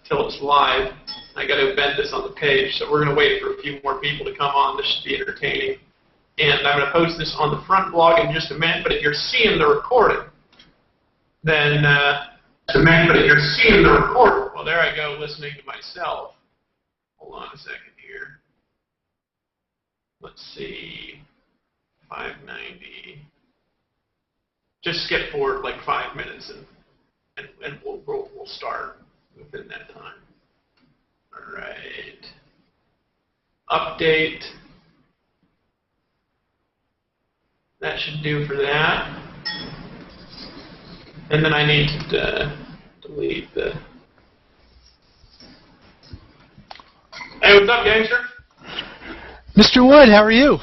till it's live. I got to embed this on the page, so we're going to wait for a few more people to come on. This should be entertaining. And I'm going to post this on the front blog in just a minute, but if you're seeing the recording, then, well, there I go, listening to myself. Hold on a second here. Let's see, 590. Just skip forward like 5 minutes, and we'll start within that time. All right. Update. That should do for that. And then I need to delete the... Hey, what's up, gangster? Mr. Wood, how are you?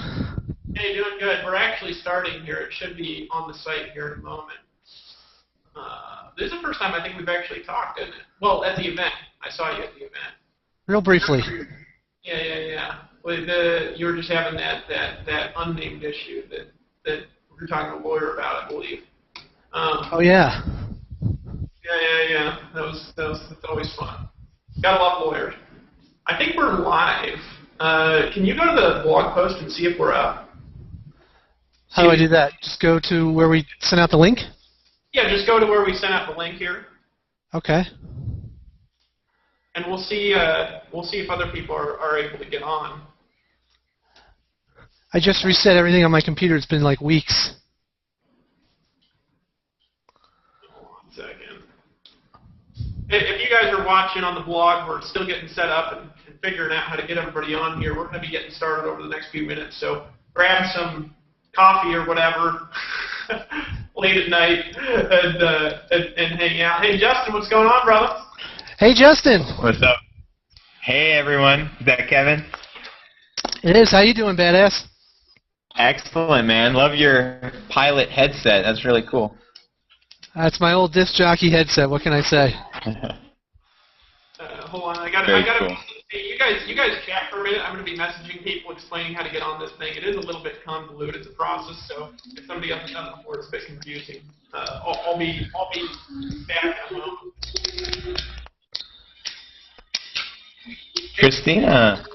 Hey, doing good. We're actually starting here. It should be on the site here in a moment. This is the first time I think we've actually talked, isn't it? Well, at the event. I saw you at the event. Real briefly. Yeah. Well, you were just having that unnamed issue that we were talking to a lawyer about, I believe. Oh, yeah. Yeah. That's always fun. Gotta love lawyers. I think we're live. Can you go to the blog post and see if we're up? How do I do that? Just go to where we sent out the link? Yeah, just go to where we sent out the link here. Okay. And we'll see if other people are able to get on. I just reset everything on my computer. It's been like weeks. Hold on a second. If you guys are watching on the blog, we're still getting set up and figuring out how to get everybody on here. We're going to be getting started over the next few minutes, so grab some coffee or whatever late at night and hang out. Hey, Justin, what's going on, brother? Hey, Justin. What's up? Hey, everyone. Is that Kevin? It is. How you doing, badass? Excellent, man. Love your Pilot headset. That's really cool. That's my old disc jockey headset. What can I say? Hold on. I got Cool. Hey, you guys chat for a minute. I'm going to be messaging people explaining how to get on this thing. It is a little bit convoluted, it's a process, so if somebody hasn't done it before, it's a bit confusing. I'll be back in a moment. Christina.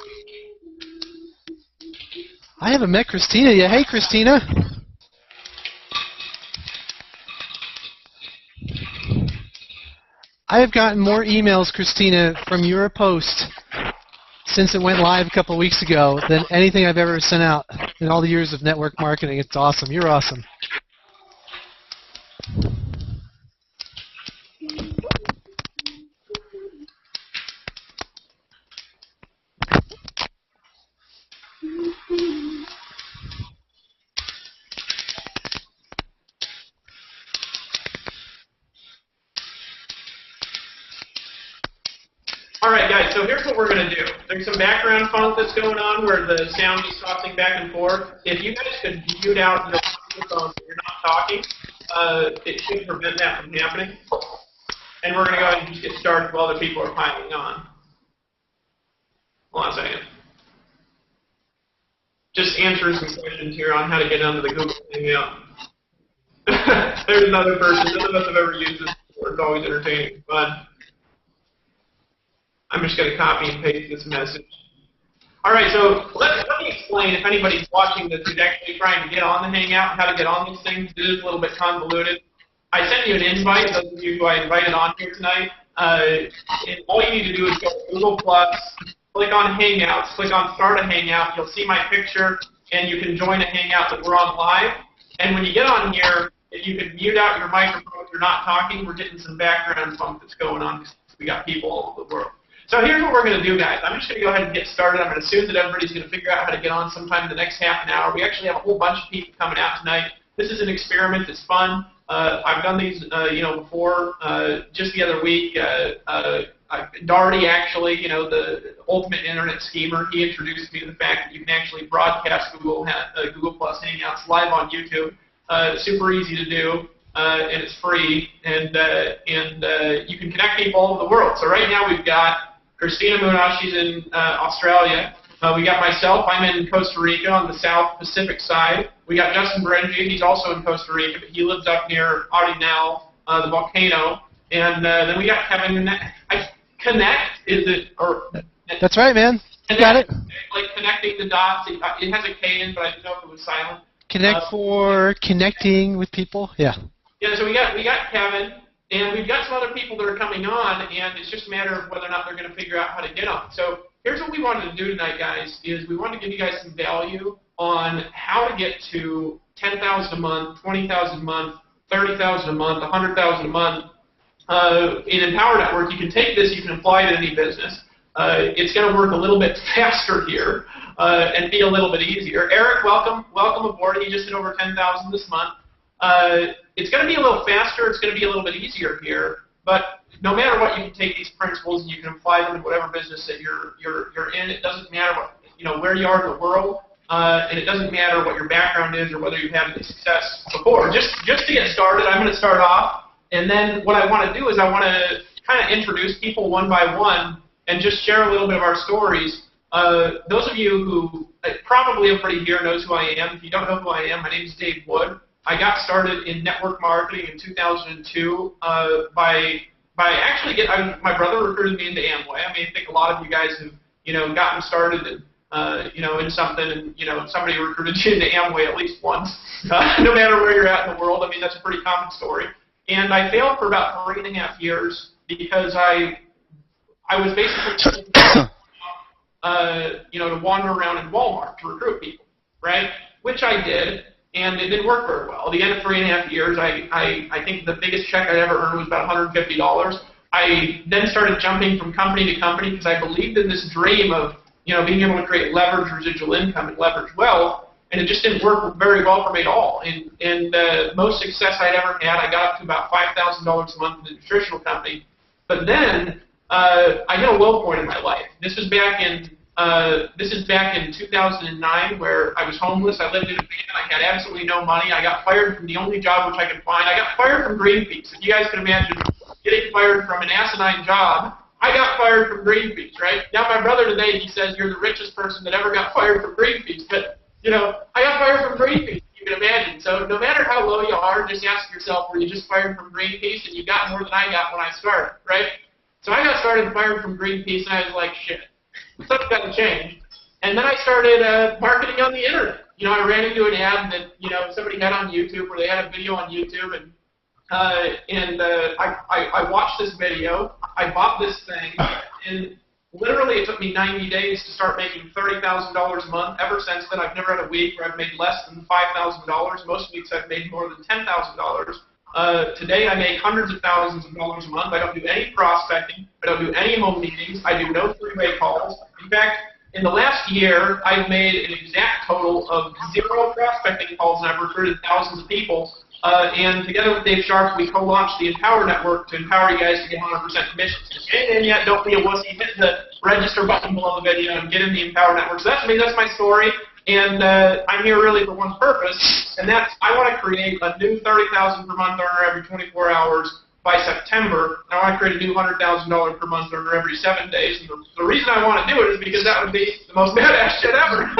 I haven't met Christina yet. Hey, Christina. I have gotten more emails, Christina, from your post since it went live a couple of weeks ago than anything I've ever sent out in all the years of network marketing. It's awesome. You're awesome. All right, guys, so here's what we're going to do. There's some background funk that's going on where the sound is tossing back and forth. If you guys could mute out your microphone when you're not talking, it should prevent that from happening. And we're going to go ahead and just get started while other people are piling on. Hold on a second. Just answering some questions here on how to get onto the Google Hangout. There's another person. None of us have ever used this before. It's always entertaining and fun. I'm just going to copy and paste this message. All right, so let me explain, if anybody's watching this who's actually trying to get on the Hangout, how to get on these things. It is a little bit convoluted. I sent you an invite, those of you who I invited on here tonight. And all you need to do is go to Google+, click on Hangouts, click on Start a Hangout. You'll see my picture, and you can join a Hangout that we're on live. And when you get on here, if you can mute out your microphone if you're not talking, we're getting some background funk that's going on because we got people all over the world. So here's what we're going to do, guys. I'm just going to go ahead and get started. I'm going to assume that everybody's going to figure out how to get on sometime in the next half an hour. We actually have a whole bunch of people coming out tonight. This is an experiment. It's fun. I've done these, before. Just the other week, Darty, actually, the ultimate internet schemer, he introduced me to the fact that you can actually broadcast Google Plus Hangouts live on YouTube. Super easy to do. And it's free, and you can connect people all over the world. So right now we've got Christina Munoz, she's in Australia. We got myself, I'm in Costa Rica on the South Pacific side. We got Justin Berenji, he's also in Costa Rica, but he lives up near Arenal, the volcano. And then we got Kevin. Connect, is it, or... That's right, man. You got it. Like connecting the dots. It has a K in, but I didn't know if it was silent. Connect for connecting with people. Yeah. Yeah, so we got Kevin, and we've got some other people that are coming on, and it's just a matter of whether or not they're going to figure out how to get on. So here's what we wanted to do tonight, guys, is we wanted to give you guys some value on how to get to 10,000 a month, 20,000 a month, 30,000 a month, 100,000 a month. In Empower Network, you can take this, you can apply it to any business. It's going to work a little bit faster here and be a little bit easier. Eric, welcome aboard. You just hit over 10,000 this month. It's going to be a little faster. It's going to be a little bit easier here. But no matter what, you can take these principles and you can apply them to whatever business that you're in. It doesn't matter what, where you are in the world, and it doesn't matter what your background is or whether you've had any success before. Just to get started, I'm going to start off, and then what I want to do is I want to kind of introduce people one by one and just share a little bit of our stories. Those of you who probably everybody here knows who I am. If you don't know who I am, my name is Dave Wood. I got started in network marketing in 2002 by actually my brother recruited me into Amway. I mean, I think a lot of you guys have gotten started in something, and somebody recruited you into Amway at least once, no matter where you're at in the world. I mean, that's a pretty common story. And I failed for about 3.5 years because I was basically to wander around in Walmart to recruit people, right? Which I did, and it didn't work very well. At the end of 3.5 years, I think the biggest check I ever earned was about $150. I then started jumping from company to company because I believed in this dream of being able to create leverage residual income and leverage wealth, and it just didn't work very well for me at all. And most success I'd ever had, I got up to about $5,000 a month in a nutritional company. But then I hit a low point in my life. This is back in 2009, where I was homeless. I lived in a van. I had absolutely no money. I got fired from the only job which I could find. I got fired from Greenpeace. If you guys can imagine getting fired from an asinine job, I got fired from Greenpeace, right? Now my brother today, he says you're the richest person that ever got fired from Greenpeace. But I got fired from Greenpeace. You can imagine. So no matter how low you are, just ask yourself, were you just fired from Greenpeace and you got more than I got when I started, right? So I got started fired from Greenpeace, and I was like, shit, something's got to change. And then I started marketing on the internet. I ran into an ad that somebody had on YouTube, where they had a video on YouTube, and I watched this video. I bought this thing, and literally it took me 90 days to start making $30,000 a month. Ever since then, I've never had a week where I've made less than $5,000. Most weeks I've made more than $10,000. Today I make hundreds of thousands of dollars a month. I don't do any prospecting. I don't do any home meetings. I do no three-way calls. In fact, in the last year, I've made an exact total of 0 prospecting calls, and I've recruited thousands of people. And together with Dave Sharp, we co-launched the Empower Network to empower you guys to get 100% commissions. If you ain't in yet, don't be a wussy. Hit the register button below the video and get in the Empower Network. So that's me. That's my story. And I'm here really for one purpose, and that's I want to create a new $30,000 per month earner every 24 hours by September. And I want to create a new $100,000 per month earner every 7 days. And the reason I want to do it is because that would be the most badass shit ever.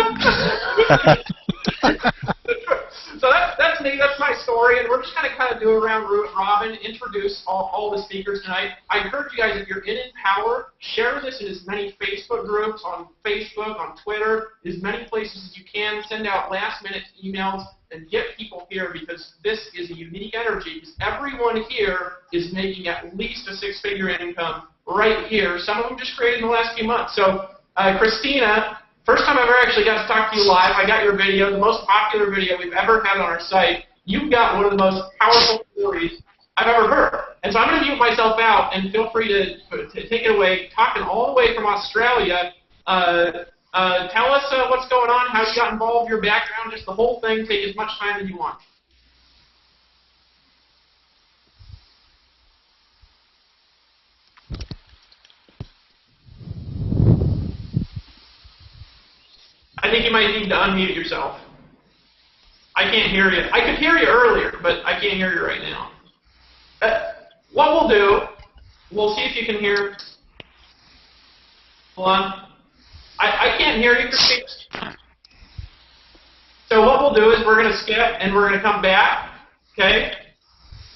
So that's me. That's my story, and we're just going to kind of do a round robin, introduce all the speakers tonight. I encourage you guys, if you're in Empower, share this in as many Facebook groups, on Facebook, on Twitter, as many places as you can. Send out last-minute emails and get people here, because this is a unique energy. Because everyone here is making at least a 6-figure income right here. Some of them just created in the last few months. So, Christina, first time I've ever actually got to talk to you live. I got your video, the most popular video we've ever had on our site. You've got one of the most powerful stories I've ever heard. And so I'm going to mute myself out, and feel free to take it away. Talking all the way from Australia, tell us what's going on, how you got involved, your background, just the whole thing. Take as much time as you want. I think you might need to unmute yourself. I can't hear you. I could hear you earlier, but I can't hear you right now. What we'll do, we'll see if you can hear. Hold on. I can't hear you, Christine. So what we'll do is we're going to skip, and we're going to come back, okay?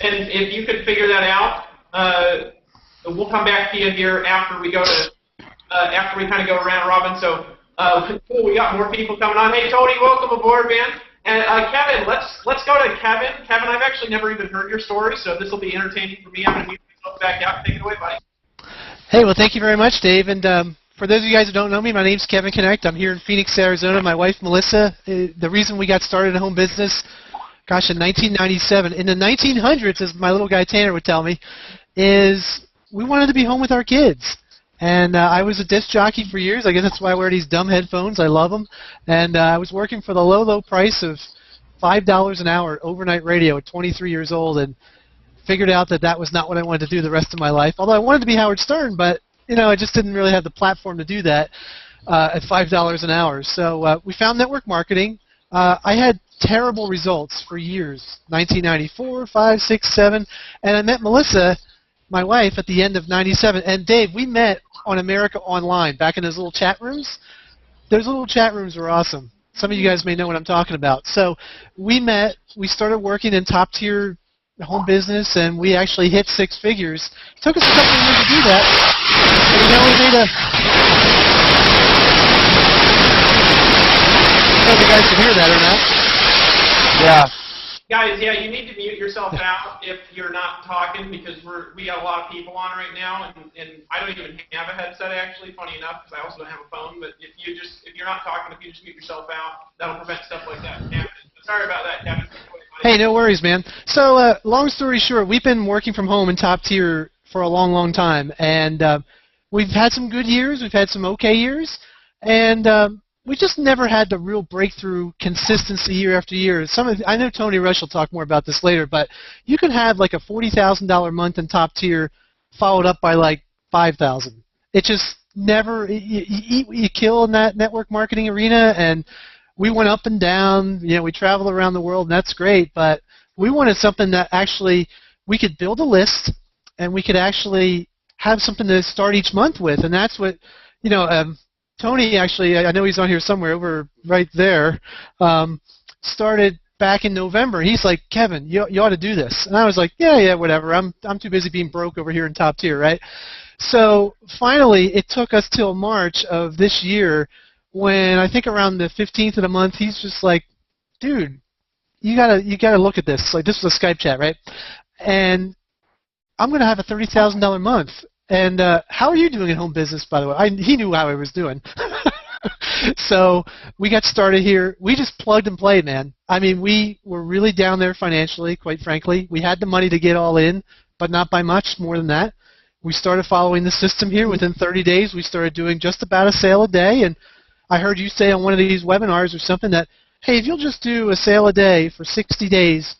And if you could figure that out, we'll come back to you here after we go to after we kind of go around robin. So cool, we got more people coming on. Hey Tony, welcome aboard, man. And Kevin, let's go to Kevin. Kevin, I've actually never even heard your story, so this will be entertaining for me. I'm going to mute myself back out. Take it away, buddy. Hey, well, thank you very much, Dave. And for those of you guys who don't know me, my name's Kevin Connect. I'm here in Phoenix, Arizona. My wife, Melissa, the reason we got started in home business, gosh, in 1997, in the 1900s, as my little guy Tanner would tell me, is we wanted to be home with our kids. And I was a disc jockey for years. I guess that's why I wear these dumb headphones. I love them. And I was working for the low, low price of $5 an hour at overnight radio at 23 years old, and figured out that that was not what I wanted to do the rest of my life. Although I wanted to be Howard Stern, but I just didn't really have the platform to do that at $5 an hour. So we found network marketing. I had terrible results for years, 1994, 5, 6, 7, and I met Melissa, my wife, at the end of 97. And Dave, we met on America Online, back in those little chat rooms. Those little chat rooms were awesome. Some of you guys may know what I'm talking about. So we met, we started working in top-tier home business, and we actually hit 6 figures. It took us a couple of years to do that, but we made a... I don't know if you guys can hear that or not. Yeah. Guys, yeah, you need to mute yourself out if you're not talking, because we got a lot of people on right now, and I don't even have a headset, actually, funny enough, because I also don't have a phone. But if you're not talking, if you just mute yourself out, that'll prevent stuff like that from happening. Sorry about that, Kevin. Hey, no worries, man. So, long story short, we've been working from home in top tier for a long, long time, and we've had some good years, we've had some okay years, and we just never had the real breakthrough consistency year after year. I know Tony Rush will talk more about this later, but you can have like a $40,000 month in top tier followed up by like $5,000. It just never, you eat what you kill in that network marketing arena, and we went up and down. We traveled around the world, and that's great, but we wanted something that actually we could build a list, and we could actually have something to start each month with, and that's what, Tony, actually, I know he's on here somewhere, over right there, started back in November. He's like, Kevin, you ought to do this. And I was like, yeah, whatever. I'm too busy being broke over here in top tier, right? So finally, it took us till March of this year, when I think around the 15th of the month, he's just like, dude, you gotta look at this. Like, this was a Skype chat, right? And I'm going to have a $30,000 month. And how are you doing in home business, by the way? He knew how I was doing. So we got started here. We just plugged and played, man. I mean, we were really down there financially, quite frankly. We had the money to get all in, but not by much more than that. We started following the system here. Within 30 days, we started doing just about a sale a day. And I heard you say on one of these webinars or something that, hey, if you'll just do a sale a day for 60 days,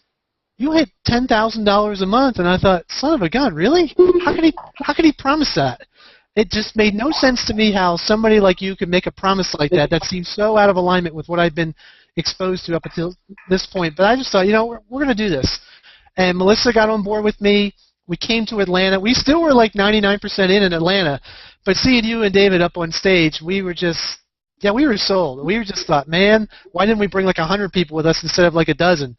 you'll hit $10,000 a month. And I thought, son of a gun, really? How could he promise that? It just made no sense to me how somebody like you could make a promise like that. That seems so out of alignment with what I've been exposed to up until this point. But I just thought, we're going to do this. And Melissa got on board with me. We came to Atlanta. We still were like 99% in Atlanta. But seeing you and David up on stage, we were just, we were sold. We just thought, man, why didn't we bring like 100 people with us instead of like a dozen?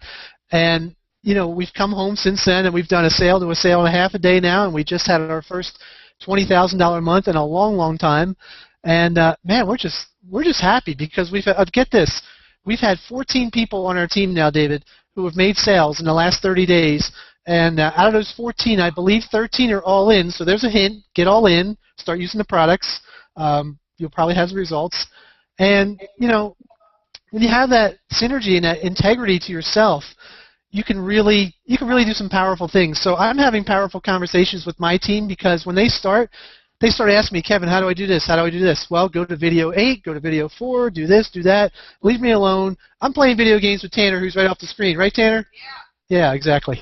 And, we've come home since then, and we've done a sale to a sale and a half a day now, and we just had our first $20,000 month in a long, long time. And, man, we're just happy because get this, we've had 14 people on our team now, David, who have made sales in the last 30 days. And out of those 14, I believe 13 are all in. So there's a hint. Get all in. Start using the products. You'll probably have the results. And, when you have that synergy and that integrity to yourself, you can really do some powerful things. So I'm having powerful conversations with my team because when they start asking me, Kevin, how do I do this? How do I do this? Well, go to video 8, go to video 4, do this, do that. Leave me alone. I'm playing video games with Tanner, who's right off the screen. Right, Tanner? Yeah, exactly.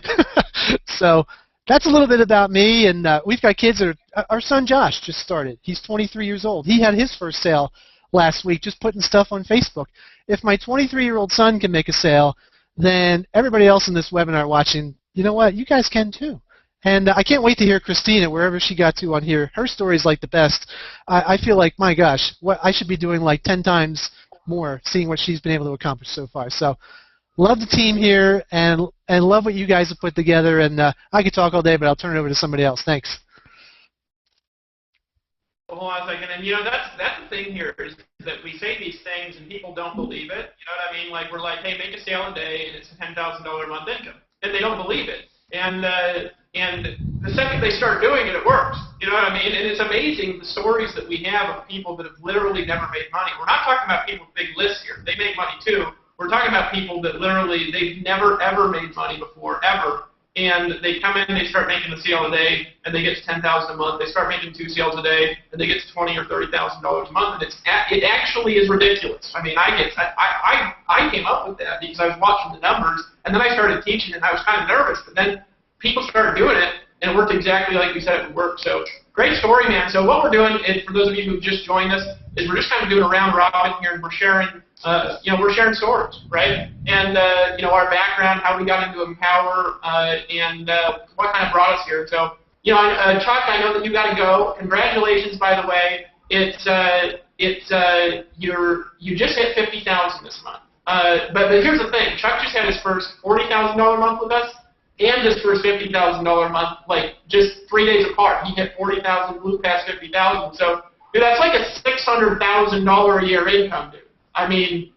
So that's a little bit about me, and we've got kids that are, our son Josh just started. He's 23 years old. He had his first sale last week just putting stuff on Facebook. If my 23-year-old son can make a sale, then everybody else in this webinar watching, you know what, you guys can too. And I can't wait to hear Christina, wherever she got to on here. Her story is like the best. I feel like, my gosh, I should be doing like 10 times more, seeing what she's been able to accomplish so far. So love the team here, and love what you guys have put together. And I could talk all day, but I'll turn it over to somebody else. Thanks. Hold on a second. And, that's the thing here is that we say these things and people don't believe it. You know what I mean? Like, we're like, hey, make a sale a day and it's a $10,000 a month income. And they don't believe it. And the second they start doing it, it works. You know what I mean? And it's amazing the stories that we have of people that have literally never made money. We're not talking about people with big lists here. They make money too. We're talking about people that literally, they've never, ever made money before, ever. And they come in, they start making a sale a day, and they get to $10,000 a month. They start making 2 sales a day, and they get to $20,000 or $30,000 a month. And it actually is ridiculous. I mean, I came up with that because I was watching the numbers, and then I started teaching, and I was kind of nervous. But then people started doing it, and it worked exactly like we said it would work. So great story, man. So what we're doing, and for those of you who've just joined us, is we're just kind of doing a round robin here, and we're sharing. We're sharing stories, right? And, our background, how we got into Empower, and what kind of brought us here. So, Chuck, I know that you got to go. Congratulations, by the way. You just hit 50,000 this month. But here's the thing. Chuck just had his first $40,000 month with us and his first $50,000 month, like, just 3 days apart. He hit 40,000, blew past 50,000. So, dude, that's like a $600,000 a year income, dude. I mean,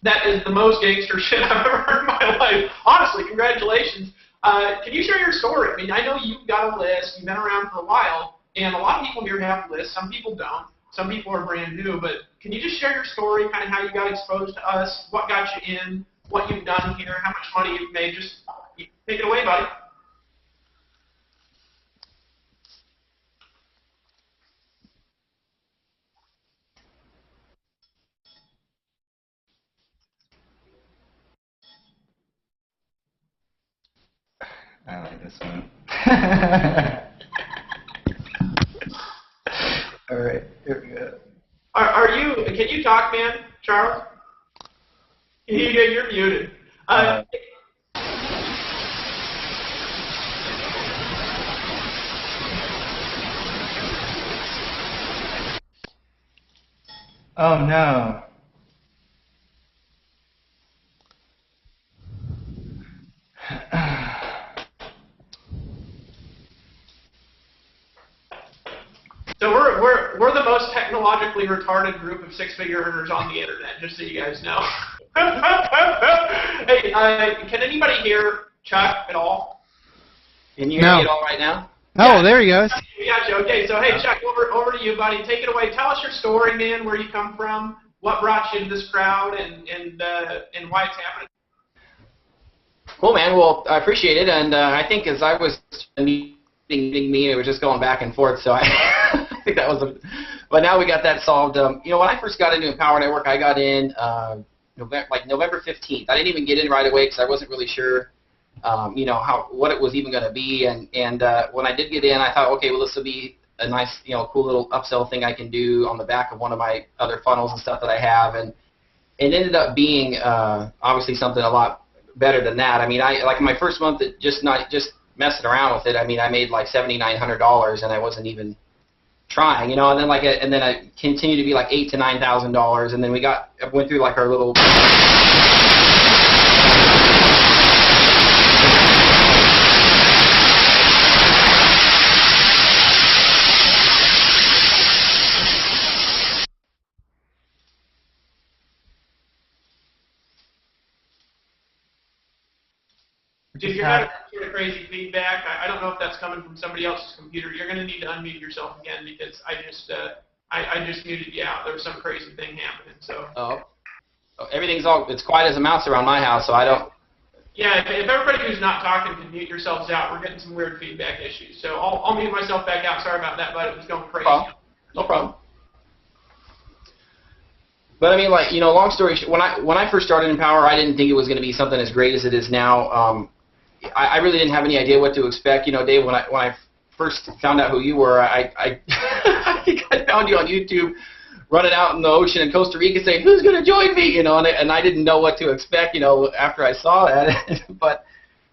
that is the most gangster shit I've ever heard in my life. Honestly, congratulations. Can you share your story? I mean, I know you've got a list. You've been around for a while, and a lot of people here have lists. Some people don't. Some people are brand new. But can you just share your story, kind of how you got exposed to us, what got you in, what you've done here, how much money you've made? Just take it away, buddy. I like this one. All right, here we go. Can you talk, man, Charles? You're muted. Oh, no. So we're the most technologically retarded group of six-figure earners on the internet, just so you guys know. Hey, can anybody hear Chuck at all? Can you hear me at all right now? Oh, there he goes. We got you. Okay, so hey, Chuck, over to you, buddy. Take it away. Tell us your story, man. Where you come from, what brought you to this crowd, and why it's happening. Cool, man. Well, I appreciate it, and I think as I was meeting me, it was just going back and forth. So I think that was but now we got that solved. When I first got into Empower Network, I got in November 15th. I didn't even get in right away because I wasn't really sure, what it was even going to be. And when I did get in, I thought, okay, well, this will be a nice, cool little upsell thing I can do on the back of one of my other funnels and stuff that I have. And it ended up being obviously something a lot better than that. I mean, my first month, just messing around with it. I mean, I made like $7,900, and I wasn't even trying, and then I continued to be like $8,000 to $9,000, and then went through like our little. If you're having sort of crazy feedback, I don't know if that's coming from somebody else's computer. You're going to need to unmute yourself again because I just muted you out. There was some crazy thing happening. So. Oh, it's quiet as a mouse around my house, so I don't. Yeah, if everybody who's not talking can mute yourselves out, we're getting some weird feedback issues. So I'll mute myself back out. Sorry about that, but it was going crazy. No problem. But I mean, long story short, when I first started Empower, I didn't think it was going to be something as great as it is now. I really didn't have any idea what to expect. Dave, when I first found out who you were, I think I found you on YouTube running out in the ocean in Costa Rica saying, who's going to join me? And I didn't know what to expect, after I saw that. But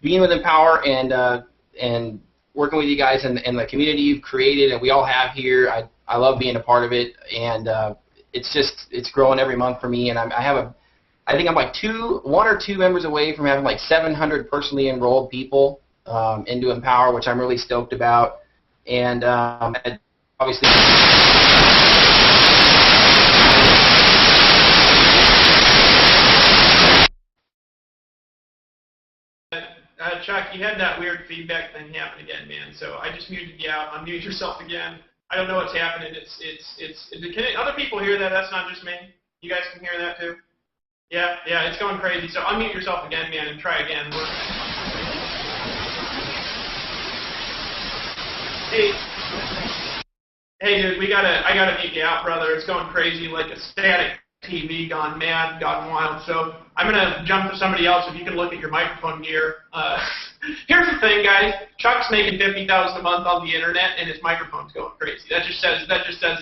being with Empower and working with you guys and the community you've created and we all have here, I love being a part of it. And it's growing every month for me. And I think I'm like 1 or 2 members away from having like 700 personally enrolled people into Empower, which I'm really stoked about. And obviously. Chuck, you had that weird feedback thing happen again, man. So I just muted you out. Unmute yourself again. I don't know what's happening. Can other people hear that? That's not just me. You guys can hear that too? Yeah, it's going crazy. So unmute yourself again, man, and try again. Hey, dude, I gotta meet you out, brother. It's going crazy, like a static TV gone mad, gone wild. So I'm gonna jump to somebody else. If you can look at your microphone gear. Here's the thing, guys. Chuck's making $50,000 a month on the internet, and his microphone's going crazy. That just says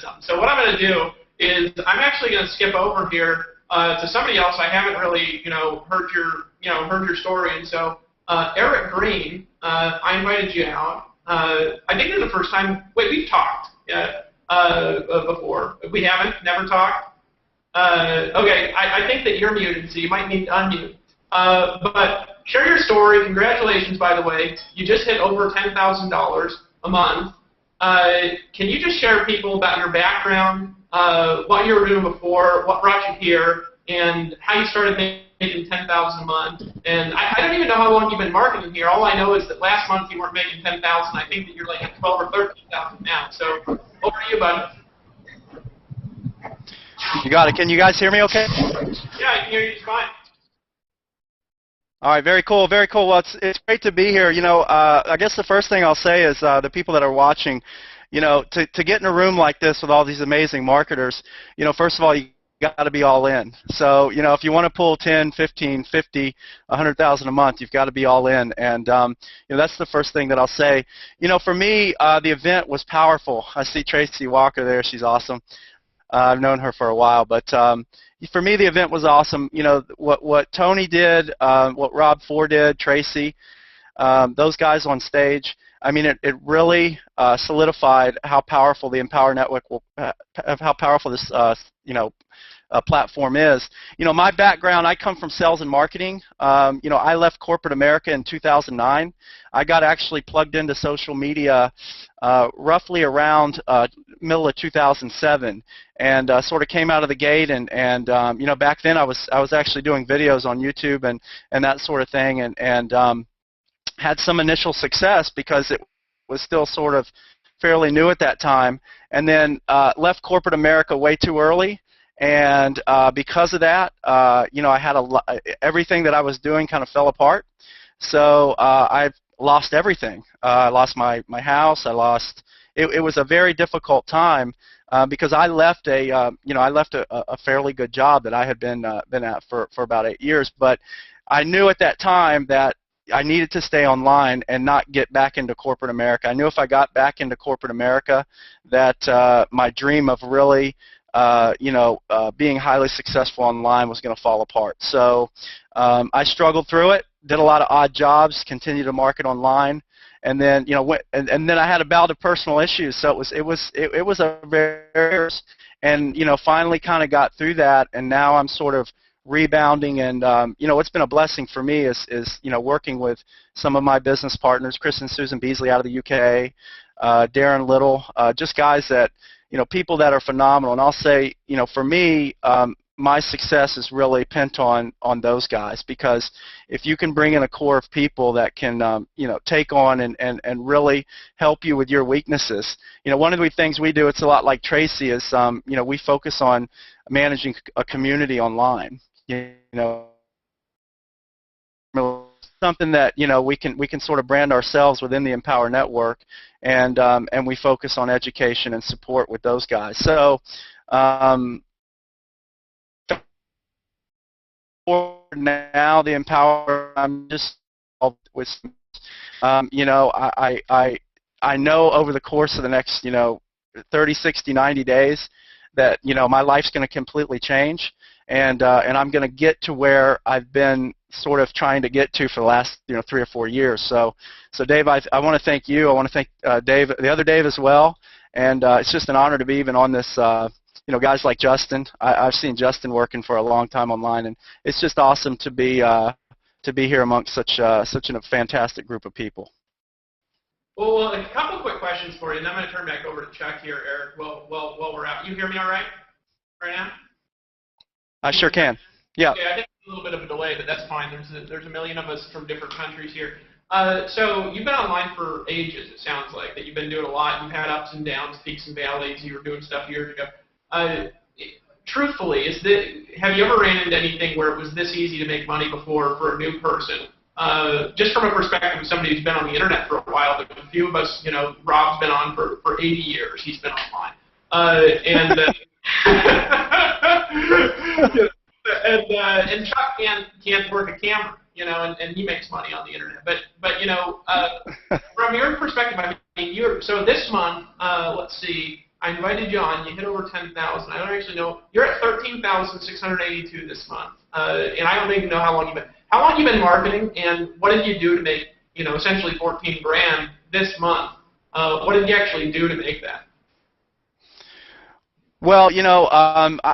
something. So what I'm gonna do is I'm actually gonna skip over here to somebody else. I haven't really, heard your story, and so Eric Green, I invited you out. I think this is the first time. Wait, we've talked before. We haven't. Never talked. Okay, I think that you're muted, so you might need to unmute. But share your story. Congratulations, by the way. You just hit over $10,000 a month. Can you just share with people about your background, what you were doing before, what brought you here, and how you started making $10,000 a month? And I don't even know how long you've been marketing here. All I know is that last month you weren't making $10,000. I think that you're like at 12 or 13,000 now. So over to you, buddy. You got it. Can you guys hear me okay? Yeah, I can hear you just fine. All right, very cool, very cool. Well, it's great to be here. I guess the first thing I'll say is the people that are watching, to get in a room like this with all these amazing marketers, first of all, you got to be all in. So, if you want to pull 10, 15, 50, 100,000 a month, you've got to be all in. And, that's the first thing that I'll say. For me, the event was powerful. I see Tracy Walker there. She's awesome. I've known her for a while, but for me, the event was awesome. What Tony did, what Rob Ford did, Tracy, those guys on stage. I mean, it really solidified how powerful the Empower Network will, how powerful this, platform is. My background, I come from sales and marketing. I left corporate America in 2009. I got actually plugged into social media roughly around middle of 2007, and sort of came out of the gate. And back then I was actually doing videos on YouTube and that sort of thing, and had some initial success because it was still sort of fairly new at that time. And then left corporate America way too early. And because of that, I had everything that I was doing kind of fell apart. So I've lost everything. I lost my house. It was a very difficult time because I left a fairly good job that I had been at for about 8 years. But I knew at that time that I needed to stay online and not get back into corporate America. I knew if I got back into corporate America that my dream of really being highly successful online was going to fall apart. So I struggled through it, did a lot of odd jobs, continued to market online, and then and then I had a bout of personal issues. So it was a very, and finally kind of got through that, and now I'm sort of rebounding. And what's been a blessing for me is working with some of my business partners, Chris and Susan Beasley out of the UK, Darren Little, just guys that people that are phenomenal. And I'll say, for me, my success is really pinned on those guys, because if you can bring in a core of people that can, take on and really help you with your weaknesses. One of the things we do, it's a lot like Tracy, is, we focus on managing a community online. Something that we can sort of brand ourselves within the Empower Network, and we focus on education and support with those guys. So for now, the Empower, I'm just with I know over the course of the next 30, 60, 90 days that my life's going to completely change, and I'm going to get to where I've been sort of trying to get to for the last 3 or 4 years. So Dave, I want to thank you. I want to thank Dave, the other Dave as well, and it's just an honor to be even on this. Guys like Justin. I've seen Justin working for a long time online, and it's just awesome to be here amongst such a fantastic group of people. Well, a couple of quick questions for you, and then I'm going to turn back over to Chuck here, Eric. While we're out, you hear me all right now? I sure can. Yeah. Okay, I think there's a little bit of a delay, but that's fine. There's a million of us from different countries here. So you've been online for ages, it sounds like, that you've been doing a lot. You've had ups and downs, peaks and valleys. You were doing stuff years ago. Truthfully, have you ever ran into anything where it was this easy to make money before for a new person? Just from a perspective of somebody who's been on the internet for a while, a few of us, Rob's been on for 80 years. He's been online. And Chuck can't work a camera, and he makes money on the internet. But from your perspective, I mean, so this month, let's see, I invited you on. You hit over 10,000. I don't actually know. You're at 13,682 this month, and I don't even know how long you've been. How long have you been marketing, and what did you do to make, essentially 14 grand this month? What did you actually do to make that? Well,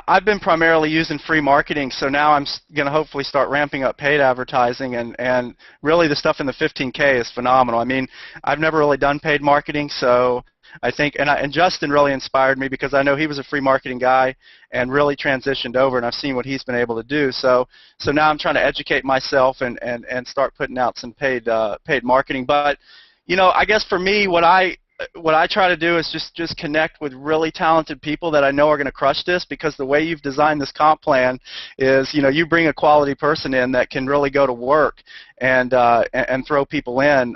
I've been primarily using free marketing, so now I'm going to hopefully start ramping up paid advertising, and really the stuff in the 15K is phenomenal. I mean, I've never really done paid marketing, so I think, and Justin really inspired me because I know he was a free marketing guy and really transitioned over, and I've seen what he's been able to do. So now I'm trying to educate myself and start putting out some paid marketing. But, I guess for me, what I try to do is just connect with really talented people that I know are going to crush this, because the way you've designed this comp plan is, you bring a quality person in that can really go to work and throw people in.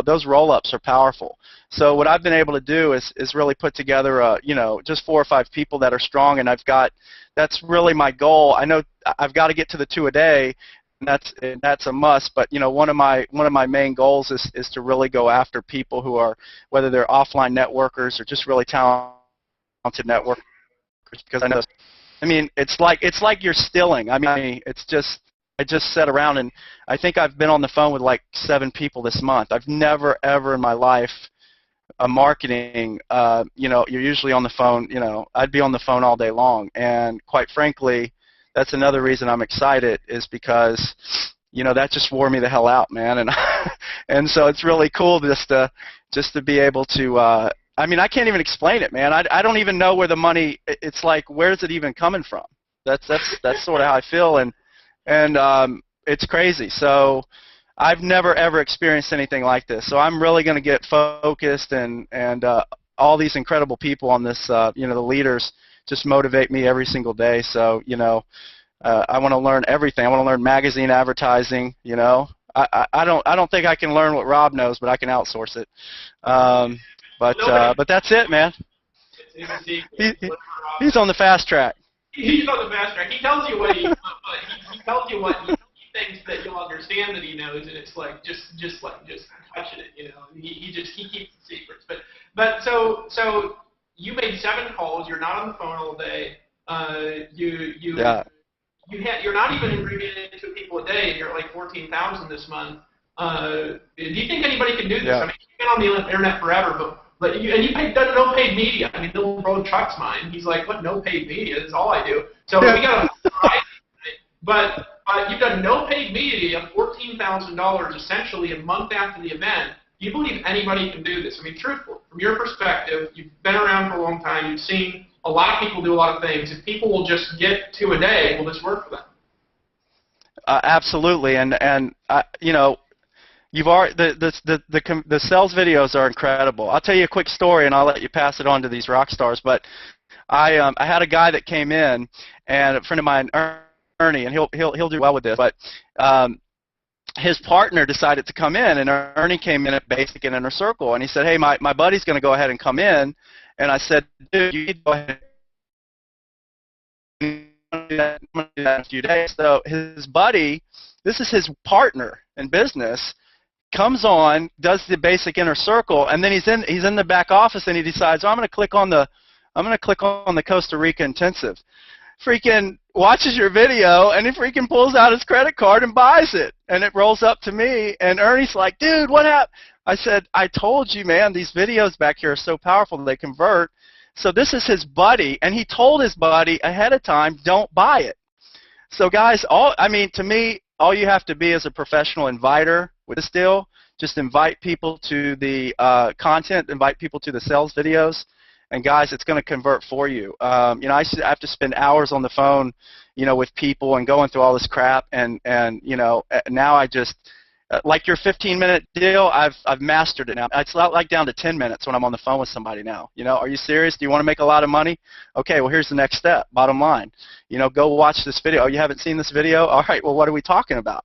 Those roll-ups are powerful. So what I've been able to do is really put together, just 4 or 5 people that are strong, and that's really my goal. I know I've got to get to the 2 a day. And that's a must, but one of my main goals is to really go after people who are, whether they're offline networkers or just really talented networkers, because I mean it's like you're stilling. I mean I just sat around, and I think I've been on the phone with like 7 people this month. I've never ever in my life marketing, you're usually on the phone, I'd be on the phone all day long, and quite frankly, that's another reason I'm excited, is because, that just wore me the hell out, man, and so it's really cool just to be able to. I mean, I can't even explain it, man. I don't even know where the money. It's like, where's it even coming from? That's sort of how I feel, and it's crazy. So I've never ever experienced anything like this. So I'm really going to get focused, and all these incredible people on this, the leaders, just motivate me every single day. So, I want to learn everything. I want to learn magazine advertising. I don't think I can learn what Rob knows, but I can outsource it. But that's it, man. He's on the fast track. He's on the fast track. He tells you what he tells you what he thinks that you'll understand that he knows, and it's like just touching it. He keeps the secrets. But so. You made 7 calls. You're not on the phone all day. You're not even bringing in 2 people a day, and you're at like 14,000 this month. Do you think anybody can do this? Yeah. I mean, you've been on the internet forever, but you've done no paid media. I mean, Bill broke Chuck's mind. He's like, what? No paid media? This is all I do. So we got to. But you've done no paid media, $14,000 essentially a month after the event. Do you believe anybody can do this? I mean, truthfully, from your perspective, you've been around for a long time. You've seen a lot of people do a lot of things. If people will just get 2 a day, will this work for them? Absolutely, and you've already the sales videos are incredible. I'll tell you a quick story, and I'll let you pass it on to these rock stars. But I had a guy that came in, and a friend of mine, Ernie, and he'll do well with this, but. His partner decided to come in, and Ernie came in at Basic and Inner Circle, and he said, hey, my buddy's going to go ahead and come in, and I said, dude, you need to go ahead and do that in a few days. So his buddy, this is his partner in business, comes on, does the Basic Inner Circle, and then he's in the back office, and he decides, oh, I'm going to click on the Costa Rica intensive. Freaking watches your video, and he freaking pulls out his credit card and buys it, and it rolls up to me, and Ernie's like, dude, what happened? I said, I told you, man, these videos back here are so powerful, they convert. So this is his buddy, and he told his buddy ahead of time, don't buy it. So guys, to me, all you have to be is a professional inviter with this deal. Just invite people to the content, invite people to the sales videos. And guys, it's going to convert for you. I have to spend hours on the phone, with people and going through all this crap. And now like your 15-minute deal, I've mastered it now. It's not like down to 10 minutes when I'm on the phone with somebody now. You know, are you serious? Do you want to make a lot of money? Okay, well, here's the next step. Bottom line, you know, go watch this video. Oh, you haven't seen this video? All right, well, what are we talking about?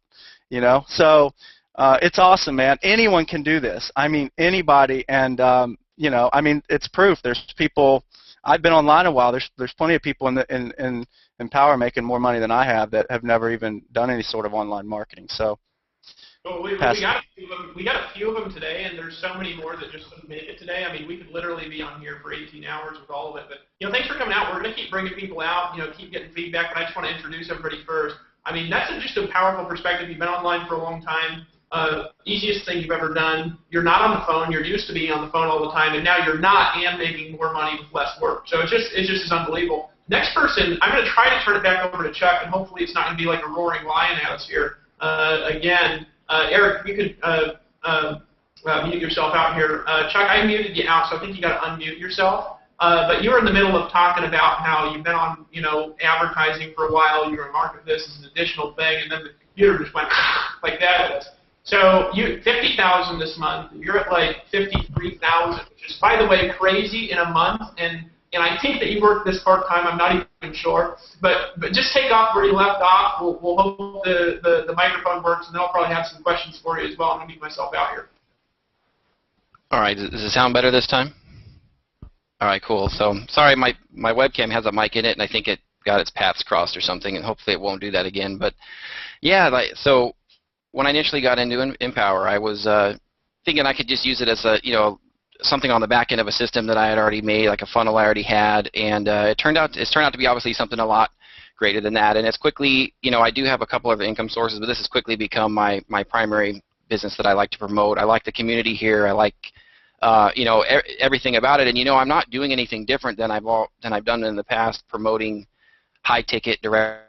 You know, so it's awesome, man. Anyone can do this. I mean, anybody, and you know, I mean, it's proof. There's people. I've been online a while. There's plenty of people in Empower making more money than I have that have never even done any sort of online marketing. So. Well, we got a few of them. We got a few of them today, and there's so many more that just couldn't make it today. I mean, we could literally be on here for 18 hours with all of it. But you know, thanks for coming out. We're going to keep bringing people out. You know, keep getting feedback. But I just want to introduce everybody first. I mean, that's just a powerful perspective. You've been online for a long time. Easiest thing you've ever done. You're not on the phone. You're used to being on the phone all the time, and now you're not, and making more money with less work. So it's just is unbelievable. Next person, I'm going to try to turn it back over to Chuck, and hopefully it's not going to be like a roaring lion at us here again. Eric, you could mute yourself out here. Chuck, I muted you out, so I think you got to unmute yourself. But you were in the middle of talking about how you've been on, you know, advertising for a while. You're going to market this as an additional thing, and then the computer just went like that at us. So you 50,000 this month. You're at like 53,000, which is, by the way, crazy in a month. And I think that you worked this part-time. I'm not even sure. But just take off where you left off. We'll hope the microphone works, and then I'll probably have some questions for you as well. I'm going to mute myself out here. All right. Does it sound better this time? All right, cool. So, sorry, my webcam has a mic in it, and I think it got its paths crossed or something, and hopefully it won't do that again. But, yeah, so when I initially got into Empower, I was thinking I could just use it as a, you know, something on the back end of a system that I had already made, like a funnel I already had, and it's turned out to be obviously something a lot greater than that. And it's quickly, you know, I do have a couple of income sources, but this has quickly become my primary business that I like to promote. I like the community here. I like, you know, everything about it. And you know, I'm not doing anything different than I've done in the past, promoting high ticket direct.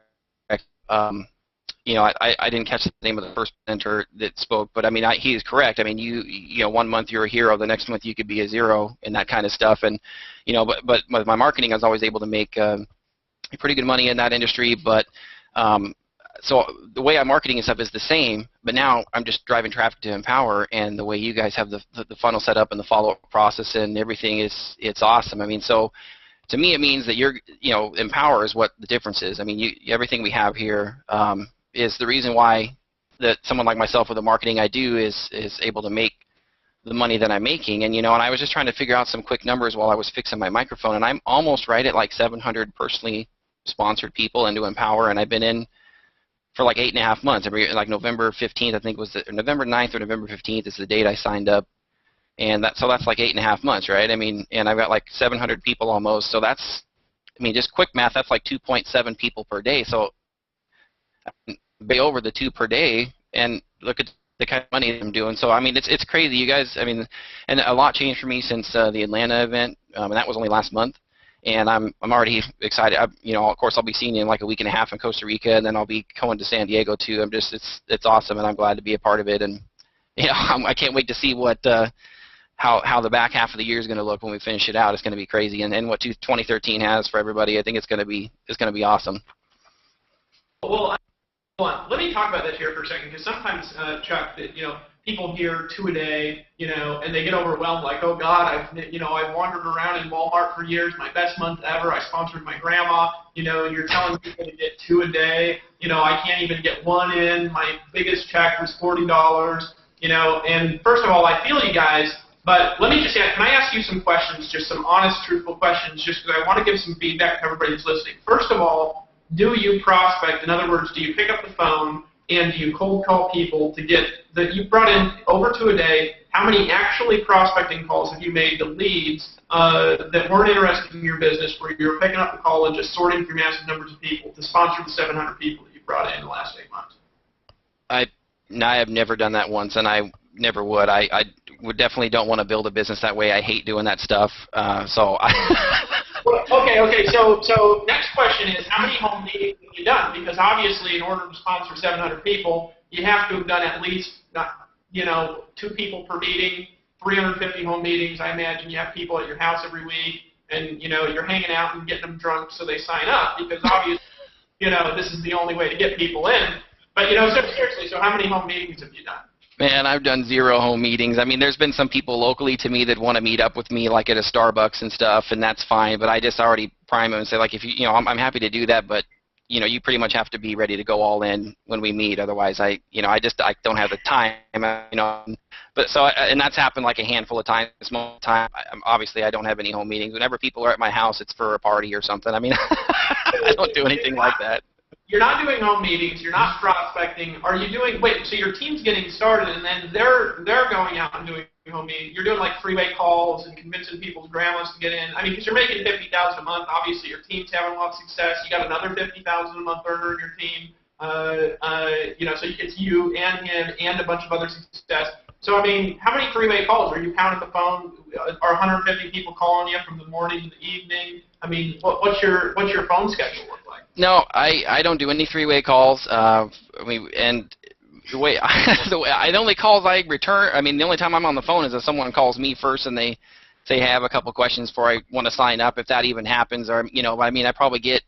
You know, I didn't catch the name of the first presenter that spoke, but I mean, he is correct. I mean, you know, one month you're a hero, the next month you could be a zero, and that kind of stuff. And you know, but with my marketing, I was always able to make pretty good money in that industry. But so the way I'm marketing and stuff is the same, but now I'm just driving traffic to Empower, and the way you guys have the funnel set up and the follow-up process and everything it's awesome. I mean, so to me, it means that you know, Empower is what the difference is. I mean, everything we have here. Is the reason why that someone like myself with the marketing I do is able to make the money that I'm making. And you know, and I was just trying to figure out some quick numbers while I was fixing my microphone, and I'm almost right at like 700 personally sponsored people into Empower, and I've been in for like 8.5 months. Like November 15th, I think was November 9th or November 15th is the date I signed up, and so that's like 8.5 months, right? I mean, and I've got like 700 people almost, so that's, I mean, just quick math, that's like 2.7 people per day. So way over the 2 per day, and look at the kind of money I'm doing. So I mean, it's crazy, you guys. I mean, and a lot changed for me since the Atlanta event, and that was only last month. And I'm already excited. You know, of course, I'll be seeing you in like a week and a half in Costa Rica, and then I'll be going to San Diego too. I'm just, it's awesome, and I'm glad to be a part of it. And you know, I can't wait to see what how the back half of the year is going to look when we finish it out. It's going to be crazy, and what 2013 has for everybody. I think it's going to be awesome. Well, let me talk about that here for a second, because sometimes, Chuck, that, you know, people hear 2 a day, you know, and they get overwhelmed, like, oh God, I've wandered around in Walmart for years, my best month ever, I sponsored my grandma, you know, and you're telling people to get 2 a day, you know, I can't even get 1 in, my biggest check was $40, you know, and first of all, I feel you guys, but let me just ask, can I ask you some questions, just some honest, truthful questions, just because I want to give some feedback to everybody that's listening. First of all, do you prospect? In other words, do you pick up the phone and do you cold call people to get that you brought in over 2 a day? How many actually prospecting calls have you made to leads that weren't interested in your business, where you're picking up the call and just sorting through massive numbers of people to sponsor the 700 people that you brought in the last 8 months? I have never done that once, and I never would. I would definitely don't want to build a business that way. I hate doing that stuff. Okay. So next question is, how many home meetings have you done? Because obviously, in order to sponsor 700 people, you have to have done at least, 2 people per meeting, 350 home meetings. I imagine you have people at your house every week, and you're hanging out and getting them drunk so they sign up, because obviously, this is the only way to get people in. But so seriously, so how many home meetings have you done? Man, I've done 0 home meetings. I mean, there's been some people locally to me that want to meet up with me, like at a Starbucks and stuff, and that's fine. But I just already prime them and say, like, if you know, I'm happy to do that, but you pretty much have to be ready to go all in when we meet. Otherwise, I don't have the time, But so, and that's happened like a handful of times. This moment time, obviously, I don't have any home meetings. Whenever people are at my house, it's for a party or something. I mean, I don't do anything like that. You're not doing home meetings. You're not prospecting. Are you doing? Wait, so your team's getting started, and then they're going out and doing home meetings. You're doing like three-way calls and convincing people's grandmas to get in. I mean, because you're making $50,000 a month. Obviously, your team's having a lot of success. You got another $50,000 a month earner in your team. So it's you and him and a bunch of other success. So I mean, how many three-way calls are you pounding the phone? Are 150 people calling you from the morning to the evening? I mean, what's your phone schedule look like? No, I don't do any three-way calls. And the only calls I return, I mean, the only time I'm on the phone is if someone calls me first and they say, hey, I have a couple questions before I want to sign up, if that even happens. Or, I mean, I probably get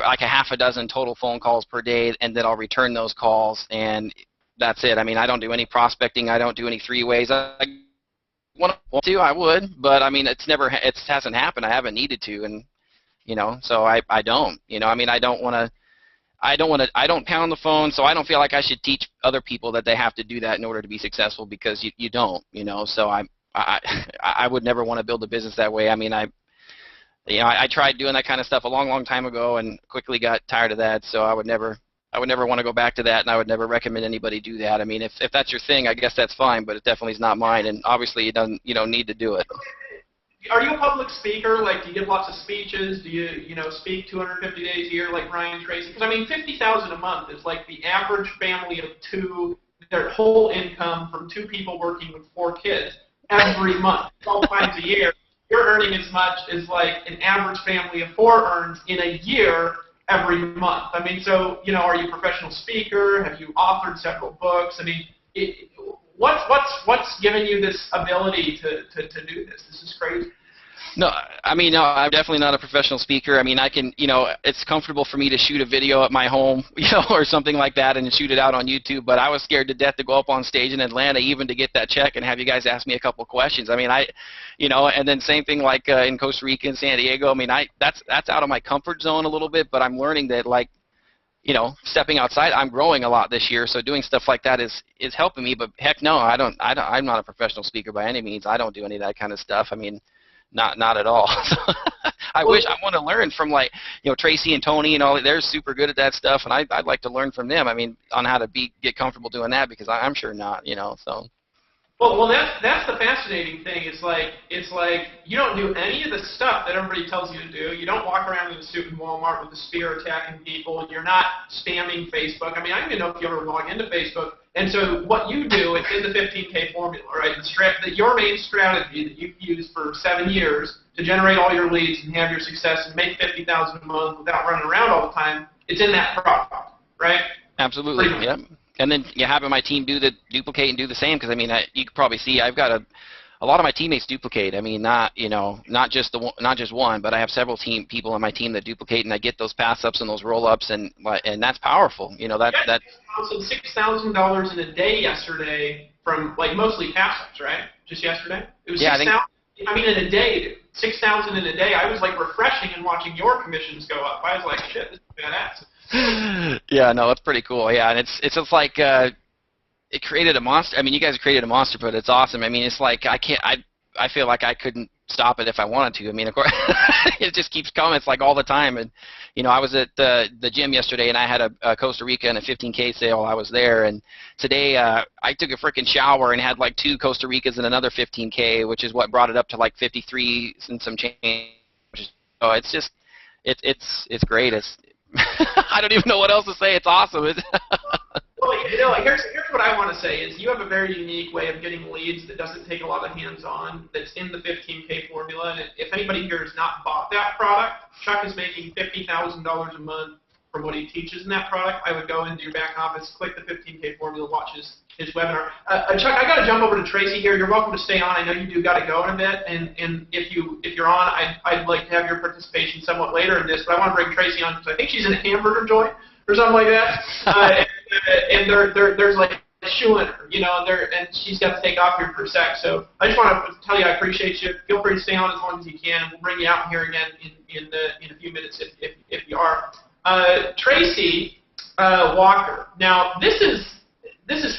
like a half a dozen total phone calls per day, and then I'll return those calls, and that's it. I mean, I don't do any prospecting. I don't do any three-ways. I want to, I would, but I mean, it hasn't happened. I haven't needed to, and so I don't. I mean, I don't pound the phone, so I don't feel like I should teach other people that they have to do that in order to be successful, because you don't. So I would never want to build a business that way. I mean, I tried doing that kind of stuff a long, long time ago and quickly got tired of that. So I would never want to go back to that, and I would never recommend anybody do that. I mean, if that's your thing, I guess that's fine, but it definitely is not mine, and obviously you don't need to do it. Are you a public speaker? Like, do you give lots of speeches? Do you speak 250 days a year like Brian Tracy? Because I mean, $50,000 a month is like the average family of two, their whole income from two people working with 4 kids every month, 12 times a year. You're earning as much as like an average family of 4 earns in a year every month. I mean, so are you a professional speaker? Have you authored several books? I mean, what's given you this ability to do this? This is crazy. No, I mean, no, I'm definitely not a professional speaker. I mean, I can, it's comfortable for me to shoot a video at my home, or something like that and shoot it out on YouTube, but I was scared to death to go up on stage in Atlanta even to get that check and have you guys ask me a couple questions. I mean, and then same thing like in Costa Rica and San Diego. I mean, that's out of my comfort zone a little bit, but I'm learning that, like, stepping outside, I'm growing a lot this year, so doing stuff like that is helping me, but heck no, I'm not a professional speaker by any means. I don't do any of that kind of stuff. I mean, not at all. I want to learn from, like, Tracy and Tony and all. They're super good at that stuff, and I'd like to learn from them. I mean, on how to get comfortable doing that, because I'm sure not. So. Well, that's the fascinating thing. It's like you don't do any of the stuff that everybody tells you to do. You don't walk around in a suit in Walmart with a spear attacking people. You're not spamming Facebook. I mean, I don't even know if you ever log into Facebook. And so what you do is in the 15K formula, right? Your main strategy that you've used for 7 years to generate all your leads and have your success and make $50,000 a month without running around all the time, it's in that product, right? Absolutely, yep. And then having my team duplicate and do the same, because I mean, you can probably see I've got a lot of my teammates duplicate. I mean, not just one, but I have several people on my team that duplicate, and I get those pass ups and those roll ups, and that's powerful. That $6,000 in a day yesterday from, like, mostly pass ups, right? Just yesterday. It was 6,000. I mean, in a day, 6,000 in a day. I was like refreshing and watching your commissions go up. I was like, shit, this is badass. Yeah, no, it's pretty cool. Yeah, and it's just like it created a monster. I mean, you guys created a monster, but it's awesome. I mean, it's like I feel like I couldn't stop it if I wanted to. I mean, of course, it just keeps coming. It's like all the time. And I was at the gym yesterday, and I had a Costa Rica and a 15K sale. I was there, and today I took a freaking shower and had like 2 Costa Ricas and another 15K, which is what brought it up to like 53 and some change. So it's just it's great. I don't even know what else to say. It's awesome. Well, here's what I want to say is you have a very unique way of getting leads that doesn't take a lot of hands-on, that's in the 15K formula. And if anybody here has not bought that product, Chuck is making $50,000 a month from what he teaches in that product. I would go into your back office, click the 15K formula, watch his webinar. Chuck, I got to jump over to Tracy here. You're welcome to stay on. I know you do got to go in a bit, and if you're on, I'd like to have your participation somewhat later in this, but I want to bring Tracy on because I think she's in Hamburger Joy or something like that. And there's like shooing her, and she's got to take off here for a sec. So I just want to tell you I appreciate you. Feel free to stay on as long as you can. We'll bring you out here again in a few minutes if you are. Tracy Walker. Now this is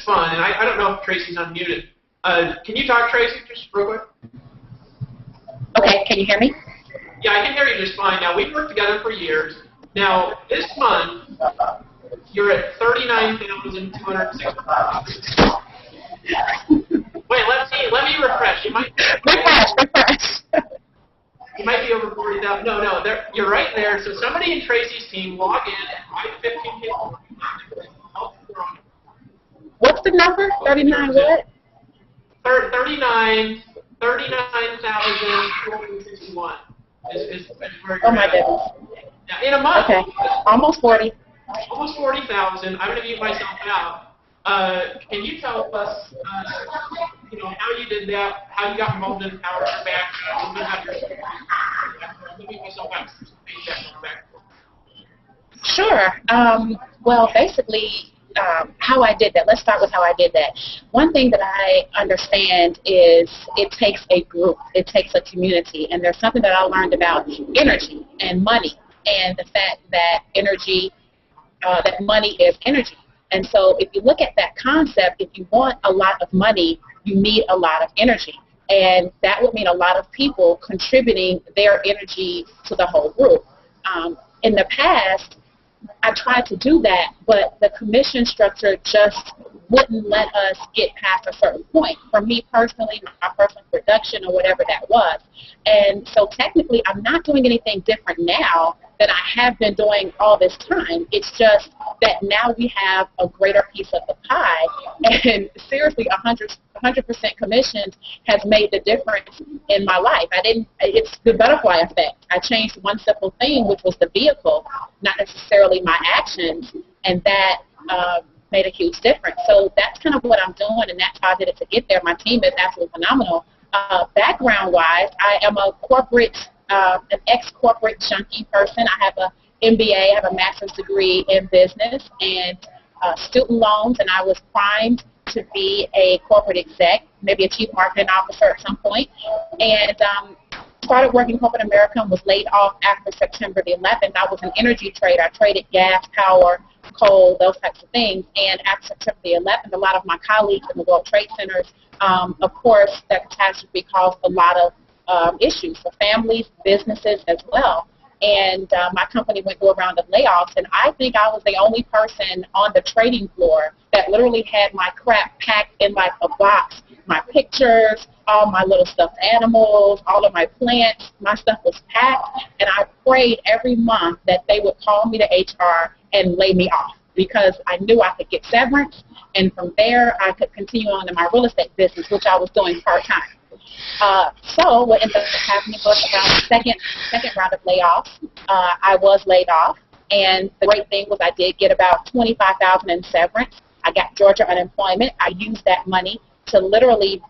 fun, and I don't know if Tracy's unmuted. Can you talk, Tracy, just real quick? Okay, can you hear me? Yeah, I can hear you just fine. Now, we've worked together for years. Now, this month, you're at 39,260. Wait, let me refresh. You might be over 40,000. No, you're right there. So somebody in Tracy's team log in at 5:15. What's the number? 39 what? 39,261 is where Oh you're my at. goodness. Now, in a month. Okay, almost 40. Almost 40,000. I'm going to mute myself out. Can you tell us, how you did that, how you got involved in Power Back? Let me mute myself out. Sure. Well, basically, how I did that. Let's start with how I did that. One thing that I understand is it takes a group. It takes a community. And there's something that I learned about energy and money and the fact that energy, that money is energy. And so if you look at that concept, if you want a lot of money, you need a lot of energy. And that would mean a lot of people contributing their energy to the whole group. In the past, I tried to do that, but the commission structure just wouldn't let us get past a certain point. For me personally, my personal production or whatever that was. And so technically, I'm not doing anything different now than I have been doing all this time. It's just that now we have a greater piece of the pie. And seriously, 100% commissions has made the difference in my life. It's the butterfly effect. I changed one simple thing, which was the vehicle, not necessarily my actions, and that made a huge difference. So that's kind of what I'm doing, and that's how I did it to get there. My team is absolutely phenomenal. Background-wise, I am a corporate, an ex-corporate junkie person. I have an MBA, I have a master's degree in business and student loans, and I was primed to be a corporate exec, maybe a chief marketing officer at some point, and started working in corporate America and was laid off after September the 11th. I was an energy trader. I traded gas, power, coal, those types of things. And after September the 11th, a lot of my colleagues in the World Trade Centers, of course, that catastrophe caused a lot of issues for families, businesses as well. And my company went through a round of layoffs, and I think I was the only person on the trading floor that literally had my crap packed in like a box, my pictures, all my little stuffed animals, all of my plants, my stuff was packed, and I prayed every month that they would call me to HR and lay me off because I knew I could get severance, and from there I could continue on in my real estate business, which I was doing part-time. So what ended up happening was around the second round of layoffs, I was laid off, and the great thing was I did get about $25,000 in severance. I got Georgia unemployment. I used that money to literally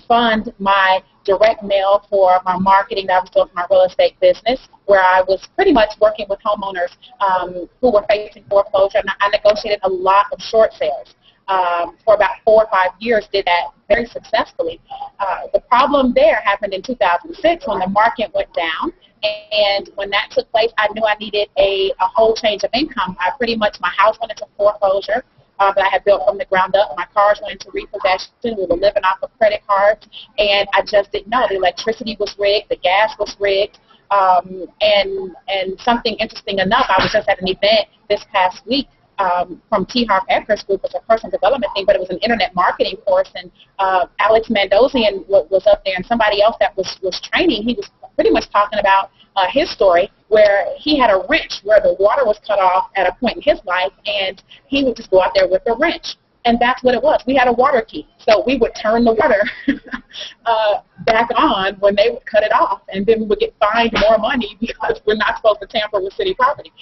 fund my direct mail for my marketing that I was doing for my real estate business, where I was pretty much working with homeowners who were facing foreclosure, and I negotiated a lot of short sales. For about 4 or 5 years, did that very successfully. The problem there happened in 2006 when the market went down, and when that took place, I knew I needed a whole change of income. My house went into foreclosure that I had built from the ground up. My cars went into repossession. We were living off of credit cards, and I just didn't know. The electricity was rigged, the gas was rigged, and something interesting enough, I was just at an event this past week from T. Harv Eker's group. It was a personal development thing, but it was an internet marketing course, and Alex Mandossian was up there, and somebody else that was training, he was pretty much talking about his story where he had a wrench where the water was cut off at a point in his life, and he would just go out there with the wrench. And that's what it was. We had a water key. So we would turn the water back on when they would cut it off, and then we would get fined more money because we're not supposed to tamper with city property.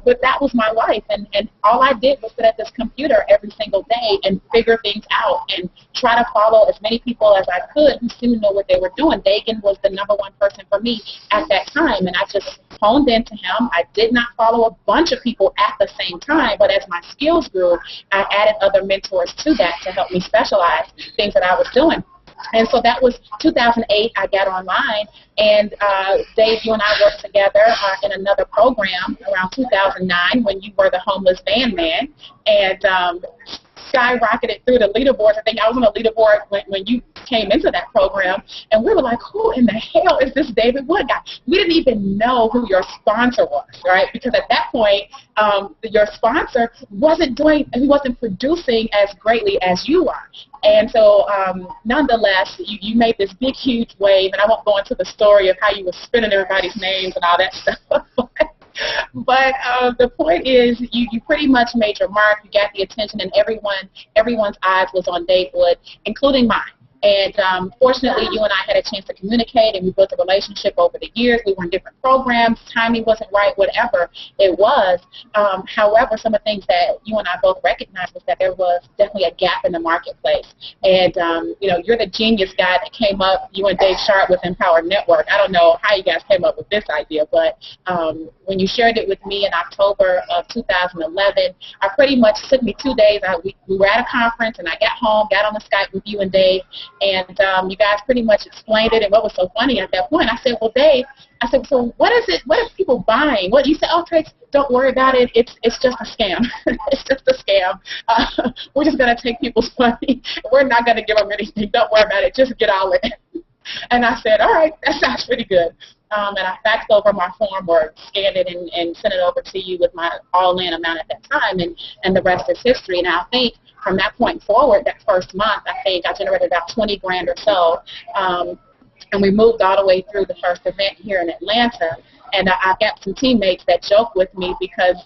But that was my life, and all I did was sit at this computer every single day and figure things out and try to follow as many people as I could who seemed to know what they were doing. Dagan was the #1 person for me at that time, and I just honed into him. I did not follow a bunch of people at the same time, but as my skills grew, I added other mentors to that to help me specialize things that I was doing. And so that was 2008. I got online, and Dave, you and I worked together in another program around 2009 when you were the homeless van man, and skyrocketed through the leaderboards. I think I was on the leaderboard when you came into that program, and we were like, who in the hell is this David Wood guy? We didn't even know who your sponsor was, right? Because at that point, your sponsor he wasn't producing as greatly as you are. And so, nonetheless, you made this big, huge wave, and I won't go into the story of how you were spinning everybody's names and all that stuff. But the point is, you pretty much made your mark. You got the attention, and everyone's eyes was on Dave Wood, including mine. And fortunately, you and I had a chance to communicate, and we built a relationship over the years. We were in different programs. Timing wasn't right, whatever it was. However, some of the things that you and I both recognized was that there was definitely a gap in the marketplace. And, you're the genius guy that came up, you and Dave Sharp with Empower Network. I don't know how you guys came up with this idea, but when you shared it with me in October of 2011, I pretty much took me 2 days. We were at a conference, and I got home, got on the Skype with you and Dave, and you guys pretty much explained it. And what was so funny at that point, I said, well, Dave, so what is it? What are people buying? What you said? Oh, Trace, don't worry about it. It's just a scam. It's just a scam. We're just gonna take people's money. We're not gonna give them anything. Don't worry about it. Just get all in. And I said, all right, that sounds pretty good. And I faxed over my form or scanned it and sent it over to you with my all-in amount at that time, and the rest is history. Now, I think from that point forward, that first month, I think I generated about 20 grand or so, and we moved all the way through the first event here in Atlanta. And I've got some teammates that joke with me because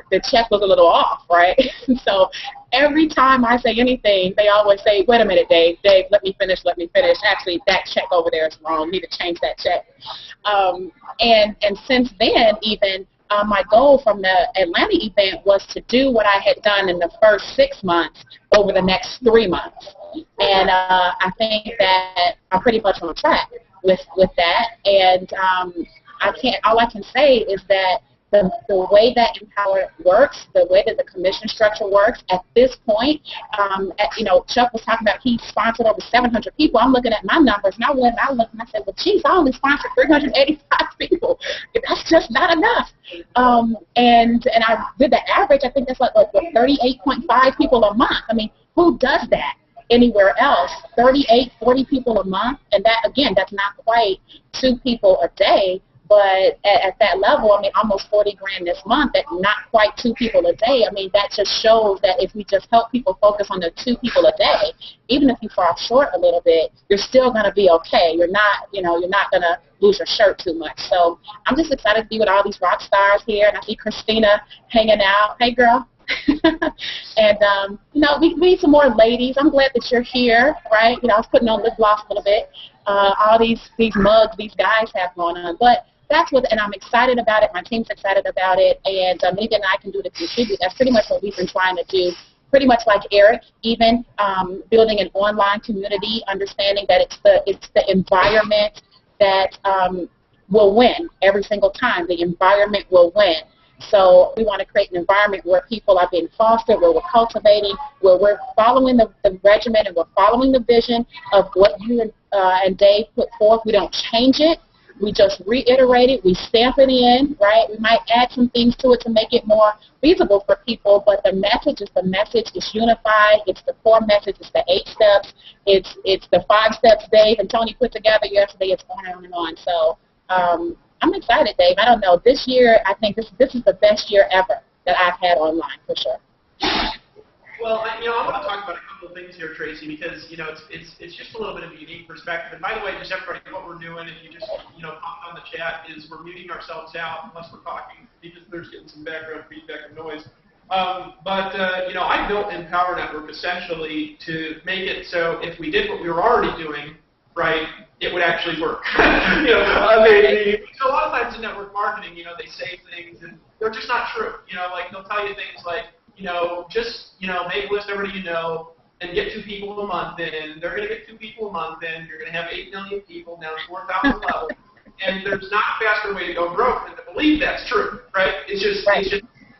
the check was a little off, right? So every time I say anything, they always say, wait a minute, Dave, let me finish. Actually, that check over there is wrong. You need to change that check. And since then, even, my goal from the Atlanta event was to do what I had done in the first 6 months over the next 3 months. And I think that I'm pretty much on track with that. And all I can say is that the way that Empower works, the way that the commission structure works at this point, Chuck was talking about he sponsored over 700 people. I'm looking at my numbers, and I looked and I said, well, geez, I only sponsored 385 people. That's just not enough. And I did the average. I think that's like 38.5 people a month. I mean, who does that anywhere else? 38, 40 people a month, and that, again, that's not quite 2 people a day. But at that level, I mean, almost 40 grand this month, at not quite 2 people a day. I mean, that just shows that if we just help people focus on the 2 people a day, even if you fall short a little bit, you're still going to be okay. You're not going to lose your shirt too much. So I'm just excited to be with all these rock stars here, and I see Christina hanging out. Hey, girl. And, we need some more ladies. I'm glad that you're here, right? I was putting on lip gloss a little bit. All these mugs these guys have going on. But and I'm excited about it. My team's excited about it, and maybe I can do to contribute. That's pretty much what we've been trying to do. Pretty much like Eric, even building an online community, understanding that it's the environment that will win every single time. The environment will win. So we want to create an environment where people are being fostered, where we're cultivating, where we're following the regimen and we're following the vision of what you and Dave put forth. We don't change it. We just reiterate it. We stamp it in, right? We might add some things to it to make it more feasible for people, but the message is the message. It's unified. It's the core message. It's the 8 steps. It's the 5 steps Dave and Tony put together yesterday. It's on and on. So I'm excited, Dave. I don't know. This year, I think this is the best year ever that I've had online, for sure. Well, I want to talk about a couple of things here, Tracy, because it's just a little bit of a unique perspective. And by the way, just everybody, what we're doing, if you just pop on the chat, is we're muting ourselves out unless we're talking, because there's getting some background feedback and noise. I built Empower Network essentially to make it so if we did what we were already doing, right, it would actually work. A lot of times in network marketing, they say things and they're just not true. Like they'll tell you things like, just make a list of everybody you know and get 2 people a month in. They're going to get 2 people a month in. You're going to have 8 million people down to 4,000 level. And there's not a faster way to go broke than to believe that's true, right? It's just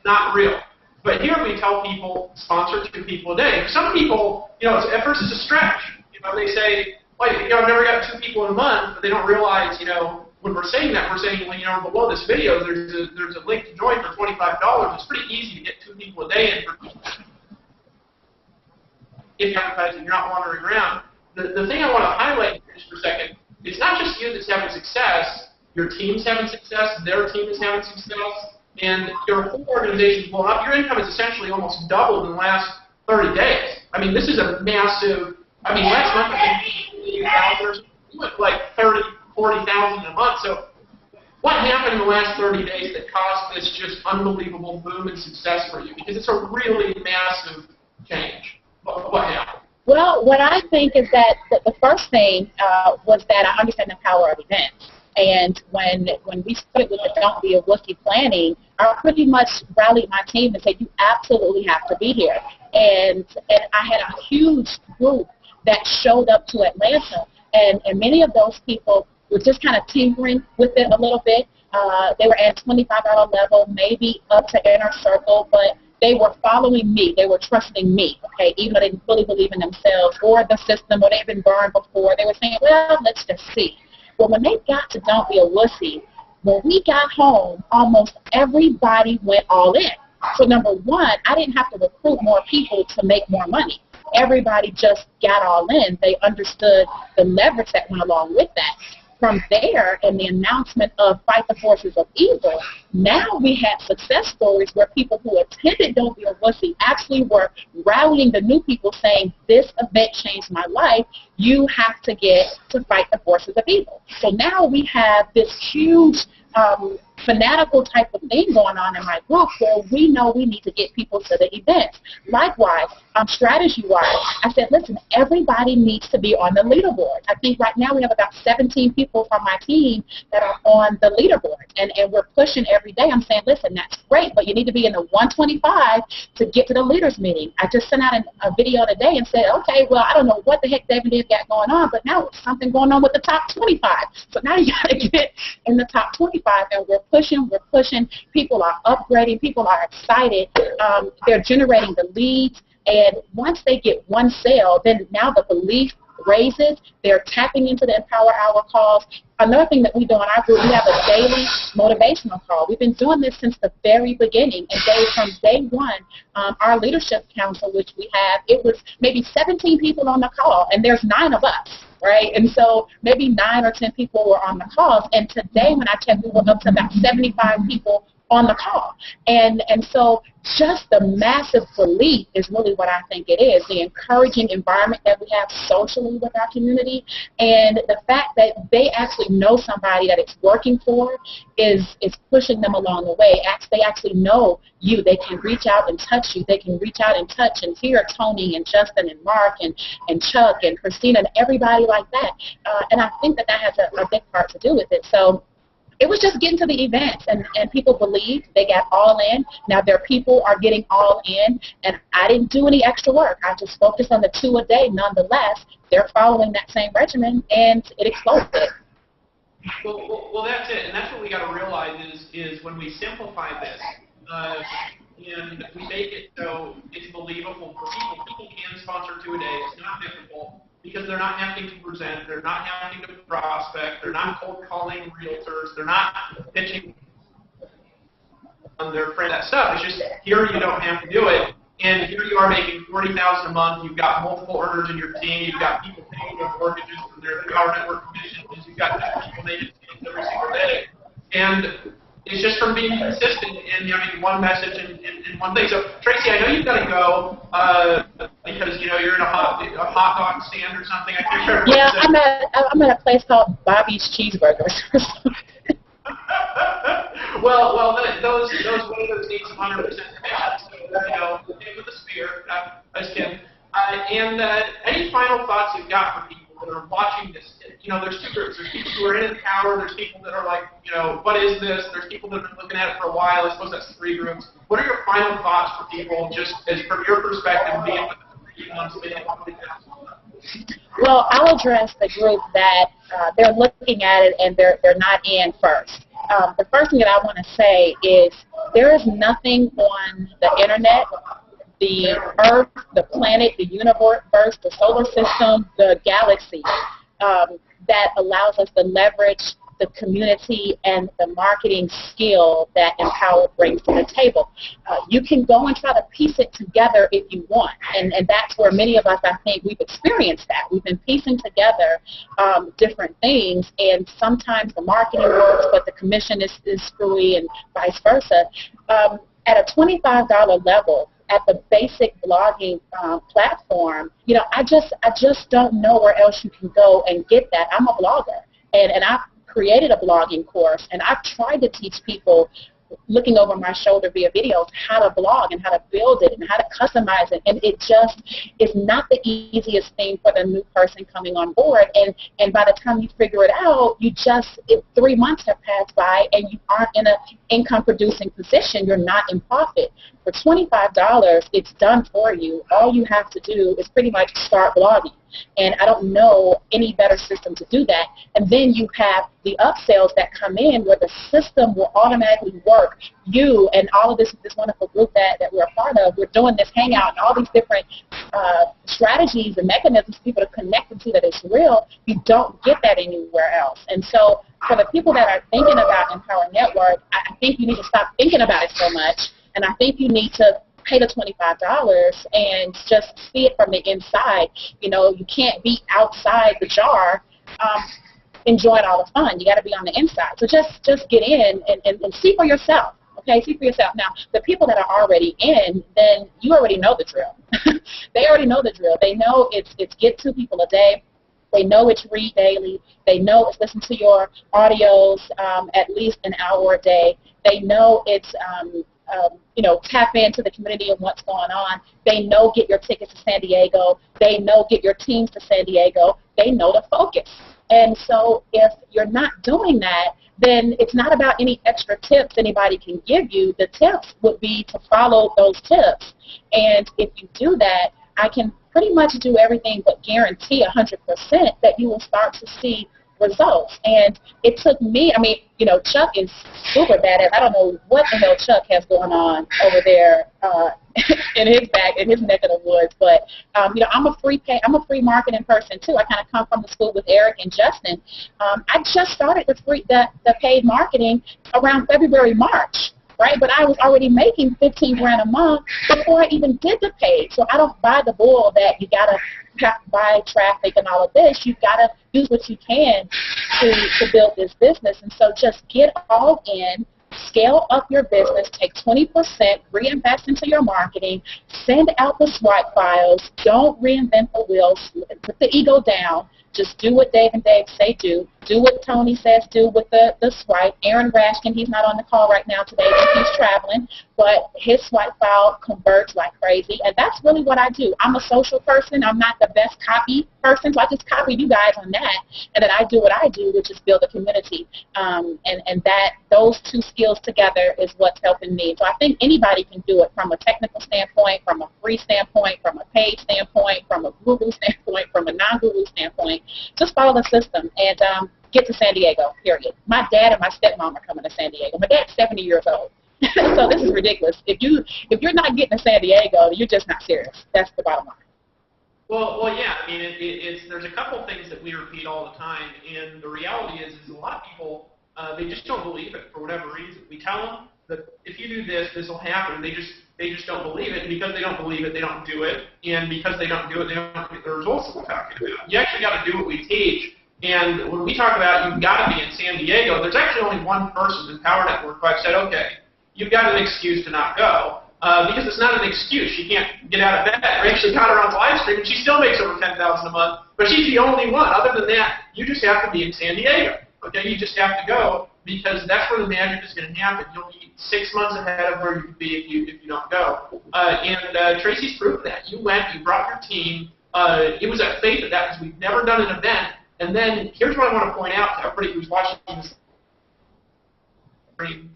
not real. But here we tell people, sponsor 2 people a day. For some people, at first it's a stretch. They say, well, I've never got 2 people in a month, but they don't realize, when we're saying that, we're saying, well, below this video, there's a link to join for $25. It's pretty easy to get 2 people a day in for if you're advertising, you're not wandering around. The thing I want to highlight just for a second, it's not just you that's having success, your team's having success, their team is having success, and your whole organization's blowing up. Your income is essentially almost doubled in the last 30 days. I mean, this is a massive, last month we went like 30, 40,000 a month. So what happened in the last 30 days that caused this just unbelievable boom and success for you? Because it's a really massive change. What happened? Well, what I think is that the first thing was that I understand the power of events. And when we started with the Don't Be a Wussy planning, I pretty much rallied my team and said, you absolutely have to be here. And I had a huge group that showed up to Atlanta. And many of those people were just kind of tinkering with it a little bit. They were at $25 level, maybe up to Inner Circle, but they were following me. They were trusting me, okay, even though they didn't fully believe in themselves or the system or they've been burned before. They were saying, well, let's just see. Well, when they got to Don't Be a Wussy, when we got home, almost everybody went all in. So number one, I didn't have to recruit more people to make more money. Everybody just got all in. They understood the leverage that went along with that. From there, and the announcement of Fight the Forces of Evil, now we had success stories where people who attended Don't Be a Wussy actually were rallying the new people saying, this event changed my life. You have to get to Fight the Forces of Evil. So now we have this huge fanatical type of thing going on in my group where we know we need to get people to the events. Likewise, strategy-wise, I said, listen, everybody needs to be on the leaderboard. I think right now we have about 17 people from my team that are on the leaderboard, and we're pushing every day. I'm saying, listen, that's great, but you need to be in the 125 to get to the leaders meeting. I just sent out a video today and said, okay, well, I don't know what the heck David has got going on, but now there's something going on with the top 25. So now you got to get in the top 25, and we're pushing. People are upgrading. People are excited. They're generating the leads. And once they get one sale, then now the belief raises. They're tapping into the Empower Hour calls. Another thing that we do in our group, we have a daily motivational call. We've been doing this since the very beginning. And from day one, our leadership council, which we have, it was maybe 17 people on the call, and there's 9 of us. Right? And so maybe 9 or 10 people were on the calls. And today when I checked, we were up to about 75 people on the call. And so just the massive belief is really what I think it is, the encouraging environment that we have socially with our community, and the fact that they actually know somebody that it's working for is pushing them along the way. They actually know you. They can reach out and touch you. They can reach out and touch and hear Tony and Justin and Mark and Chuck and Christina and everybody like that. And I think that has a big part to do with it. So it was just getting to the events, and people believed. They got all in. Now their people are getting all in, and I didn't do any extra work. I just focused on the 2 a day. Nonetheless, they're following that same regimen, and it exploded. Well, that's it, and that's what we got to realize is when we simplify this, and we make it so it's believable for people. People can sponsor 2 a day. It's not difficult. Because they're not having to present, they're not having to prospect, they're not cold calling realtors, they're not pitching on their friend that stuff. It's just here you don't have to do it, and here you are making $40,000 a month. You've got multiple earners in your team. You've got people paying their mortgages from their Power Network commissions. You've got people making decisions every single day, and it's just from being consistent and having one message and one thing. So Tracy, I know you've got to go because you're in a hot dog stand or something. I can't remember. Yeah, I'm at a place called Bobby's Cheeseburgers. well, those windows need some 100% commission. So with the spear, I just kidding. And any final thoughts you've got for people that are watching this? There's 2 groups. There's people who are in power. There's people that are like, what is this? There's people that have been looking at it for a while. I suppose that's 3 groups. What are your final thoughts for people, just as from your perspective, being with the 3 months, being Well, I'll address the group that they're looking at it and they're not in first. The first thing that I want to say is there is nothing on the internet, the Earth, the planet, the universe, the solar system, the galaxy, that allows us to leverage the community and the marketing skill that Empower brings to the table. You can go and try to piece it together if you want, and that's where many of us, I think, we've experienced that. We've been piecing together different things, and sometimes the marketing works, but the commission is screwy, and vice versa. At a $25 level, at the basic blogging platform, you know, I just don't know where else you can go and get that. I'm a blogger, and I've created a blogging course, and I've tried to teach people looking over my shoulder via videos how to blog and how to build it and how to customize it, and it just is not the easiest thing for the new person coming on board, and by the time you figure it out, 3 months have passed by and you aren't in an income producing position. You're not in profit. For $25, it's done for you. All you have to do is pretty much start blogging. And I don't know any better system to do that. And then you have the upsells that come in where the system will automatically work. You and all of this wonderful group that we're a part of, we're doing this hangout and all these different strategies and mechanisms for people to connect and see that it's real. You don't get that anywhere else. And so for the people that are thinking about Empower Network, I think you need to stop thinking about it so much. And I think you need to pay the $25 and just see it from the inside. You know, you can't be outside the jar enjoying all the fun. You got to be on the inside. So just get in and see for yourself. Okay, see for yourself. Now, the people that are already in, then you already know the drill. They already know the drill. They know it's get 2 people a day. They know it's read daily. They know it's listen to your audios at least an hour a day. They know it's tap into the community and what's going on. They know get your tickets to San Diego. They know get your teams to San Diego. They know the focus. And so if you're not doing that, then it's not about any extra tips anybody can give you. The tips would be to follow those tips. And if you do that, I can pretty much do everything but guarantee 100% that you will start to see results. And it took me, Chuck is super badass. I don't know what the hell Chuck has going on over there in his neck of the woods. But I'm a free marketing person too. I kind of come from the school with Eric and Justin. I just started the paid marketing around February, March. Right, but I was already making $15 grand a month before I even did the paid. So I don't buy the bull that you gotta buy traffic and all of this. You've got to use what you can to build this business. And so just get all in, scale up your business, take 20%, reinvest into your marketing, send out the swipe files, don't reinvent the wheels, put the ego down. Just do what Dave and Dave say do. Do what Tony says do with the swipe. Aaron Rashkin, he's not on the call right now today because he's traveling, but his swipe file converts like crazy, and that's really what I do. I'm a social person. I'm not the best copy person, so I just copy you guys on that, and then I do what I do, which is build a community, and that those two skills together is what's helping me. So I think anybody can do it from a technical standpoint, from a free standpoint, from a paid standpoint, from a guru standpoint, from a non-guru standpoint. Just follow the system and get to San Diego, period. My dad and my stepmom are coming to San Diego. My dad's 70 years old. So this is ridiculous. If you're not getting to San Diego, you're just not serious. That's the bottom line. Well, yeah. I mean, there's a couple things that we repeat all the time, and the reality is a lot of people they just don't believe it for whatever reason. We tell them that if you do this, this will happen. They just don't believe it, and because they don't believe it, they don't do it, and because they don't do it, they don't get the results that we're talking about. You actually got to do what we teach. And when we talk about you've got to be in San Diego, there's actually only one person in Power Network who I've said, okay, you've got an excuse to not go. Because it's not an excuse. She can't get out of bed. We actually got her on live stream, and she still makes over $10,000 a month, but she's the only one. Other than that, you just have to be in San Diego. Okay, you just have to go because that's where the magic is going to happen. You'll be 6 months ahead of where you could be if you don't go. And Tracy's proved that. You went, you brought your team. It was at faith that because we've never done an event. And then here's what I want to point out to everybody who's watching this stream.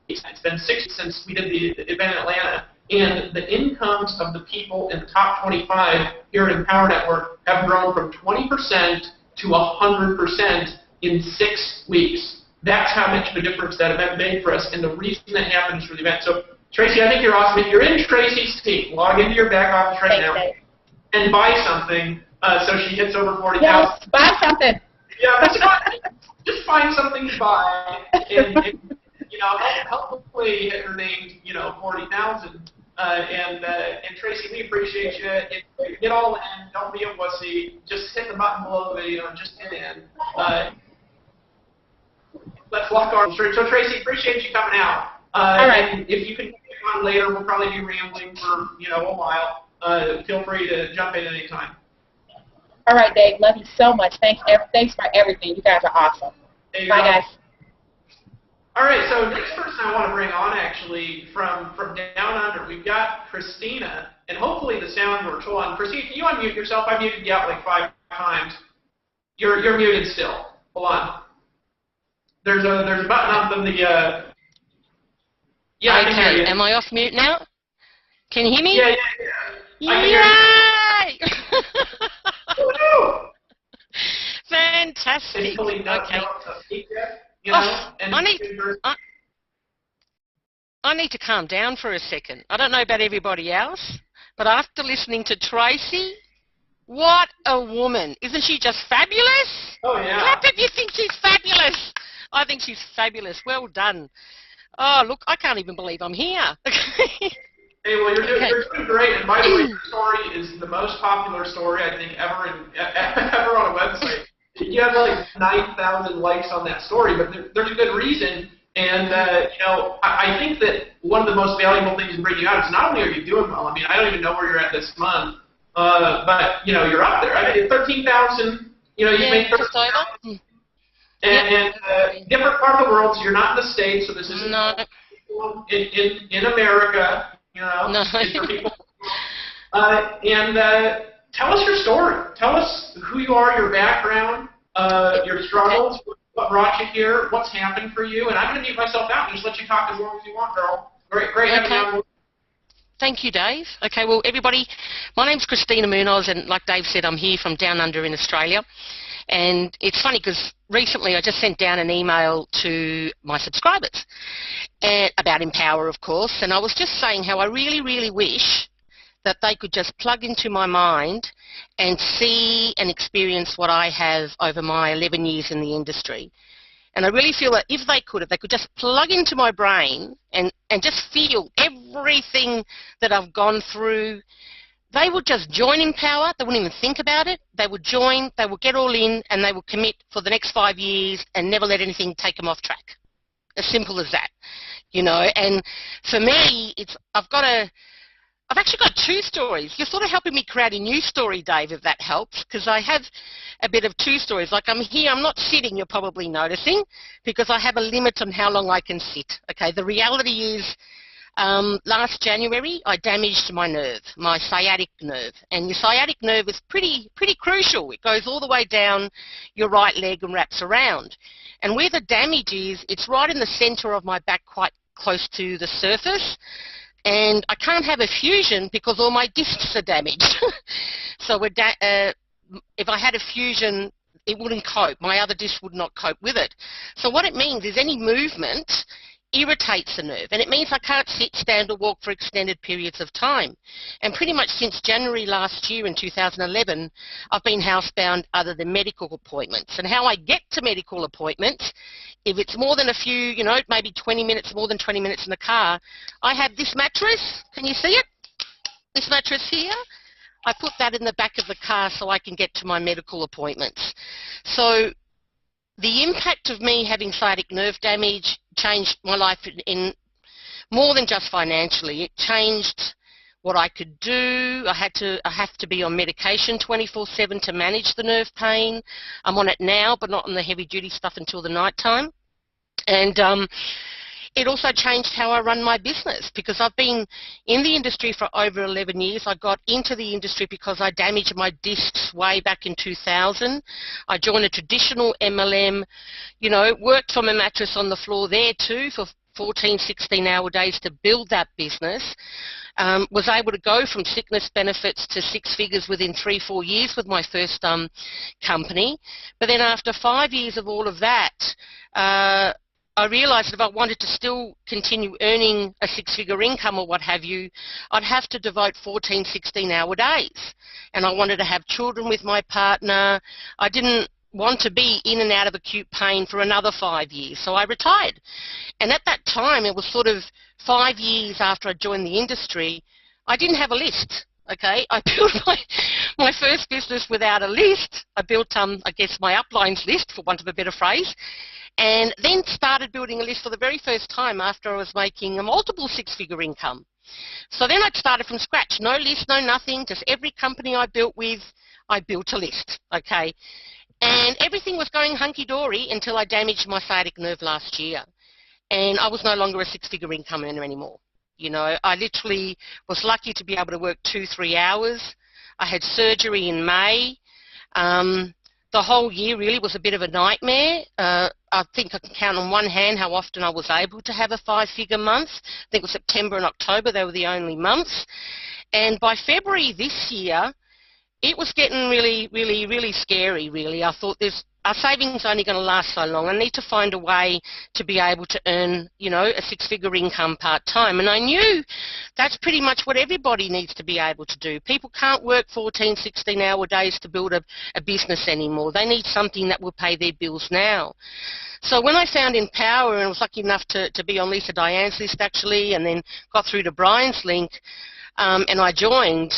It's been 6 since we did the event in Atlanta, and the incomes of the people in the top 25 here at Empower Network have grown from 20% to 100% in 6 weeks. That's how much of a difference that event made for us, and the reason that happens for the event. So, Tracy, I think you're awesome. If you're in Tracy's team, log into your back office right now and buy something so she hits over 40,000. Yes, buy something. Yeah, that's fine. Just find something to buy, and you know, hopefully hit her name, you know, 40,000. And Tracy, we appreciate you. Get all in. Don't be a wussy. Just hit the button below the video and just hit in. Let's lock arms. So Tracy, appreciate you coming out. All right. And if you can come on later, we'll probably be rambling for a while. Feel free to jump in anytime. All right, Dave. Love you so much. Thanks for everything. You guys are awesome. Bye, guys. All right, so next person I want to bring on, actually, from down under, we've got Christina, and hopefully the sound works. Hold on, Christina, can you unmute yourself? I muted you out like 5 times. You're muted still. Hold on. There's a button up in the yeah. I can hear you. Am I off mute now? Can you hear me? Yeah. I can hear you. Fantastic. Okay. I need to calm down for a second. I don't know about everybody else, but after listening to Tracy, what a woman. Isn't she just fabulous? Oh, yeah. Clap if you think she's fabulous. I think she's fabulous. Well done. Oh, look, I can't even believe I'm here. Hey, well, you're doing great. And by the way, your story is the most popular story, I think, ever on a website. You have like 9,000 likes on that story, but there's a good reason. And, I think that one of the most valuable things in bringing you out is not only are you doing well, I mean, I don't even know where you're at this month, but, you're up there. I mean, 13,000, you made 13,000. And different part of the world, so you're not in the States, so this isn't in America, No. people. Tell us your story. Tell us who you are, your background, your struggles, what brought you here, what's happened for you, and I'm going to mute myself out and just let you talk as long as you want, girl. Great having you on. Thank you, Dave. Okay, well, everybody, my name's Christina Munoz, and like Dave said, I'm here from down under in Australia. And it's funny because recently I just sent down an email to my subscribers about Empower, of course, and I was just saying how I really, really wish that they could just plug into my mind and see and experience what I have over my 11 years in the industry. And I really feel that if they could just plug into my brain and just feel everything that I've gone through, they would just join Empower. They wouldn't even think about it. They would join, they would get all in, and they would commit for the next 5 years and never let anything take them off track. As simple as that, And for me, I've actually got 2 stories. You're sort of helping me create a new story, Dave, if that helps, because I have a bit of 2 stories. Like I'm here, I'm not sitting, you're probably noticing, because I have a limit on how long I can sit. Okay, the reality is, last January, I damaged my nerve, my sciatic nerve. And your sciatic nerve is pretty crucial. It goes all the way down your right leg and wraps around. And where the damage is, it's right in the center of my back, quite close to the surface. And I can't have a fusion because all my discs are damaged. So if I had a fusion, it wouldn't cope. My other disc would not cope with it. So what it means is any movement irritates the nerve, and it means I can't sit, stand or walk for extended periods of time. And pretty much since January last year in 2011, I've been housebound other than medical appointments. And how I get to medical appointments, if it's more than a few, maybe 20 minutes, more than 20 minutes in the car, I have this mattress. Can you see it? This mattress here. I put that in the back of the car so I can get to my medical appointments. So the impact of me having sciatic nerve damage changed my life in more than just financially. It changed what I could do. I have to be on medication 24/7 to manage the nerve pain. I'm on it now, but not on the heavy duty stuff until the night time. And it also changed how I run my business, because I've been in the industry for over 11 years. I got into the industry because I damaged my discs way back in 2000. I joined a traditional MLM, worked from a mattress on the floor there too for 14, 16-hour days to build that business. was able to go from sickness benefits to 6 figures within 3-4 years with my first company. But then after 5 years of all of that, I realised that if I wanted to still continue earning a 6-figure income or what have you, I'd have to devote 14, 16-hour days. And I wanted to have children with my partner. I didn't want to be in and out of acute pain for another 5 years, so I retired. And at that time, it was sort of 5 years after I joined the industry, I didn't have a list. Okay, I built my first business without a list. I built, I guess, my uplines list, for want of a better phrase, and then started building a list for the very first time after I was making a multiple 6-figure income. So then I started from scratch, no list, no nothing, just every company I built with, I built a list, okay? And everything was going hunky-dory until I damaged my sciatic nerve last year. And I was no longer a 6-figure income earner anymore. You know, I literally was lucky to be able to work 2-3 hours. I had surgery in May. The whole year really was a bit of a nightmare. I think I can count on one hand how often I was able to have a 5-figure month. I think it was September and October, they were the only months. And by February this year, it was getting really, really, really scary, really. I thought our savings are only going to last so long. I need to find a way to be able to earn, you know, a 6-figure income part-time. And I knew that's pretty much what everybody needs to be able to do. People can't work 14, 16-hour days to build a business anymore. They need something that will pay their bills now. So when I found Empower, and I was lucky enough to be on Lisa Diane's list, actually, and then got through to Brian's link, and I joined,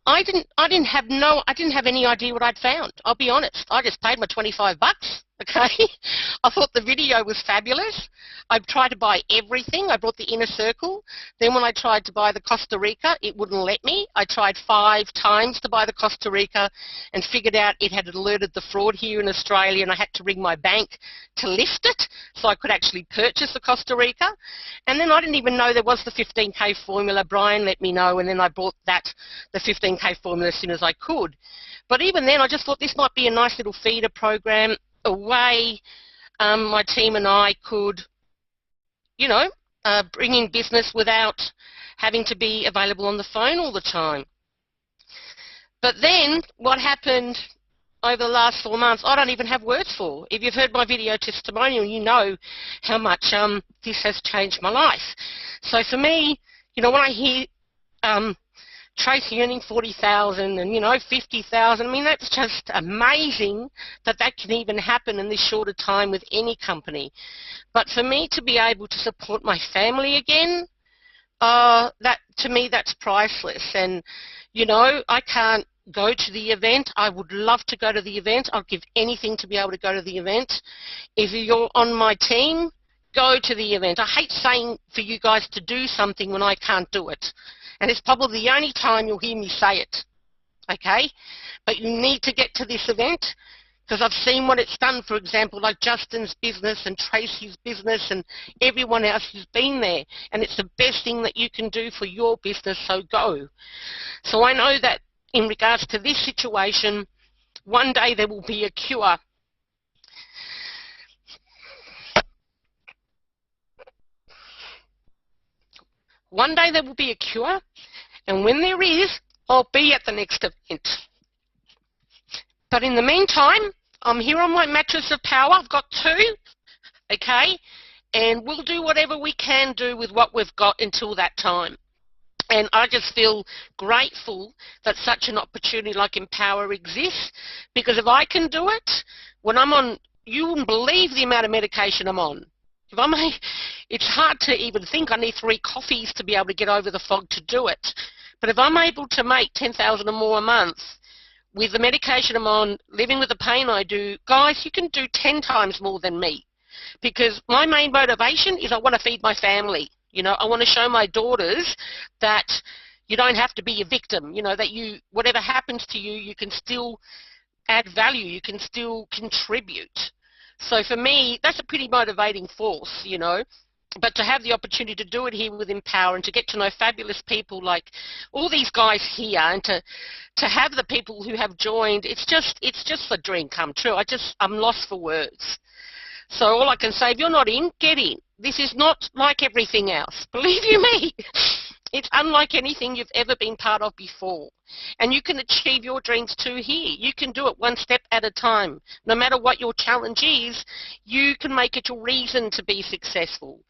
I didn't have any idea what I'd found. I'll be honest. I just paid my $25. Okay, I thought the video was fabulous. I tried to buy everything. I bought the Inner Circle. Then when I tried to buy the Costa Rica, it wouldn't let me. I tried 5 times to buy the Costa Rica and figured out it had alerted the fraud here in Australia, and I had to ring my bank to lift it so I could actually purchase the Costa Rica. And then I didn't even know there was the 15K formula. Brian let me know, and then I bought the 15K formula as soon as I could. But even then, I just thought this might be a nice little feeder program, a way my team and I could, you know, bring in business without having to be available on the phone all the time. But then what happened over the last 4 months, I don't even have words for. If you've heard my video testimonial, you know how much this has changed my life. So for me, you know, when I hear Tracy earning 40,000 and, you know, 50,000. I mean, that's just amazing that can even happen in this shorter time with any company. But for me to be able to support my family again, that to me, that's priceless. And, you know, I can't go to the event. I would love to go to the event. I'll give anything to be able to go to the event. If you're on my team, go to the event. I hate saying for you guys to do something when I can't do it. And it's probably the only time you'll hear me say it, okay? But you need to get to this event because I've seen what it's done, for example, like Justin's business and Tracy's business and everyone else who's been there. And it's the best thing that you can do for your business, so go. So I know that in regards to this situation, one day there will be a cure. One day there will be a cure, and when there is, I'll be at the next event. But in the meantime, I'm here on my mattress of power. I've got 2, okay? And we'll do whatever we can do with what we've got until that time. And I just feel grateful that such an opportunity like Empower exists, because if I can do it, when I'm on, you wouldn't believe the amount of medication I'm on. It's hard to even think I need 3 coffees to be able to get over the fog to do it. But if I'm able to make 10,000 or more a month with the medication I'm on, living with the pain I do, guys, you can do 10 times more than me. Because my main motivation is I want to feed my family. You know, I want to show my daughters that you don't have to be a victim. You know, that whatever happens to you, you can still add value. You can still contribute. So for me, that's a pretty motivating force, you know. But to have the opportunity to do it here with Empower and to get to know fabulous people like all these guys here, and to have the people who have joined, it's just a dream come true. I'm lost for words. So all I can say, if you're not in, get in. This is not like everything else. Believe you me, It's unlike anything you've ever been part of before. And you can achieve your dreams too here. You can do it one step at a time. No matter what your challenge is, you can make it your reason to be successful.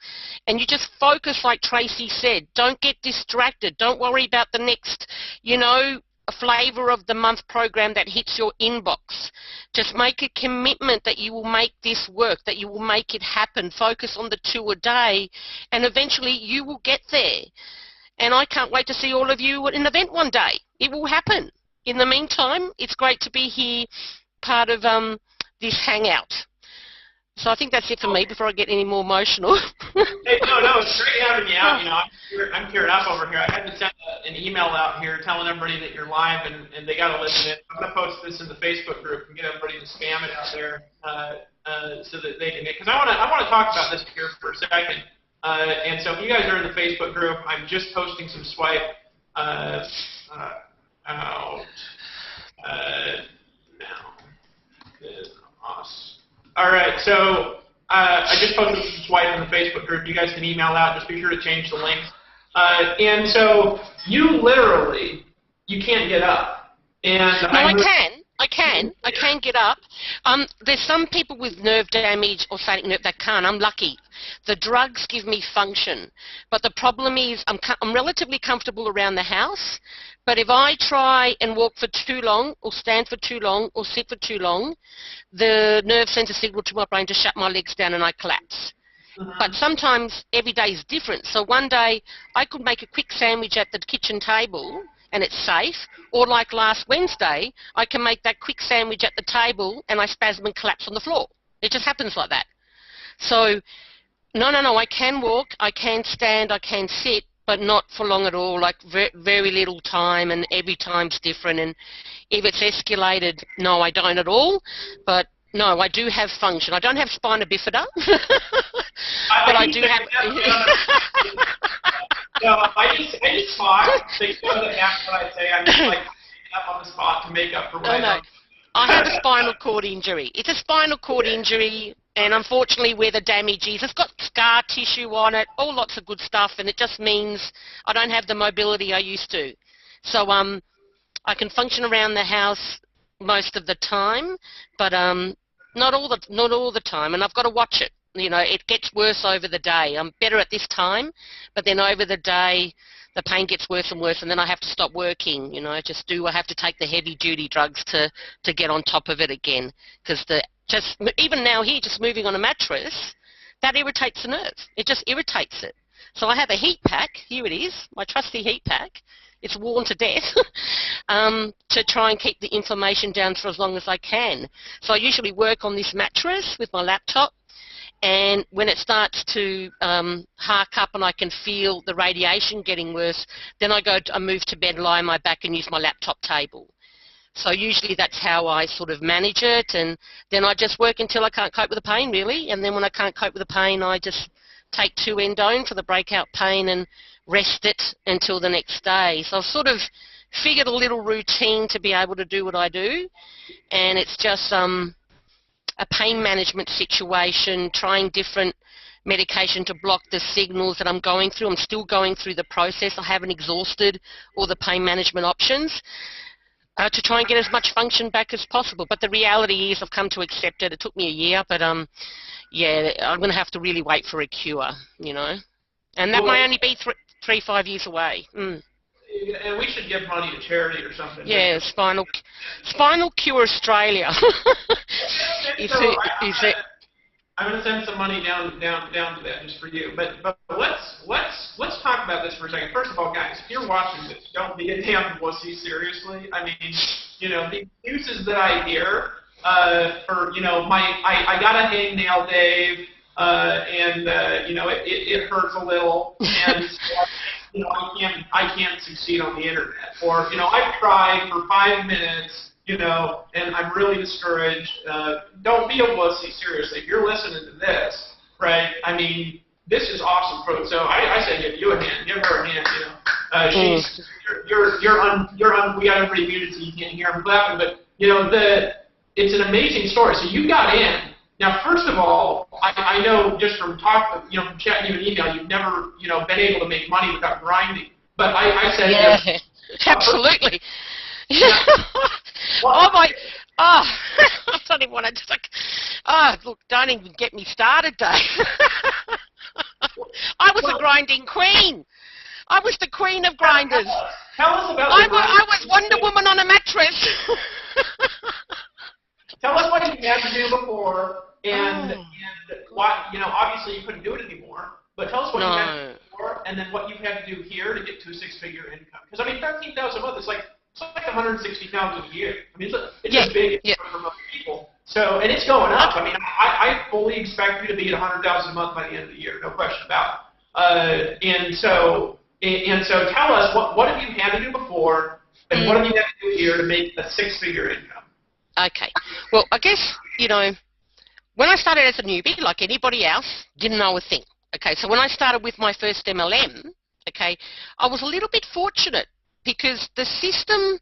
And you just focus, like Tracy said. Don't get distracted. Don't worry about the next, a flavour of the month program that hits your inbox. Just make a commitment that you will make this work, that you will make it happen. Focus on the 2 a day, and eventually you will get there. And I can't wait to see all of you at an event one day. It will happen. In the meantime, it's great to be here, part of this hangout. So I think that's it for me before I get any more emotional. Hey, no, it's great having you out. I'm tearing up over here. I had to send an email out here telling everybody that you're live and they got to listen in. I'm going to post this in the Facebook group and get everybody to spam it out there so that they can get. Because I want to talk about this here for a second. And so if you guys are in the Facebook group, I'm just posting some swipe out now. Awesome. All right, so I just posted some swipe in the Facebook group. You guys can email out. Just be sure to change the links. And so you literally, you can't get up. And I can get up. There's some people with nerve damage or sciatic nerve that can't. I'm lucky. The drugs give me function. But the problem is I'm relatively comfortable around the house. But if I try and walk for too long or stand for too long or sit for too long, the nerve sends a signal to my brain to shut my legs down and I collapse. But sometimes every day is different. So one day I could make a quick sandwich at the kitchen table and it's safe. Or like last Wednesday, I can make that quick sandwich at the table and I spasm and collapse on the floor. It just happens like that. So no, I can walk, I can stand, I can sit, but not for long at all, like very little time, and every time's different. And if it's escalated, no, I don't at all. But no, I do have function. I don't have spina bifida, but I do have. No, I just talk. They know that that's what I say. I'm just like up on the spot to make up for what I don't. I have a spinal cord injury. It's a spinal cord injury, and unfortunately where the damage is, it's got scar tissue on it, all lots of good stuff, and it just means I don't have the mobility I used to. So I can function around the house most of the time, but not all the time, and I've got to watch it. It gets worse over the day. I'm better at this time, but then over the day, the pain gets worse and worse, and then I have to stop working. I have to take the heavy-duty drugs to get on top of it again, because even now here, just moving on a mattress, that irritates the nerve. It just irritates it. So I have a heat pack. Here it is, my trusty heat pack. It's worn to death to try and keep the inflammation down for as long as I can. So I usually work on this mattress with my laptop. And when it starts to hark up and I can feel the radiation getting worse, then I move to bed, lie on my back and use my laptop table. So usually that's how I sort of manage it, and then I just work until I can't cope with the pain, really. And then when I can't cope with the pain, I just take 2-endone for the breakout pain and rest it until the next day. So I've sort of figured a little routine to be able to do what I do, and it's just a pain management situation, trying different medication to block the signals that I'm going through. I'm still going through the process. I haven't exhausted all the pain management options to try and get as much function back as possible. But the reality is I've come to accept it. It took me a year, but yeah, I'm going to have to really wait for a cure, And that may only be 3-5 years away. And we should give money to charity or something. Yeah, Spinal Cure Australia. I'm going to send some money down to that just for you. But let's talk about this for a second. First of all, guys, if you're watching this, don't be a damn wussy. Seriously, I mean, the excuses that I hear for I got a hangnail, Dave, and it hurts a little, and. I can't succeed on the internet. Or, I've tried for 5 minutes, and I'm really discouraged. Don't be a wussy, seriously. If you're listening to this, right, I mean, this is awesome. So I say give you a hand, give her a hand, we got everybody muted so you can't hear them clapping, but, it's an amazing story. So you got in. Now, first of all, I know just from from chatting you an email, you've never, been able to make money without grinding. But I said, Yeah, absolutely. Oh my! Oh, I don't even want to just like. Oh, look! Don't even get me started, Dave. I was a grinding queen. I was the queen of grinders. Tell us about. I was Wonder Woman on a mattress. Tell us what you had to do before, and why. Obviously you couldn't do it anymore. But tell us what you had to do before, and then what you had to do here to get to a six-figure income. Because I mean, 13,000 a month is like. It's like 160,000 a year. I mean, it's a big income for most people. So, and it's going up. I mean, I fully expect you to be at 100,000 a month by the end of the year, no question about it. And so tell us what have you had to do before, and what have you had to do here to make a six-figure income? Okay. Well, I guess when I started as a newbie, like anybody else, didn't know a thing. Okay, so when I started with my first MLM, okay, I was a little bit fortunate. Because the system,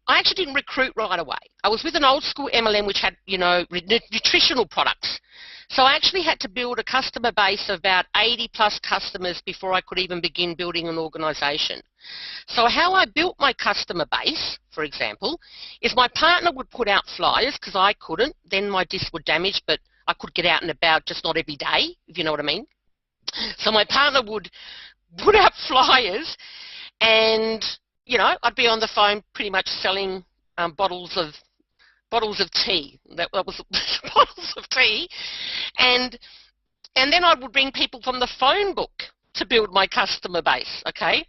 I actually didn't recruit right away. I was with an old school MLM which had, nutritional products. So I actually had to build a customer base of about 80 plus customers before I could even begin building an organisation. So how I built my customer base, for example, is my partner would put out flyers because I couldn't. Then my disc would damage, but I could get out and about, just not every day, if you know what I mean. So my partner would put out flyers and I'd be on the phone pretty much selling bottles of tea. That was bottles of tea, and then I would bring people from the phone book to build my customer base. Okay,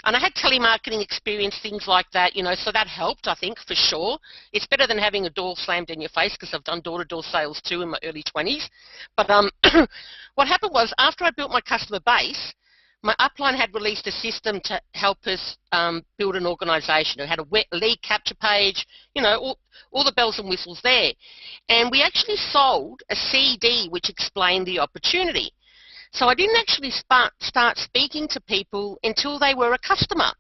and I had telemarketing experience, things like that. So that helped, I think, for sure. It's better than having a door slammed in your face because I've done door-to-door sales too in my early 20s. But what happened was after I built my customer base. My upline had released a system to help us build an organisation. It had a lead capture page, all the bells and whistles there. And we actually sold a CD which explained the opportunity. So I didn't actually start speaking to people until they were a customer,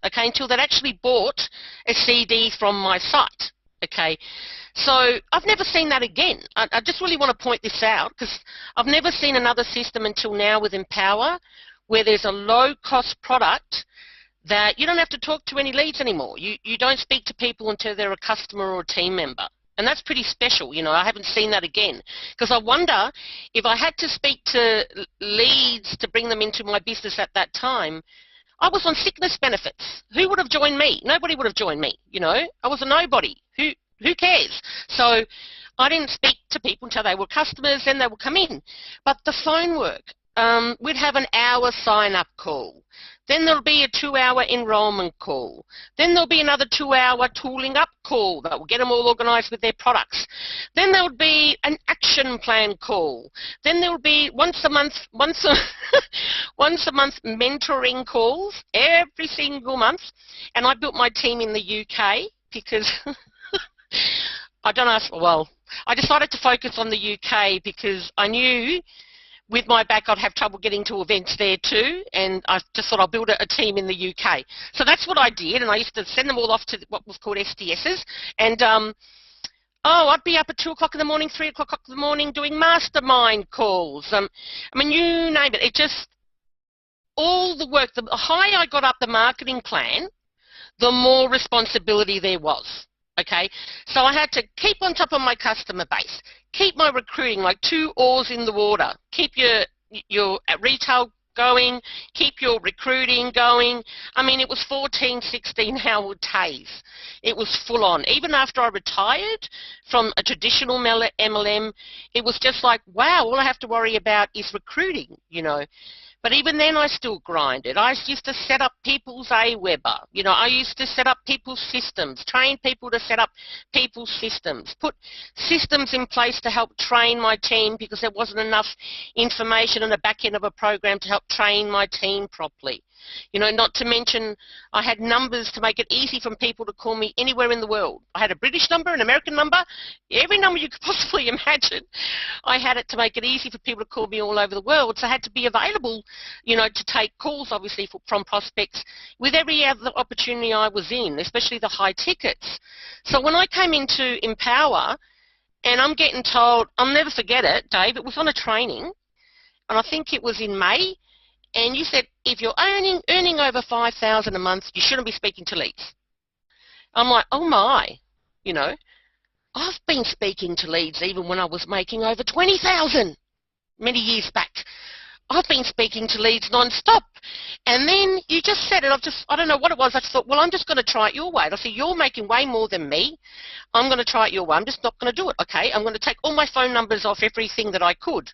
okay, until they'd actually bought a CD from my site, okay. So I've never seen that again. I just really want to point this out because I've never seen another system until now with Empower where there's a low-cost product that you don't have to talk to any leads anymore. You don't speak to people until they're a customer or a team member. And that's pretty special, I haven't seen that again. Because I wonder if I had to speak to leads to bring them into my business at that time, I was on sickness benefits. Who would have joined me? Nobody would have joined me, I was a nobody. Who cares? So I didn't speak to people until they were customers, then they would come in. But the phone work. We'd have an hour sign-up call. Then there'll be a 2-hour enrollment call. Then there'll be another 2-hour tooling up call that will get them all organised with their products. Then there would be an action plan call. Then there will be once a month mentoring calls every single month. And I built my team in the UK because I decided to focus on the UK because I knew with my back I'd have trouble getting to events there too, and I just thought I'll build a team in the UK. So that's what I did, and I used to send them all off to what was called STSs, and I'd be up at 2 o'clock in the morning, 3 o'clock in the morning doing mastermind calls. I mean, you name it. It just, all the work, the higher I got up the marketing plan, the more responsibility there was. Okay, so I had to keep on top of my customer base, keep my recruiting like 2 oars in the water, keep your retail going, keep your recruiting going. I mean, it was 14, 16-hour days. It was full on. Even after I retired from a traditional MLM, it was just like, wow, all I have to worry about is recruiting, But even then I still grinded. I used to set up people's Aweber. I used to set up people's systems, train people to set up people's systems, put systems in place to help train my team because there wasn't enough information in the back end of a program to help train my team properly. Not to mention I had numbers to make it easy for people to call me anywhere in the world. I had a British number, an American number, every number you could possibly imagine. I had it to make it easy for people to call me all over the world. So I had to be available, to take calls, obviously, from prospects with every other opportunity I was in, especially the high tickets. So when I came into Empower, and I'm getting told, I'll never forget it, Dave, it was on a training, and I think it was in May, and you said if you're earning over 5,000 a month, you shouldn't be speaking to leads. I'm like, oh my, you know, I've been speaking to leads even when I was making over 20,000 many years back. I've been speaking to leads non-stop. And then you just said it. I don't know what it was. I just thought, well, I'm just going to try it your way. And I said, you're making way more than me. I'm going to try it your way. I'm just not going to do it, okay? I'm going to take all my phone numbers off everything that I could.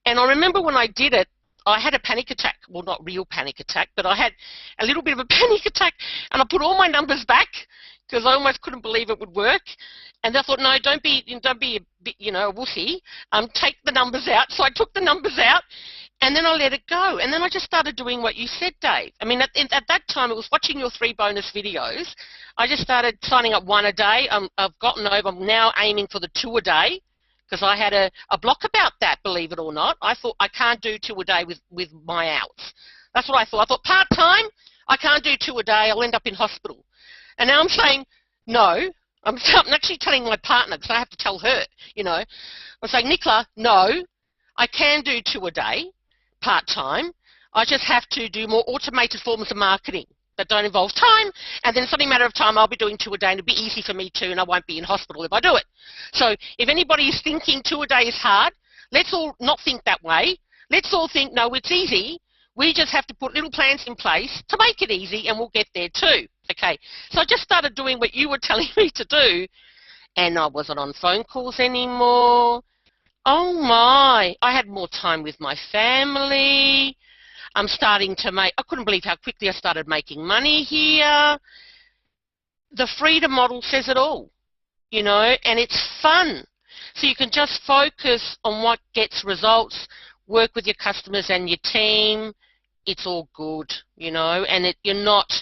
And I remember when I did it, I had a panic attack. Well, not real panic attack, but I had a little bit of a panic attack. And I put all my numbers back because I almost couldn't believe it would work. And I thought, no, don't be a bit, you know, a wussy. Take the numbers out. So I took the numbers out. And then I let it go. And then I just started doing what you said, Dave. I mean, at that time, it was watching your 3 bonus videos. I just started signing up 1 a day. I've gotten over. I'm now aiming for the 2 a day because I had a block about that, believe it or not. I thought I can't do 2 a day with my outs. That's what I thought. I thought part-time, I can't do 2 a day. I'll end up in hospital. And now I'm saying, no. I'm actually telling my partner because I have to tell her, you know. I'm saying, Nicola, no, I can do 2 a day. Part-time. I just have to do more automated forms of marketing that don't involve time, and then it's only a matter of time. I'll be doing 2 a day, and it'll be easy for me too, and I won't be in hospital if I do it. So if anybody is thinking 2 a day is hard, let's all not think that way. Let's all think, no, it's easy. We just have to put little plans in place to make it easy, and we'll get there too. Okay, so I just started doing what you were telling me to do, and I wasn't on phone calls anymore. Oh my, I had more time with my family. I'm starting to I couldn't believe how quickly I started making money here. The freedom model says it all, you know, and it's fun. So you can just focus on what gets results, work with your customers and your team. It's all good, you know, and you're not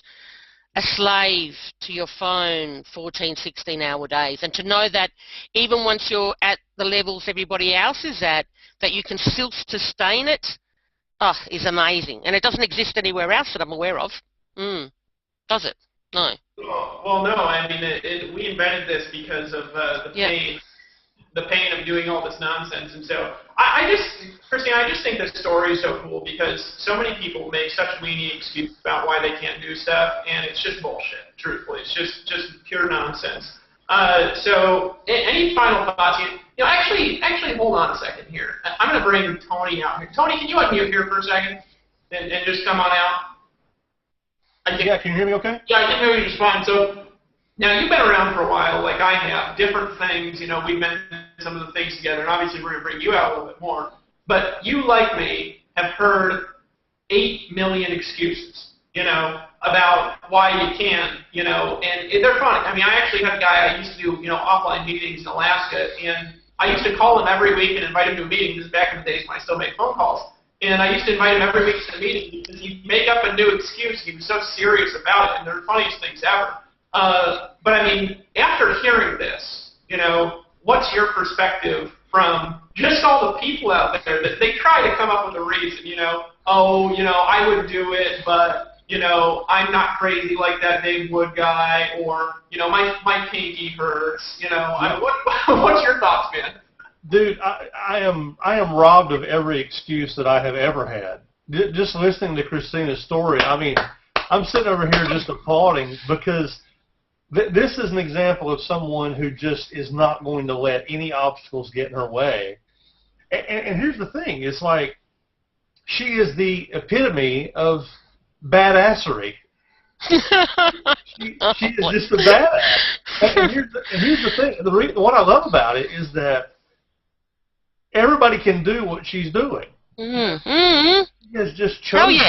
a slave to your phone 14, 16-hour days. And to know that even once you're at the levels everybody else is at, that you can still sustain it, is amazing. And it doesn't exist anywhere else that I'm aware of. Does it? No. Well, no. I mean, we invented this because of the pain of doing all this nonsense. And so Christine, I just think this story is so cool because so many people make such weenie excuses about why they can't do stuff, and it's just bullshit, truthfully. It's just pure nonsense. So any final thoughts? You know, actually, hold on a second here. I'm going to bring Tony out here. Tony, can you unmute here for a second and just come on out? Yeah, can you hear me okay? Yeah, I can hear you just fine. So now, you've been around for a while, like I have, different things, you know, we've mentioned some of the things together, and obviously we're going to bring you out a little bit more. But you, like me, have heard 8 million excuses, you know, about why you can't, you know, and they're funny. I mean, I actually had a guy I used to do, you know, offline meetings in Alaska, and I used to call him every week and invite him to a meeting. This is back in the days when I still make phone calls. And I used to invite him every week to a meeting because he'd make up a new excuse. He was so serious about it, and they're the funniest things ever. But I mean, after hearing this, you know, what's your perspective from just all the people out there that they try to come up with a reason, you know, oh, you know, I would do it, but, you know, I'm not crazy like that Dave Wood guy, or, you know, my pinky hurts, you know, what's your thoughts, man? Dude, I am robbed of every excuse that I have ever had. Just listening to Christina's story, I mean, I'm sitting over here just applauding because this is an example of someone who just is not going to let any obstacles get in her way. And here's the thing. It's like she is the epitome of badassery. she is just a badass. And here's the thing. What I love about it is that everybody can do what she's doing. Mm-hmm. She has just chosen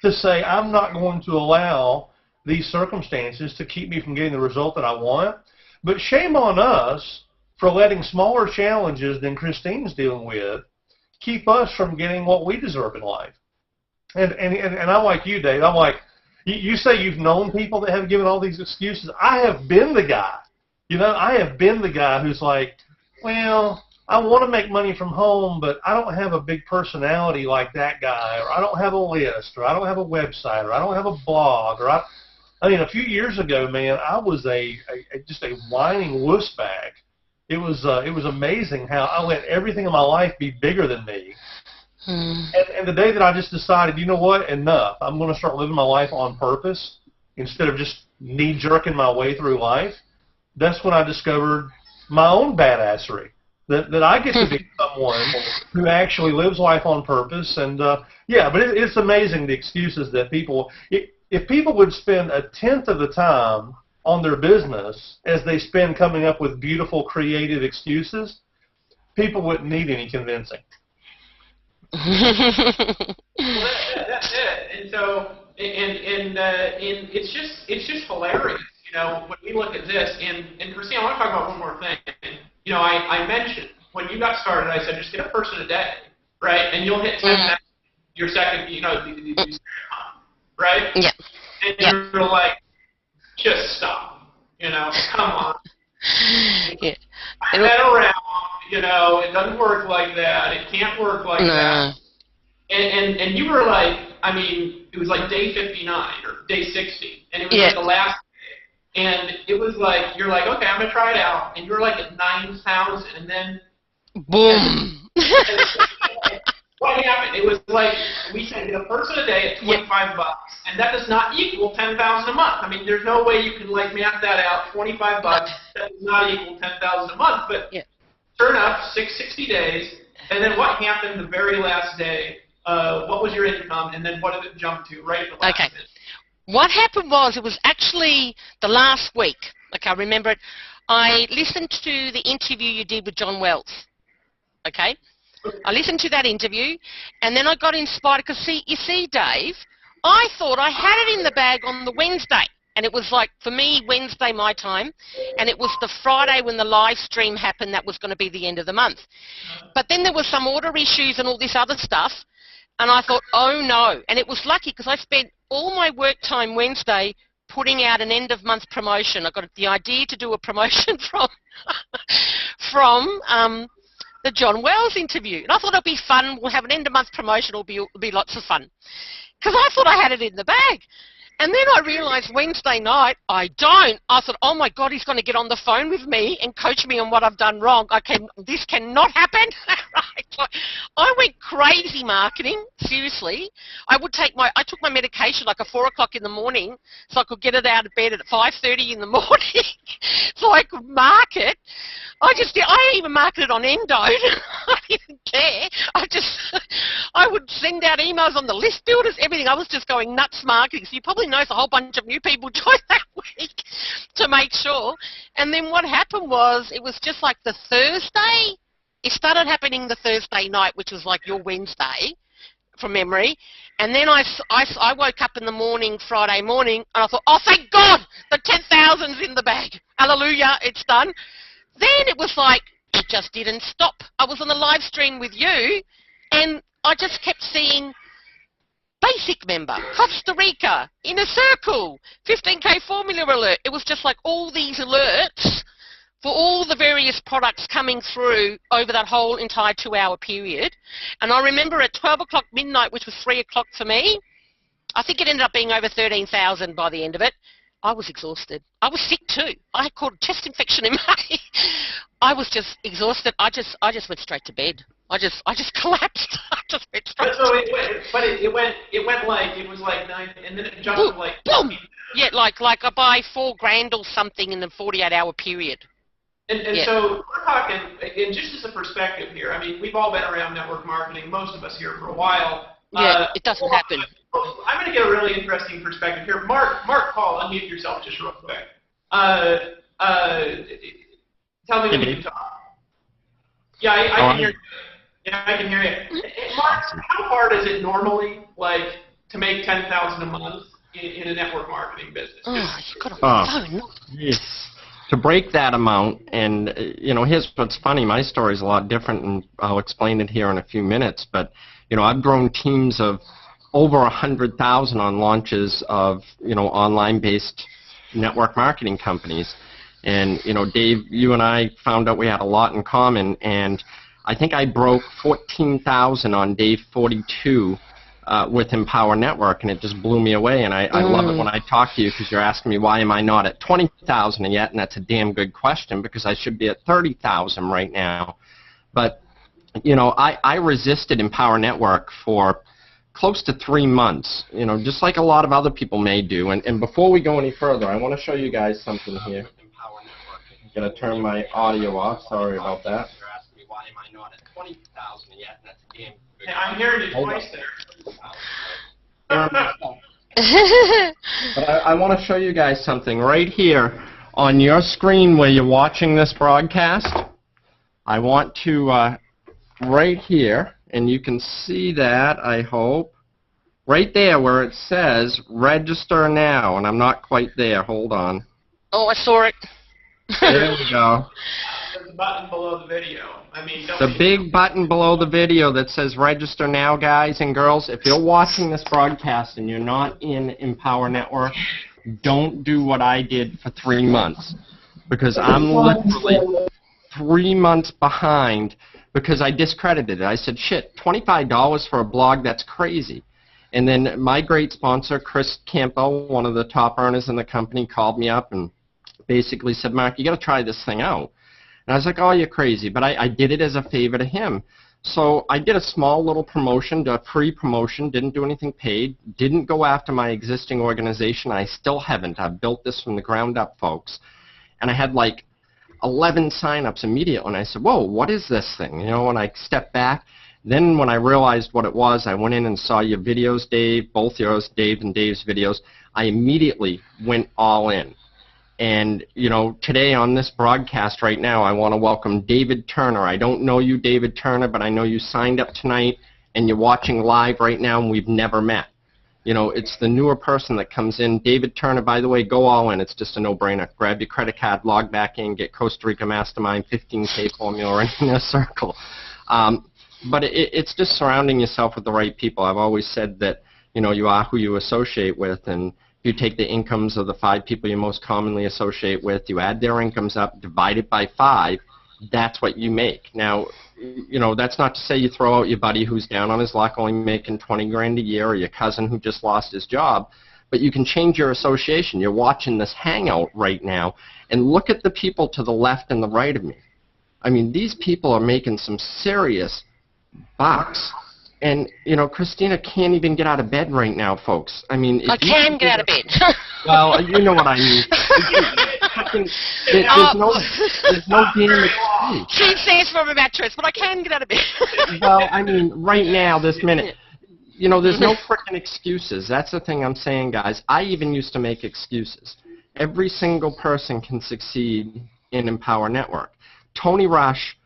to say, I'm not going to allow these circumstances to keep me from getting the result that I want. But shame on us for letting smaller challenges than Christine's dealing with keep us from getting what we deserve in life. And I'm like you, Dave. I'm like, you say you've known people that have given all these excuses. I have been the guy. You know, I have been the guy who's like, well, I want to make money from home, but I don't have a big personality like that guy, or I don't have a list, or I don't have a website, or I don't have a blog, or I mean, a few years ago, man, I was just a whining wuss bag. It was amazing how I let everything in my life be bigger than me, And the day that I just decided, you know what, enough, I'm going to start living my life on purpose instead of just knee-jerking my way through life, that's when I discovered my own badassery. That I get to be someone who actually lives life on purpose. And, yeah, but it's amazing the excuses that people, if people would spend 1/10 of the time on their business as they spend coming up with beautiful, creative excuses, people wouldn't need any convincing. Well, that's it. And so, it's just hilarious, you know, when we look at this. And Christine, I want to talk about one more thing. You know, I mentioned when you got started, I said just get a person a day, right? And you'll hit 10,000 your second, you know, right? Yeah. And you're like, just stop, you know, come on. Yeah. I've been around, you know, it doesn't work like that. It can't work like that. And you were like, I mean, it was like day 59 or day 60, and it was like the last day. And it was like, you're like, okay, I'm going to try it out. And you're like at 9,000, and then boom. What happened? It was like, we said a person a day at $25, and that does not equal $10,000 a month. I mean, there's no way you can like map that out. $25 that does not equal $10,000 a month. But turn up 60 days, and then what happened the very last day? What was your income, and then what did it jump to right at the last minute? What happened was, it was actually the last week. Okay, I remember it. I listened to the interview you did with John Wells. Okay? I listened to that interview, and then I got inspired, because you see, Dave, I thought I had it in the bag on the Wednesday, and it was like, for me, Wednesday my time, and it was the Friday when the live stream happened that was going to be the end of the month. But then there were some order issues and all this other stuff, and I thought, oh no, and it was lucky because I spent all my work time Wednesday putting out an end-of-month promotion. I got the idea to do a promotion from the John Wells interview. And I thought it'd be fun. We'll have an end-of-month promotion. It'll be lots of fun. Because I thought I had it in the bag. And then I realised Wednesday night, I don't. I thought, oh my God, he's going to get on the phone with me and coach me on what I've done wrong. This cannot happen. I went crazy marketing, seriously. I took my medication like at 4 o'clock in the morning so I could get it out of bed at 5:30 in the morning so I could market. I even marketed on Endode. I didn't care. I would send out emails on the list builders, everything. I was just going nuts marketing. So you probably noticed a whole bunch of new people joined that week to make sure. And then what happened was, it was just like the Thursday. It started happening the Thursday night, which was like your Wednesday, from memory. And then I woke up in the morning, Friday morning, and I thought, oh, thank God, the 10,000's in the bag. Hallelujah, it's done. Then it was like, it just didn't stop. I was on the live stream with you, and I just kept seeing basic member, Costa Rica, Inner Circle, 15K formula alert. It was just like all these alerts for all the various products coming through over that whole entire 2-hour period. And I remember at 12 o'clock midnight, which was 3 o'clock for me, I think it ended up being over 13,000 by the end of it. I was exhausted. I was sick too. I caught a chest infection in May. I was just exhausted. I just went straight to bed. I just collapsed. I just went straight to bed. It was like 9, and then it jumped to like boom. Yeah, like I buy $4,000 or something in the 48-hour period. And so we're talking, and just as a perspective here, I mean, we've all been around network marketing, most of us here, for a while. Yeah, it doesn't happen. I'm going to get a really interesting perspective here. Mark Paul, unmute yourself just real quick. Tell me when you can talk. Yeah, I can hear you. Yeah, I can hear you. Mark, how hard is it normally, like, to make $10,000 a month in a network marketing business? You got a phone. Yes. To break that amount, and here's what's funny. My story is a lot different, and I'll explain it here in a few minutes. But I've grown teams of over 100,000 on launches of online-based network marketing companies. And Dave, you and I found out we had a lot in common, and I think I broke 14,000 on day 42 with Empower Network, and it just blew me away. And I love it when I talk to you, because you're asking me why am I not at 20,000 yet, and that's a damn good question, because I should be at 30,000 right now. But I resisted Empower Network for close to 3 months, just like a lot of other people may do. And before we go any further, I want to show you guys something here. I'm going to turn my audio off. Sorry about that. You're asking me why am I not at 20,000 yet? That's a damn good. I'm hearing you twice there. But I want to show you guys something right here on your screen where you're watching this broadcast. I want to, right here, and you can see that, I hope, right there where it says register now, and I'm not quite there. Hold on. Oh, I saw it. There we go. There's a button below the video. The big button below the video that says register now, guys and girls. If you're watching this broadcast and you're not in Empower Network, don't do what I did for 3 months, because I'm literally 3 months behind because I discredited it. I said, shit, $25 for a blog, that's crazy. And then my great sponsor, Chris Campbell, one of the top earners in the company, called me up and basically said, Mark, you got to try this thing out. And I was like, oh, you're crazy. But I did it as a favor to him. So I did a small little promotion, a free promotion, didn't do anything paid, didn't go after my existing organization. I still haven't. I've built this from the ground up, folks. And I had like 11 sign-ups immediately. And I said, whoa, what is this thing? When I stepped back, then when I realized what it was, I went in and saw your videos, Dave, both yours, Dave and Dave's videos. I immediately went all in. And, today on this broadcast right now, I want to welcome David Turner. I don't know you, David Turner, but I know you signed up tonight and you're watching live right now and we've never met. It's the newer person that comes in. David Turner, by the way, go all in. It's just a no-brainer. Grab your credit card, log back in, get Costa Rica Mastermind, 15K formula, or in a circle. But it's just surrounding yourself with the right people. I've always said that, you are who you associate with, and you take the incomes of the 5 people you most commonly associate with, you add their incomes up, divide it by 5, that's what you make. Now, that's not to say you throw out your buddy who's down on his luck only making 20 grand a year, or your cousin who just lost his job, but you can change your association. You're watching this hangout right now, and look at the people to the left and the right of me. These people are making some serious bucks. And, Christina can't even get out of bed right now, folks. I can get out of bed. Well, you know what I mean. There's no damn excuse. She says from a mattress, but I can get out of bed. Well, right now, this minute, there's no frickin' excuses. That's the thing I'm saying, guys. I even used to make excuses. Every single person can succeed in Empower Network. Tony Rush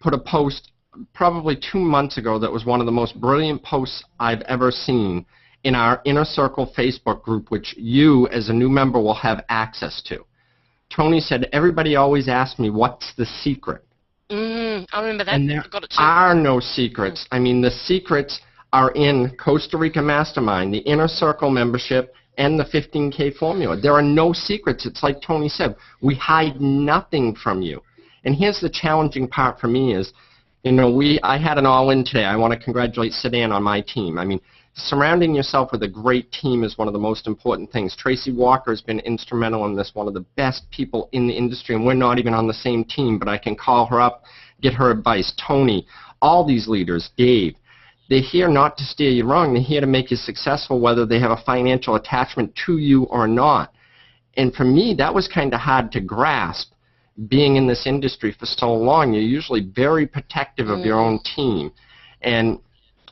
put a post probably 2 months ago that was one of the most brilliant posts I've ever seen in our Inner Circle Facebook group, which you, as a new member, will have access to. Tony said, everybody always asks me, what's the secret? I remember that. And there got it too. are no secrets. The secrets are in Costa Rica Mastermind, the Inner Circle membership, and the 15K formula. There are no secrets. It's like Tony said, we hide nothing from you. And here's the challenging part for me is, I had an all-in today. I want to congratulate Sedan on my team. Surrounding yourself with a great team is one of the most important things. Tracy Walker has been instrumental in this, one of the best people in the industry, and we're not even on the same team, but I can call her up, get her advice. Tony, all these leaders, Dave, they're here not to steer you wrong. They're here to make you successful, whether they have a financial attachment to you or not. And for me, that was kind of hard to grasp. Being in this industry for so long, you're usually very protective of your own team. And,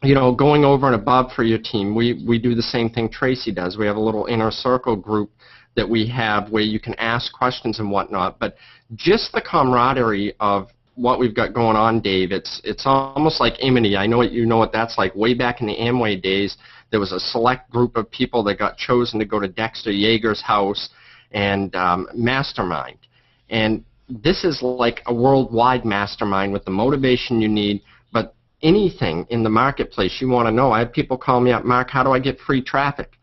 going over and above for your team, we do the same thing Tracy does. We have a little Inner Circle group that we have where you can ask questions and whatnot. But just the camaraderie of what we've got going on, Dave, it's almost like Imity. I know what that's like. Way back in the Amway days, there was a select group of people that got chosen to go to Dexter Yeager's house and Mastermind. And this is like a worldwide mastermind with the motivation you need, but anything in the marketplace you want to know. I have people call me up, Mark, how do I get free traffic?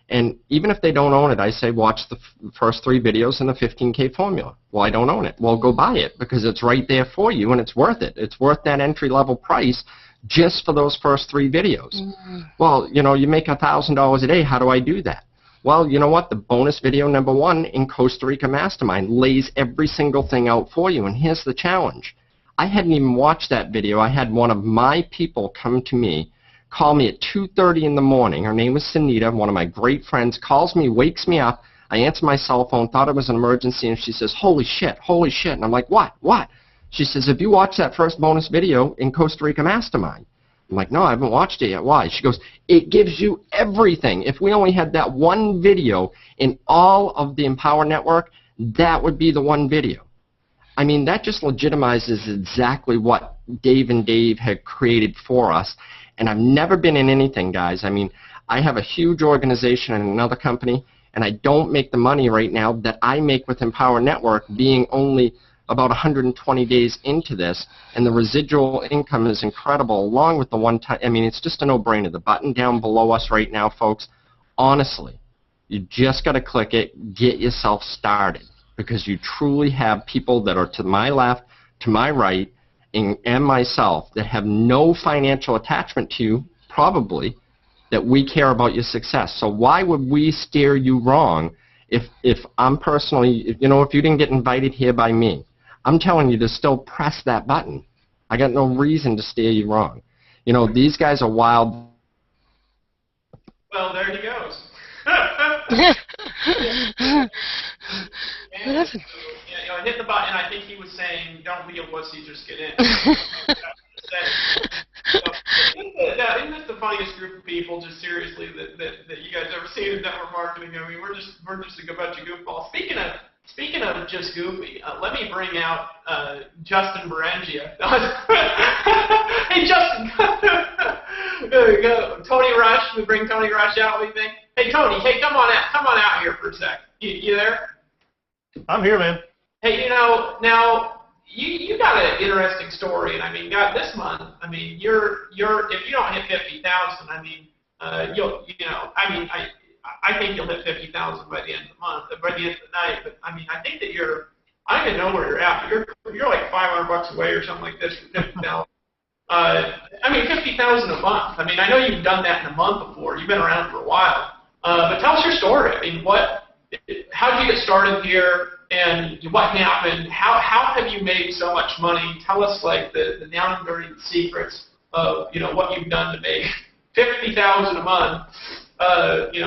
And even if they don't own it, I say, watch the first 3 videos in the 15K formula. Well, I don't own it. Well, go buy it because it's right there for you and it's worth it. It's worth that entry-level price just for those first 3 videos. Well, you make $1,000 a day. How do I do that? Well, you know what? The bonus video number 1 in Costa Rica Mastermind lays every single thing out for you. And here's the challenge. I hadn't even watched that video. I had one of my people come to me, call me at 2:30 in the morning. Her name was Sunita, one of my great friends, calls me, wakes me up. I answer my cell phone, thought it was an emergency, and she says, holy shit. And I'm like, what? She says, have you watched that first bonus video in Costa Rica Mastermind? I'm like, no, I haven't watched it yet. Why? She goes, it gives you everything. If we only had that one video in all of the Empower Network, that would be the one video. I mean, that just legitimizes exactly what Dave and Dave had created for us. And I've never been in anything, guys. I mean, I have a huge organization in another company, and I don't make the money right now that I make with Empower Network, being only about 120 days into this, and the residual income is incredible, along with the one-time. I mean, it's just a no-brainer. The button down below us right now, folks, honestly, you just got to click it, get yourself started, because you truly have people that are to my left, to my right, and myself that have no financial attachment to you, probably, that we care about your success. So why would we steer you wrong if I'm personally, you know, if you didn't get invited here by me? I'm telling you to still press that button. I got no reason to steer you wrong. You know, these guys are wild. Well, there he goes. I hit the button. I think he was saying, "Don't be a wussy, just get in." Isn't this the funniest group of people? Just seriously, that you guys ever seen in network marketing? I mean, we're just a bunch of goofballs. Speaking of just goofy, let me bring out Justin Berengia. Hey, Justin, there we go. Tony Rush. We bring Tony Rush out. We think. Hey, Tony. Hey, come on out here for a sec. You there? I'm here, man. Hey, you know, now you got an interesting story, and I mean, God, this month, I mean, you're if you don't hit 50,000, I mean, I think you'll hit 50,000 by the end of the month, by the end of the night. But I mean, I think that I don't even know where you're at. But you're like $500 away or something like this for 50,000. I mean, 50,000 a month. I mean, I know you've done that in a month before. You've been around for a while. But tell us your story. I mean, how did you get started here? And what happened? How have you made so much money? Tell us like the down and dirty secrets of what you've done to make 50,000 a month.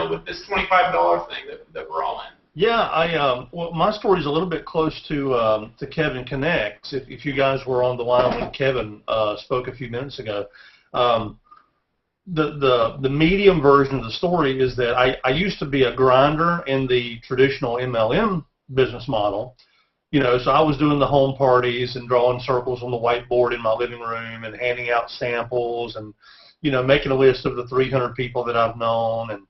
With this $25 thing that we're all in. Yeah, well, my story is a little bit close to Kevin Connects. If you guys were on the line when Kevin spoke a few minutes ago, the medium version of the story is that I used to be a grinder in the traditional MLM business model. So I was doing the home parties and drawing circles on the whiteboard in my living room and handing out samples and making a list of the 300 people that I've known, and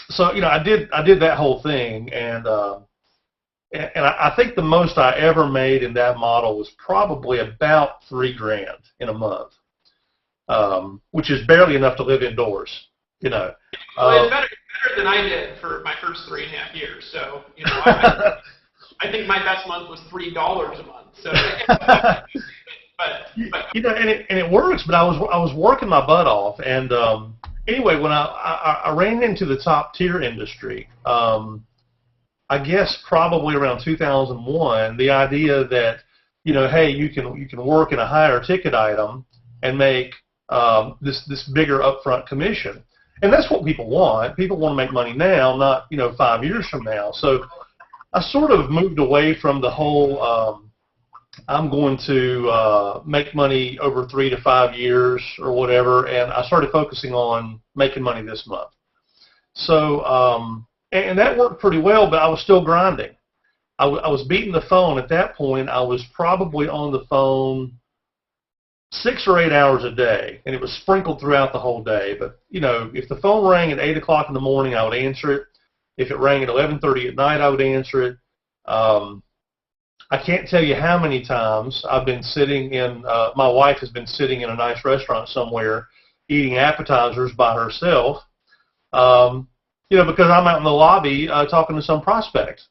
so I did that whole thing, and I think the most I ever made in that model was probably about $3,000 in a month, which is barely enough to live indoors. Well, it's better than I did for my first 3.5 years. So I think my best month was $3 a month. So. But and it works. But I was working my butt off, and anyway, when I ran into the top tier industry, I guess probably around 2001, the idea that hey, you can work in a higher ticket item and make this bigger upfront commission, and that's what people want. People want to make money now, not 5 years from now. So I sort of moved away from the whole. I'm going to make money over 3 to 5 years or whatever, and I started focusing on making money this month. So, and that worked pretty well, but I was still grinding. I was beating the phone. At that point, I was probably on the phone 6 or 8 hours a day, and it was sprinkled throughout the whole day. But, if the phone rang at 8 o'clock in the morning, I would answer it. If it rang at 11:30 at night, I would answer it. I can't tell you how many times I've been sitting in, my wife has been sitting in a nice restaurant somewhere eating appetizers by herself, because I'm out in the lobby talking to some prospect.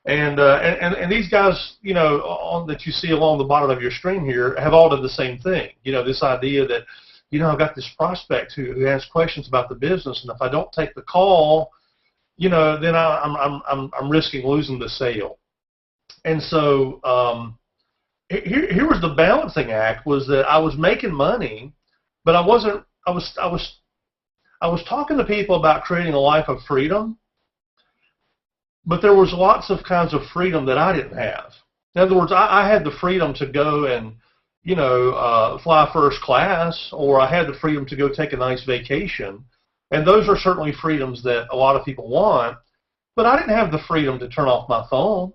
And these guys, that you see along the bottom of your screen here have all done the same thing. This idea that, I've got this prospect who has questions about the business, and if I don't take the call, then I'm risking losing the sale. And so here was the balancing act, was that I was making money, but I wasn't. I was talking to people about creating a life of freedom, but there was lots of kinds of freedom that I didn't have. In other words, I had the freedom to go and, fly first class, or I had the freedom to go take a nice vacation, and those are certainly freedoms that a lot of people want, but I didn't have the freedom to turn off my phone.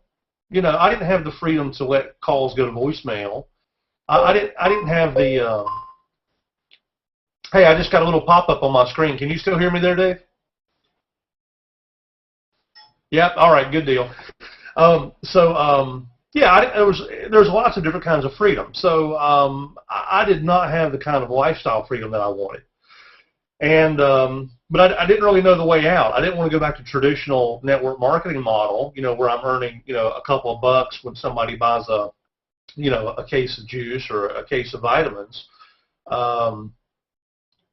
I didn't have the freedom to let calls go to voicemail. I didn't have the, hey, I just got a little pop-up on my screen. Can you still hear me there, Dave? Yep, all right, good deal. Yeah, there's lots of different kinds of freedom. So I did not have the kind of lifestyle freedom that I wanted. And but I didn't really know the way out. I didn't want to go back to traditional network marketing model, where I'm earning, a couple of bucks when somebody buys a case of juice or a case of vitamins. And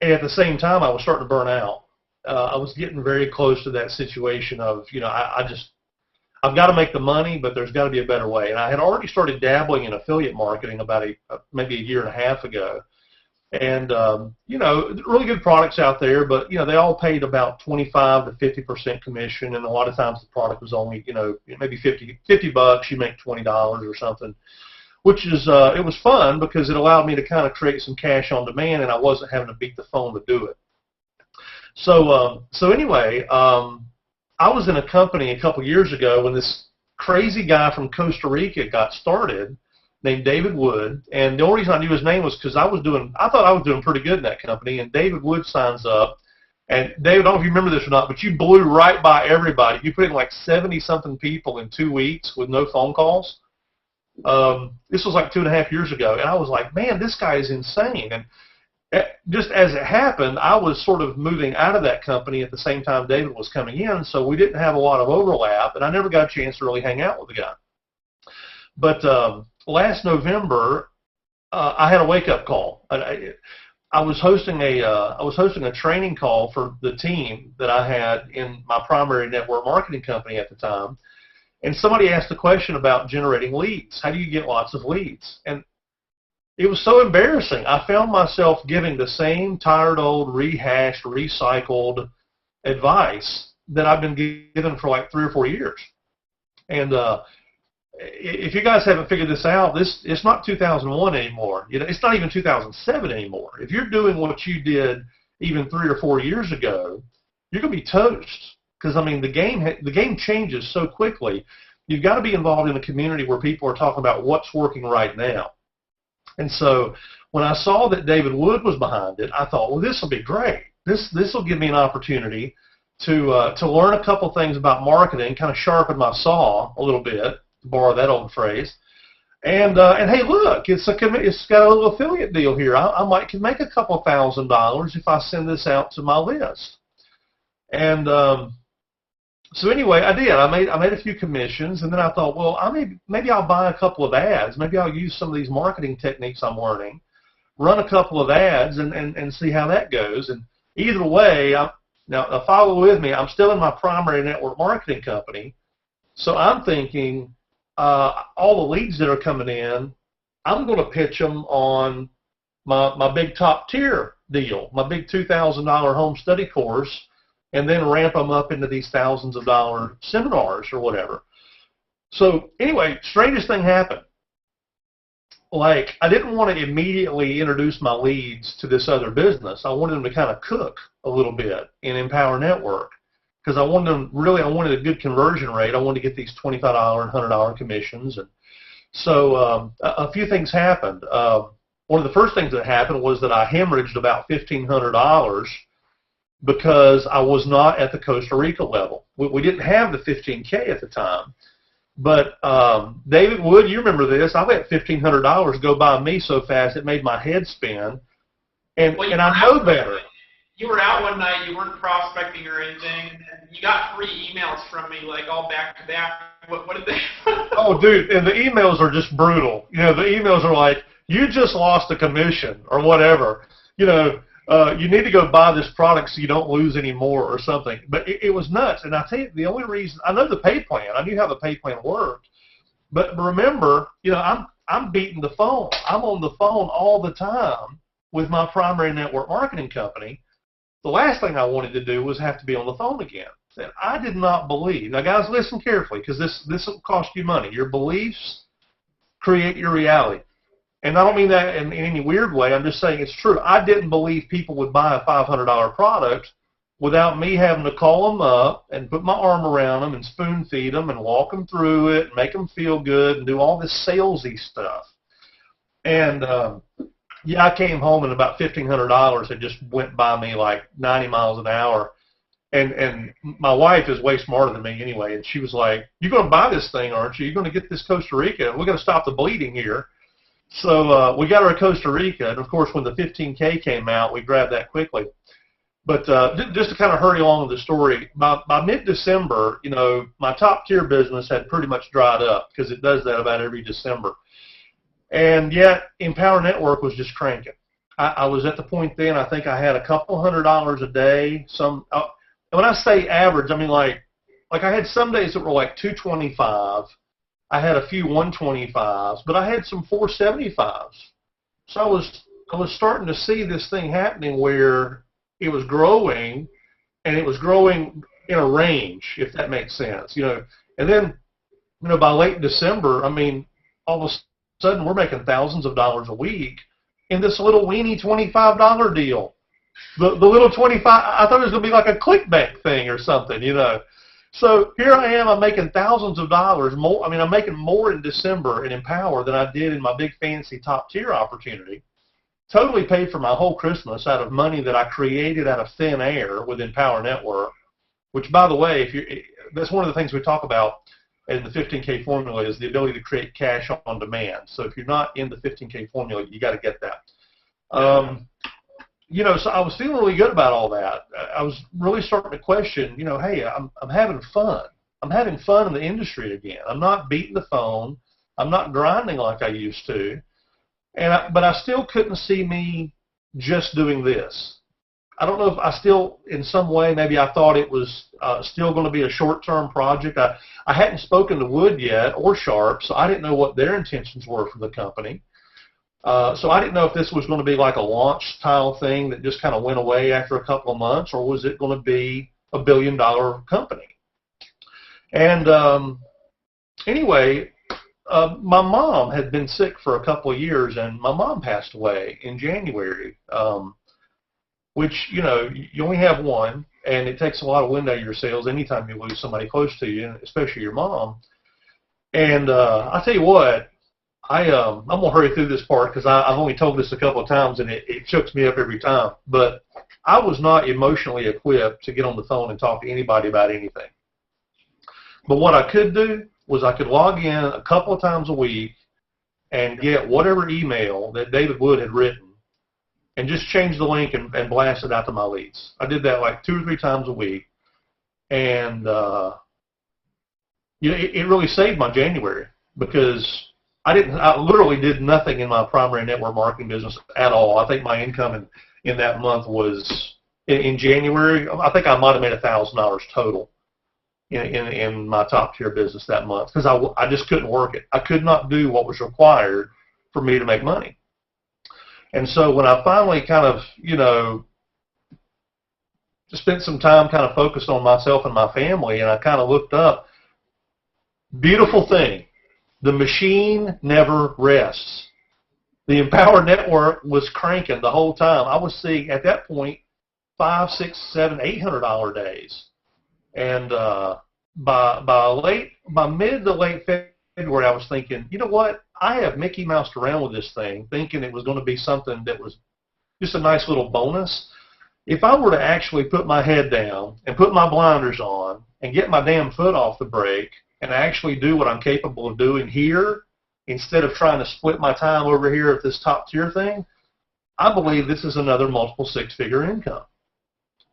at the same time, I was starting to burn out. I was getting very close to that situation of, I've got to make the money, but there's got to be a better way. And I had already started dabbling in affiliate marketing about maybe a year and a half ago. And, really good products out there, but, they all paid about 25 to 50% commission. And a lot of times the product was only, maybe $50 bucks, you make $20 or something, which is, it was fun because it allowed me to kind of create some cash on demand, and I wasn't having to beat the phone to do it. So anyway, I was in a company a couple years ago when this crazy guy from Costa Rica got started, named David Wood, and the only reason I knew his name was because I thought I was doing pretty good in that company, and David Wood signs up, and David, I don't know if you remember this or not, but you blew right by everybody. You put in like 70-something people in 2 weeks with no phone calls. This was like 2.5 years ago, and I was like, man, this guy is insane. And just as it happened, I was sort of moving out of that company at the same time David was coming in, so we didn't have a lot of overlap, and I never got a chance to really hang out with the guy. But last November, I had a wake-up call. I was hosting a training call for the team that I had in my primary network marketing company at the time, and somebody asked a question about generating leads. How do you get lots of leads? And it was so embarrassing. I found myself giving the same tired, old, rehashed, recycled advice that I've been given for like 3 or 4 years. And if you guys haven't figured this out, it's not 2001 anymore. It's not even 2007 anymore. If you're doing what you did even 3 or 4 years ago, you're going to be toast. Because, I mean, the game changes so quickly. You've got to be involved in a community where people are talking about what's working right now. And so when I saw that David Wood was behind it, I thought, well, this will be great. This will give me an opportunity to learn a couple things about marketing, kind of sharpen my saw a little bit, to borrow that old phrase. And hey, look, it's got a little affiliate deal here. I might can make a couple $1,000 if I send this out to my list. And so anyway, I did. I made a few commissions, and then I thought, well, maybe I'll buy a couple of ads. Maybe I'll use some of these marketing techniques I'm learning, run a couple of ads, and see how that goes. And either way, now follow with me. I'm still in my primary network marketing company, so I'm thinking all the leads that are coming in, I'm going to pitch them on my big top tier deal, my big $2,000 home study course, and then ramp them up into these thousands of dollar seminars or whatever. So anyway, strangest thing happened. Like, I didn't want to immediately introduce my leads to this other business. I wanted them to kind of cook a little bit in Empower Network because I wanted a good conversion rate. I wanted to get these $25 and $100 commissions. And so a few things happened. One of the first things that happened was that I hemorrhaged about $1,500 because I was not at the Costa Rica level. We didn't have the 15K at the time. But David Wood, you remember this, I let $1,500 go by me so fast it made my head spin. And I know better. You were out one night, you weren't prospecting or anything, and you got 3 emails from me, like all back to back. What did they? Oh, dude, and the emails are just brutal. The emails are like, you just lost a commission or whatever. You need to go buy this product so you don't lose any more or something. But it was nuts. And I tell you, the only reason, I know the pay plan. I knew how the pay plan worked. But remember, I'm I'm beating the phone. I'm on the phone all the time with my primary network marketing company. The last thing I wanted to do was have to be on the phone again. And I did not believe. Now, guys, listen carefully, because this will cost you money. Your beliefs create your reality. And I don't mean that in any weird way. I'm just saying it's true. I didn't believe people would buy a $500 product without me having to call them up and put my arm around them and spoon feed them and walk them through it and make them feel good and do all this salesy stuff. And, yeah, I came home and about $1,500 had just went by me like 90 miles an hour. And my wife is way smarter than me anyway, and she was like, "You're going to buy this thing, aren't you? You're going to get this Costa Rica. We're going to stop the bleeding here." So we got her to Costa Rica, and of course, when the 15K came out, we grabbed that quickly. But just to kind of hurry along with the story, by mid-December, you know, my top-tier business had pretty much dried up because it does that about every December. And yet, Empower Network was just cranking. I was at the point then, I think I had a couple $100 a day. And when I say average, I mean like I had some days that were like 225. I had a few 125s, but I had some 475s. So I was starting to see this thing happening where it was growing, and it was growing in a range, if that makes sense, you know. And then, you know, by late December, I mean, all of a sudden we're making thousands of dollars a week in this little weenie $25 deal. The little 25, I thought it was going to be like a ClickBank thing or something, you know. So here I am, I'm making thousands of dollars more. I mean, I'm making more in December in Empower than I did in my big fancy top tier opportunity. Totally paid for my whole Christmas out of money that I created out of thin air with Empower Network, which, by the way, that's one of the things we talk about in the 15K formula is the ability to create cash on demand. So if you're not in the 15K formula, you got to get that. You know, so I was feeling really good about all that. I was really starting to question, you know, hey, I'm having fun. I'm having fun in the industry again. I'm not beating the phone. I'm not grinding like I used to. But I still couldn't see me just doing this. I don't know if I still, in some way, maybe I thought it was still going to be a short-term project. I hadn't spoken to Wood yet or Sharp, so I didn't know what their intentions were for the company. So I didn't know if this was going to be like a launch-style thing that just kind of went away after a couple of months, or was it going to be a billion-dollar company? And anyway, my mom had been sick for a couple of years, and my mom passed away in January, which, you know, you only have one, and it takes a lot of wind out of your sails anytime you lose somebody close to you, especially your mom. And I'll tell you what, I'm going to hurry through this part because I've only told this a couple of times, and it chokes me up every time. But I was not emotionally equipped to get on the phone and talk to anybody about anything. But what I could do was I could log in a couple of times a week and get whatever email that David Wood had written and just change the link and blast it out to my leads. I did that like 2 or 3 times a week. And you know, it really saved my January because I literally did nothing in my primary network marketing business at all. I think my income in that month was, in January, I think I might have made $1,000 total in my top tier business that month because I just couldn't work it. I could not do what was required for me to make money. And so when I finally kind of, you know, spent some time kind of focused on myself and my family, and I kind of looked up, beautiful thing. The machine never rests. The Empower Network was cranking the whole time. I was seeing, at that point, $500, $600, $700, $800 days. And by mid to late February, I was thinking, you know what? I have Mickey Moused around with this thing, thinking it was going to be something that was just a nice little bonus. If I were to actually put my head down and put my blinders on and get my damn foot off the brake and actually do what I'm capable of doing here, instead of trying to split my time over here at this top tier thing, I believe this is another multiple 6-figure income.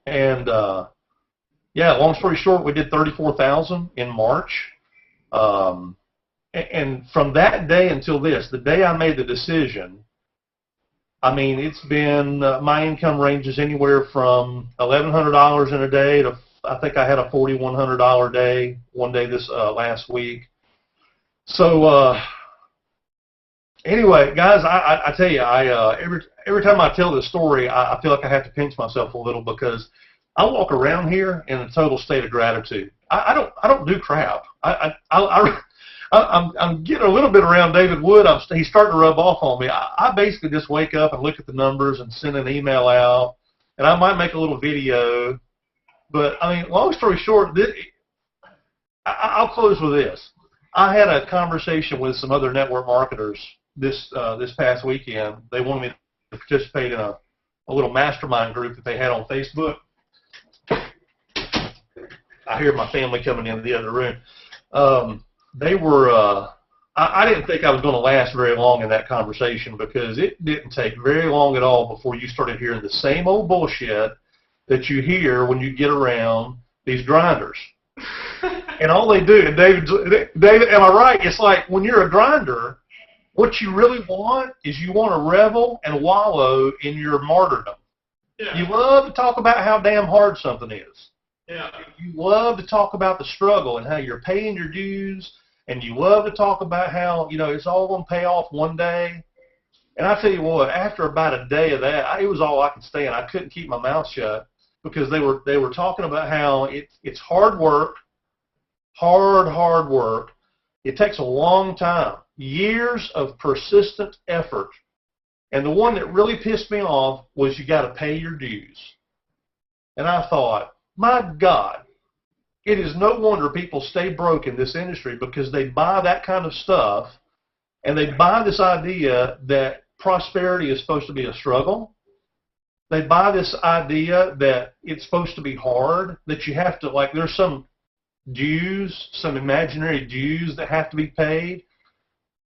And yeah, long story short, we did $34,000 in March. And from that day until this, the day I made the decision, I mean, it's been, my income ranges anywhere from $1,100 in a day to, I think I had a $4,100 day, one day this last week. So Anyway, guys, I tell you, every time I tell this story, I feel like I have to pinch myself a little because I walk around here in a total state of gratitude. I don't do crap. I'm getting a little bit around David Wood. He's starting to rub off on me. I basically just wake up and look at the numbers and send an email out, and I might make a little video. But I mean, long story short, I'll close with this. I had a conversation with some other network marketers this past weekend. They wanted me to participate in a little mastermind group that they had on Facebook. I hear my family coming into the other room. They were. I didn't think I was going to last very long in that conversation because it didn't take very long at all before you started hearing the same old bullshit that you hear when you get around these grinders. And all they do, and David, am I right? It's like when you're a grinder, what you really want is you want to revel and wallow in your martyrdom. Yeah. You love to talk about how damn hard something is. Yeah. You love to talk about the struggle and how you're paying your dues, and you love to talk about how, it's all going to pay off one day. And I tell you what, after about a day of that, it was all I could stand. I couldn't keep my mouth shut because they were talking about how it's hard work, hard work. It takes a long time, years of persistent effort. And the one that really pissed me off was you got to pay your dues. And I thought, my God, it is no wonder people stay broke in this industry because they buy that kind of stuff and they buy this idea that prosperity is supposed to be a struggle. They buy this idea that it's supposed to be hard, that you have to, there's some dues, some imaginary dues that have to be paid.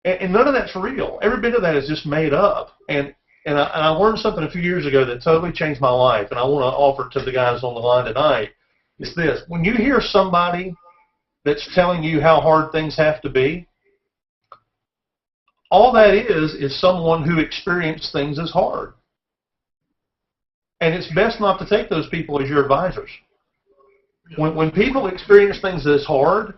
And none of that's real. Every bit of that is just made up. And I learned something a few years ago that totally changed my life, and I want to offer it to the guys on the line tonight. It's this. When you hear somebody that's telling you how hard things have to be, all that is someone who experienced things as hard. And it's best not to take those people as your advisors. When people experience things as hard,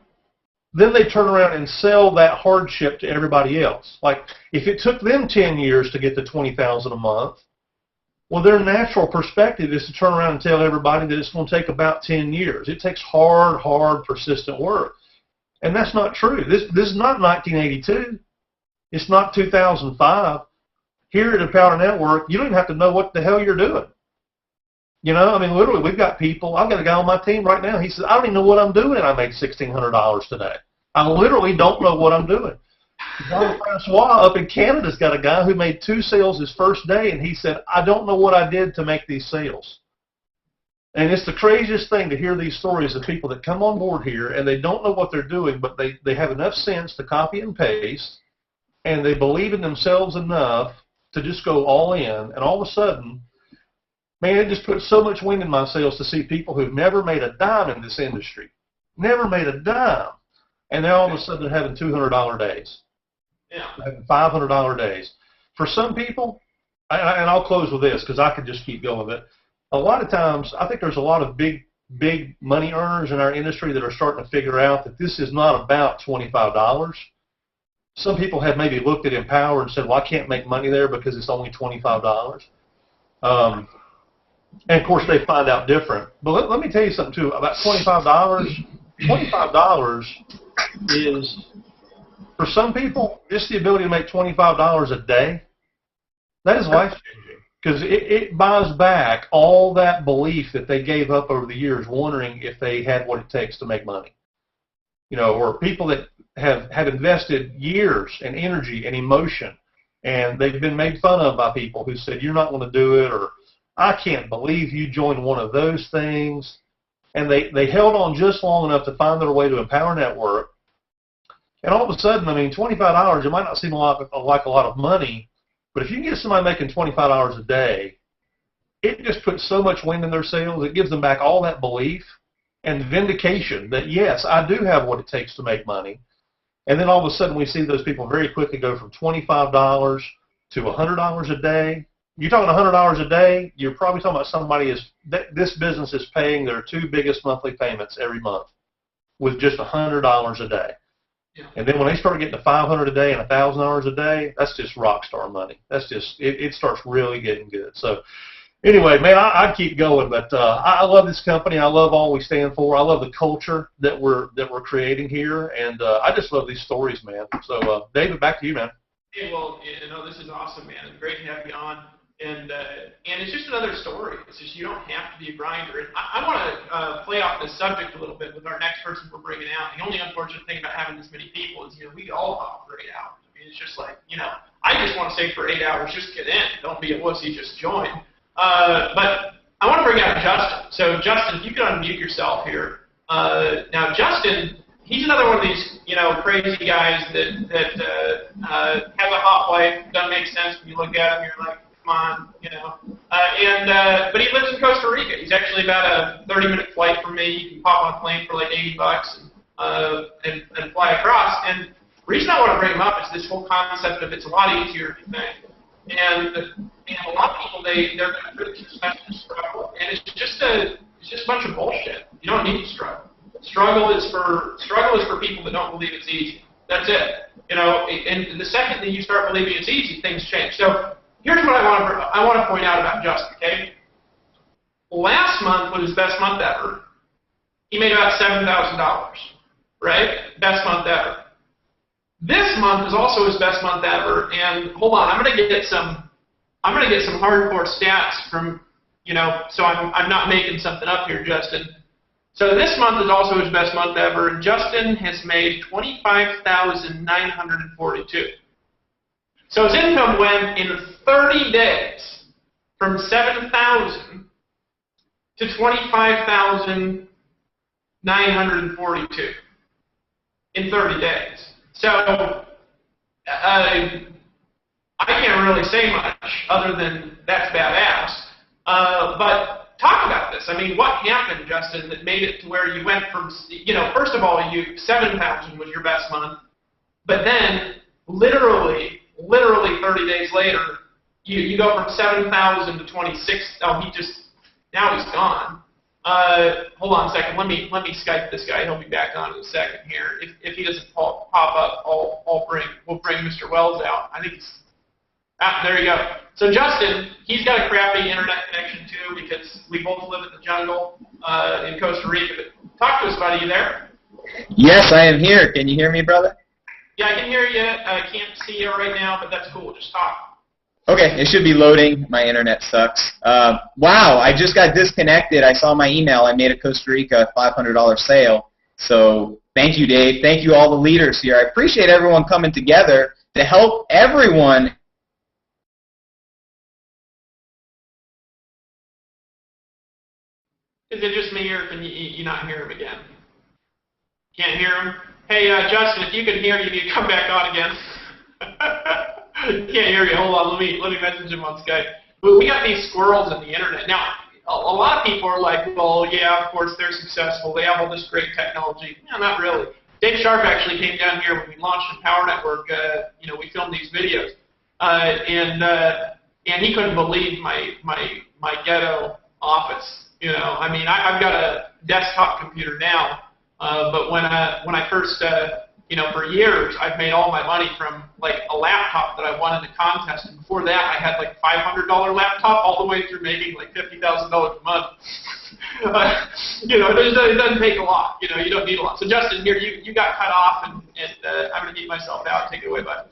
then they turn around and sell that hardship to everybody else. Like, if it took them 10 years to get to $20,000 a month, well, their natural perspective is to turn around and tell everybody that it's going to take about 10 years. It takes hard, persistent work. And that's not true. This is not 1982. It's not 2005. Here at Empower Network, you don't even have to know what the hell you're doing. Literally, we've got people. I've got a guy on my team right now. He says, I don't even know what I'm doing. I made $1,600 today. I literally don't know what I'm doing. Jean-Francois up in Canada's got a guy who made 2 sales his first day, and he said, I don't know what I did to make these sales. And it's the craziest thing to hear these stories of people that come on board here, and they don't know what they're doing, but they have enough sense to copy and paste, and they believe in themselves enough to just go all in, and all of a sudden, man, it just puts so much wind in my sails to see people who've never made a dime in this industry, never made a dime, and now all of a sudden they're having $200 days, having $500 days. For some people, and I'll close with this because I could just keep going with it, a lot of times I think there's a lot of big money earners in our industry that are starting to figure out that this is not about $25. Some people have maybe looked at Empower and said, well, I can't make money there because it's only $25. And, of course, they find out different. But let me tell you something, too, about $25. $25 is, for some people, just the ability to make $25 a day, that is life-changing. Because it buys back all that belief that they gave up over the years, wondering if they had what it takes to make money. Or people that have invested years and energy and emotion, and they've been made fun of by people who said, you're not going to do it, or I can't believe you joined one of those things. And they held on just long enough to find their way to Empower Network. And all of a sudden, $25, it might not seem like a lot of money, but if you can get somebody making $25 a day, it just puts so much wind in their sails. It gives them back all that belief and vindication that, yes, I do have what it takes to make money. And then all of a sudden, we see those people very quickly go from $25 to $100 a day. You're talking $100 a day, you're probably talking about somebody this business is paying their 2 biggest monthly payments every month with just $100 a day. Yeah. And then when they start getting to 500 a day and 1,000 hours a day, that's just rock star money. That's just it starts really getting good. So anyway, man, I'd keep going, but I love this company. I love all we stand for. I love the culture that we're creating here, and I just love these stories, man. So David, back to you, man. Hey, well, this is awesome, man. It's great to have you on. And it's just another story. It's just you don't have to be a grinder. And I want to play off this subject a little bit with our next person we're bringing out. The only unfortunate thing about having this many people is, we all operate out. I mean, it's just like, I just want to stay for 8 hours. Just get in. Don't be a wussy. Just join. But I want to bring out Justin. So, Justin, if you could unmute yourself here. Now, Justin, he's another one of these, crazy guys that has a hot wife. Doesn't make sense when you look at him. You're like, come on, but he lives in Costa Rica. He's actually about a 30-minute flight from me. You can pop on a plane for like $80 and fly across. And the reason I want to bring him up is this whole concept of it's a lot easier than you think. And a lot of people, they're really expecting to struggle, and it's just a bunch of bullshit. You don't need to struggle. Struggle is for people that don't believe it's easy. That's it. And the second that you start believing it's easy, things change. So here's what I want to point out about Justin, okay? Last month was his best month ever. He made about $7,000, right? Best month ever. This month is also his best month ever, and hold on, I'm going to get some hardcore stats from, so I'm not making something up here, Justin. So this month is also his best month ever, and Justin has made $25,942. So his income went in 30 days from $7,000 to $25,942 in 30 days. So I can't really say much other than that's badass. But talk about this. I mean, what happened, Justin, that made it to where you went from, first of all, 7,000 was your best month, but then literally 30 days later, you go from 7,000 to 26. Oh, now he's gone. Hold on a second. Let me Skype this guy. He'll be back on in a second here. If he doesn't pop up, we'll bring Mr. Wells out. I think it's there you go. So Justin, he's got a crappy internet connection too because we both live in the jungle in Costa Rica. But talk to us, buddy. You there? Yes, I am here. Can you hear me, brother? Yeah, I can hear you. I can't see you right now, but that's cool. Just talk. Okay, it should be loading. My internet sucks. Wow, I just got disconnected. I saw my email. I made a Costa Rica $500 sale. So thank you, Dave. Thank you, all the leaders here. I appreciate everyone coming together to help everyone. Is it just me, or can you not hear him again? Can't hear him? Hey, Justin, if you can hear, you need to come back on again. Can't hear you. Hold on. Let me message him on Skype. But we got these squirrels in the internet. Now, a lot of people are like, well, yeah, of course, they're successful. They have all this great technology. No, not really. Dave Sharp actually came down here when we launched Empower Network. We filmed these videos. And he couldn't believe my ghetto office. I mean, I've got a desktop computer now, but when I first, for years, I've made all my money from like a laptop that I won in a contest, and before that, I had like $500 laptop all the way through making like $50,000 a month. It doesn't take a lot. You don't need a lot. So Justin, here you got cut off, and I'm gonna get myself out. Take it away, bud.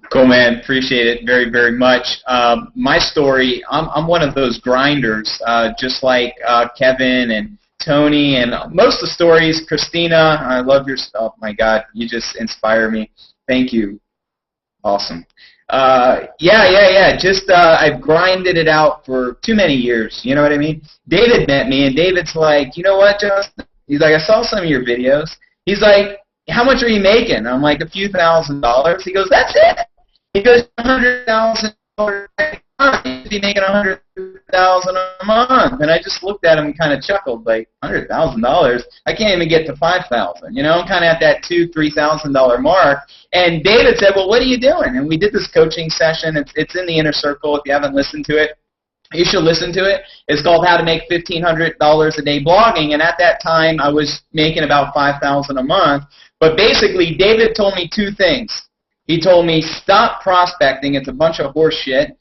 Cool, man. Appreciate it very, very much. My story, I'm one of those grinders, just like Kevin and Tony, and most of the stories. Christina, I love your stuff. Oh, my God, you just inspire me. Thank you. Awesome. Yeah. Just I've grinded it out for too many years. You know what I mean? David met me, and David's like, you know what, Justin? He's like, I saw some of your videos. He's like, how much are you making? I'm like, a few $1,000s. He goes, that's it. He goes, $100,000. He'd be making $100,000 a month. And I just looked at him and kind of chuckled, like, $100,000? I can't even get to $5,000. I'm kind of at that $2,000, $3,000 mark. And David said, well, what are you doing? And we did this coaching session. It's in the Inner Circle if you haven't listened to it. You should listen to it. It's called How to Make $1,500 a Day Blogging, and at that time I was making about $5,000 a month. But basically, David told me two things. He told me, stop prospecting, it's a bunch of horse shit,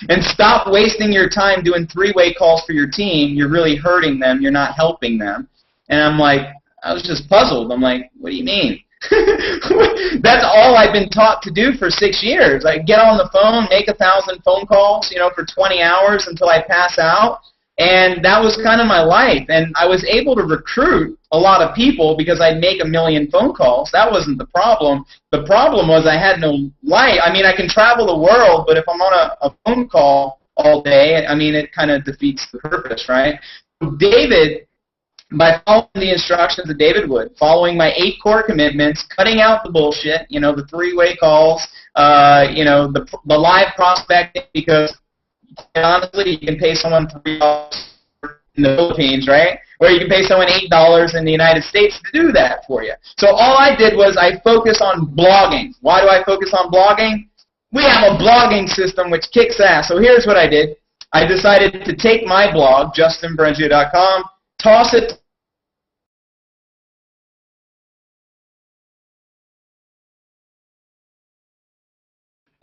and stop wasting your time doing three-way calls for your team. You're really hurting them. You're not helping them. And I'm like, I was just puzzled. I'm like, what do you mean? That's all I've been taught to do for 6 years. I get on the phone, make 1,000 phone calls, for 20 hours until I pass out, and that was kind of my life. And I was able to recruit a lot of people because I'd make 1 million phone calls. That wasn't the problem. The problem was I had no life. I mean, I can travel the world, but if I'm on a phone call all day, I mean, it kind of defeats the purpose, right? David, by following the instructions that David would, following my 8 core commitments, cutting out the bullshit, the three-way calls, the live prospecting, because honestly, you can pay someone $3 in the Philippines, right? Or you can pay someone $8 in the United States to do that for you. So all I did was I focused on blogging. Why do I focus on blogging? We have a blogging system which kicks ass. So here's what I did. I decided to take my blog, justinbrengio.com, toss it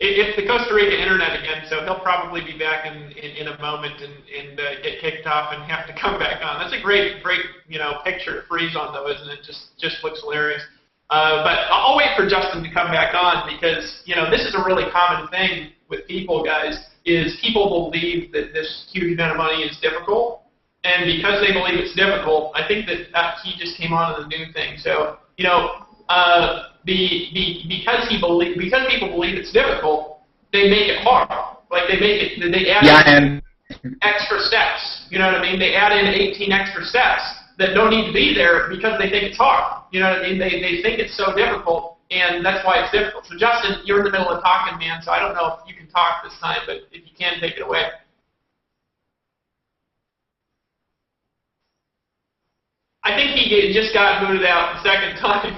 It's the Costa Rica internet again, so he'll probably be back in a moment and get kicked off and have to come back on. That's a great picture to freeze on, though, isn't it? Just looks hilarious. But I'll wait for Justin to come back on because this is a really common thing with people, guys. Is people believe that this huge amount of money is difficult, and because they believe it's difficult, I think that he just came on to the new thing. So because people believe it's difficult, they make it hard. Like they add in extra steps. You know what I mean? They add in 18 extra steps that don't need to be there because they think it's hard. You know what I mean? They think it's so difficult, and that's why it's difficult. So Justin, you're in the middle of talking, man. So I don't know if you can talk this time, but if you can, take it away. I think he just got booted out the second time.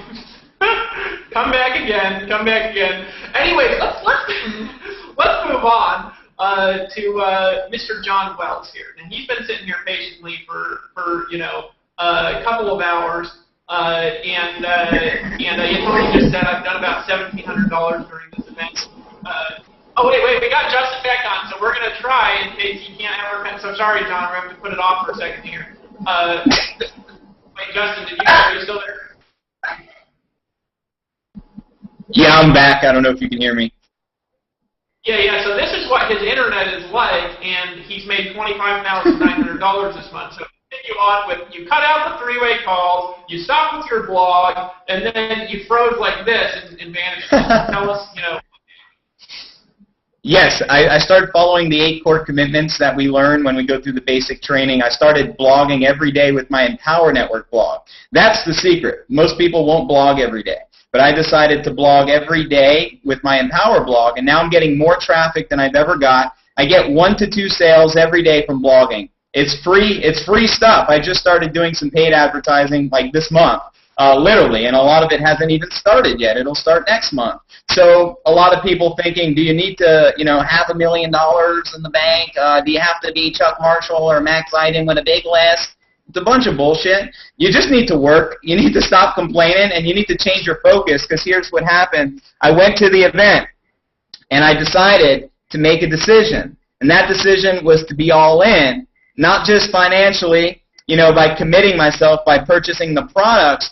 Come back again. Anyways, let's move on to Mr. John Wells here. And he's been sitting here patiently for a couple of hours. And Tony just said I've done about $1,700 during this event. Oh wait, we got Justin back on, so we're gonna try in case he can't have our. So sorry, John, we're going to put it off for a second here. Wait, Justin, are you still there? Yeah, I'm back. I don't know if you can hear me. Yeah. So this is what his internet is like, and he's made $25,900 this month. So continue on with, you cut out the three-way calls, you stop with your blog, and then you froze like this and vanished. Tell us, Yes, I started following the 8 core commitments that we learn when we go through the basic training. I started blogging every day with my Empower Network blog. That's the secret. Most people won't blog every day. But I decided to blog every day with my Empower blog, and now I'm getting more traffic than I've ever got. I get 1 to 2 sales every day from blogging. It's free stuff. I just started doing some paid advertising like this month, literally, and a lot of it hasn't even started yet. It'll start next month. So a lot of people thinking, do you need to, have $1 million in the bank? Do you have to be Chuck Marshall or Max Eiden with a big list? It's a bunch of bullshit. You just need to work. You need to stop complaining, and you need to change your focus, because here's what happened. I went to the event, and I decided to make a decision, and that decision was to be all in, not just financially, by committing myself by purchasing the products,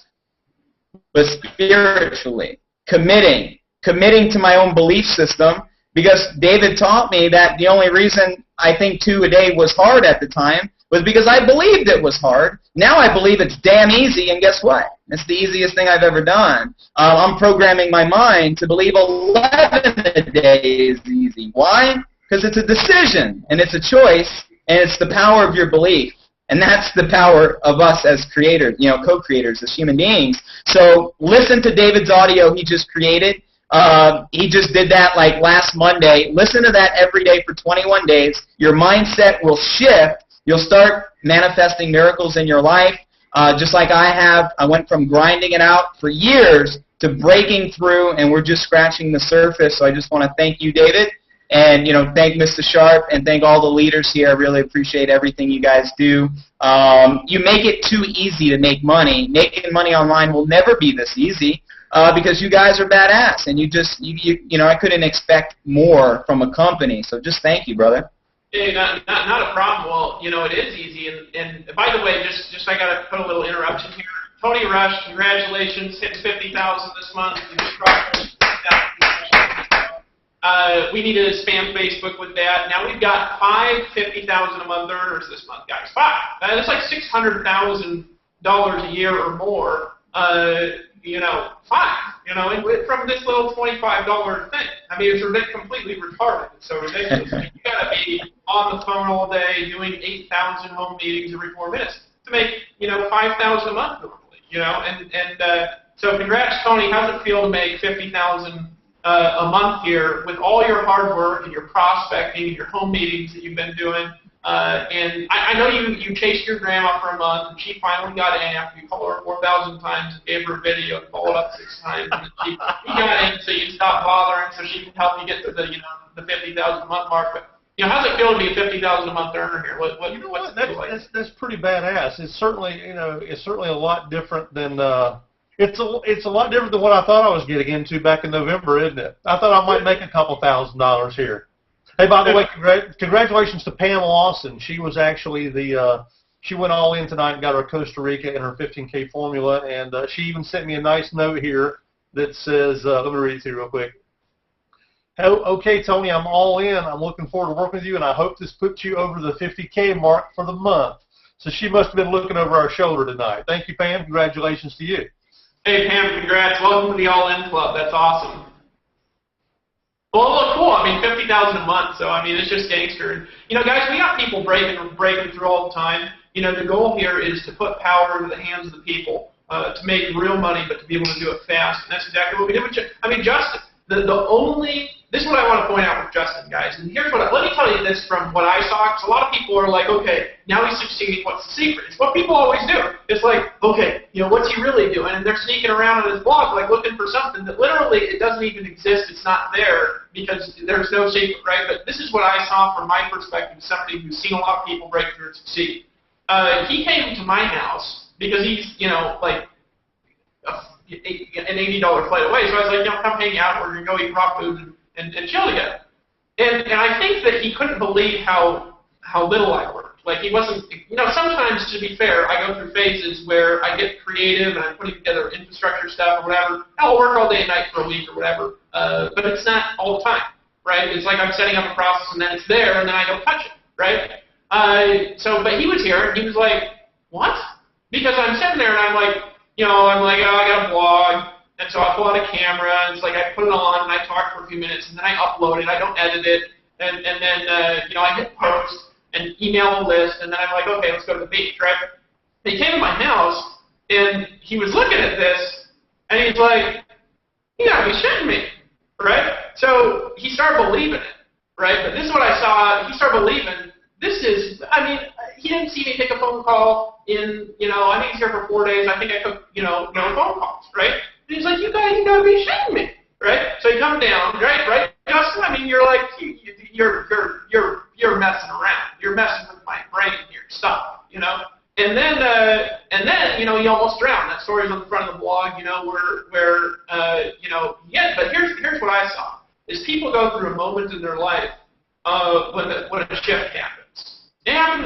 but spiritually, committing to my own belief system, because David taught me that the only reason I think 2 a day was hard at the time was because I believed it was hard. Now I believe it's damn easy, and guess what? It's the easiest thing I've ever done. I'm programming my mind to believe 11 a day is easy. Why? Because it's a decision, and it's a choice, and it's the power of your belief. And that's the power of us as creators, co-creators, as human beings. So listen to David's audio he just created. He just did that like last Monday. Listen to that every day for 21 days. Your mindset will shift. You'll start manifesting miracles in your life. Just like I have. I went from grinding it out for years to breaking through, and we're just scratching the surface. So I just want to thank you, David. And, thank Mr. Sharp and thank all the leaders here. I really appreciate everything you guys do. You make it too easy to make money. Making money online will never be this easy because you guys are badass. And I couldn't expect more from a company. So just thank you, brother. Hey, not a problem. Well, it is easy. And by the way, just I got to put a little interruption here. Tony Rush, congratulations, hit 50,000 this month. You just crossed 50,000. We need to spam Facebook with that. Now we've got 50,000 a month earners this month, guys. 5. That's like $600,000 a year or more. 5. From this little $25 thing. I mean, it's completely retarded. It's so ridiculous. You got to be on the phone all day doing 8,000 home meetings every 4 minutes to make 5,000 a month normally. So congrats, Tony. How's it feel to make 50,000 a month here with all your hard work and your prospecting and your home meetings that you've been doing? And I know you chased your grandma for a month, and she finally got in after you called her 4,000 times and gave her a video and followed up 6 times. And she got in, so you stopped bothering, so she can help you get to the the 50,000 a month mark. But how's it feel to be a 50,000 a month earner here? What's it feel like? That's pretty badass. It's certainly a lot different than it's a lot different than what I thought I was getting into back in November, isn't it? I thought I might make a couple $1,000s here. Hey, by the way, congratulations to Pam Lawson. She was actually she went all in tonight and got her Costa Rica in her 15K formula, and she even sent me a nice note here that says, let me read it to you real quick. Okay, Tony, I'm all in. I'm looking forward to working with you, and I hope this puts you over the 50K mark for the month. So she must have been looking over our shoulder tonight. Thank you, Pam. Congratulations to you. Hey, Pam, congrats. Welcome to the All-In Club. That's awesome. Well, look, cool. I mean, 50,000 a month, so, it's just gangster. Guys, we got people breaking through all the time. The goal here is to put power into the hands of the people, to make real money, but to be able to do it fast. And that's exactly what we did with Justin. This is what I want to point out with Justin, guys. And let me tell you this from what I saw, because a lot of people are like, okay, now he's succeeding. What's the secret? It's what people always do. It's like, okay, what's he really doing? And they're sneaking around on his blog, like looking for something that literally it doesn't even exist. It's not there because there's no secret, right? But this is what I saw from my perspective, somebody who's seen a lot of people break through and succeed. He came to my house because he's, like an $80 flight away. So I was like, come hang out. We're going to go eat raw food and chill together. And I think that he couldn't believe how little I worked. Like, he wasn't, sometimes, to be fair, I go through phases where I get creative and I'm putting together infrastructure stuff or whatever. I'll work all day and night for a week or whatever. But it's not all the time, right? It's like I'm setting up a process and then it's there and then I don't touch it, right? But he was here and he was like, what? Because I'm sitting there and I'm like, oh, I got a blog. And so I pull out a camera, and it's like I put it on, and I talk for a few minutes, and then I upload it. I don't edit it, and then I hit post and email a list, and then I'm like, okay, let's go to the beach, right? And he came to my house, and he was looking at this, and he's like, you gotta be shitting me, right? So he started believing it, right? But this is what I saw. He started believing. This is, he didn't see me take a phone call in, I think he's here for 4 days. I think I took, no phone calls, right? And he's like, you gotta be shitting me, right? So you come down, right, Justin? You're like, you're messing around. You're messing with my brain here. Stop, And then, you almost drowned. That story's on the front of the blog, yeah. But here's what I saw: is people go through a moment in their life when a shift happens. And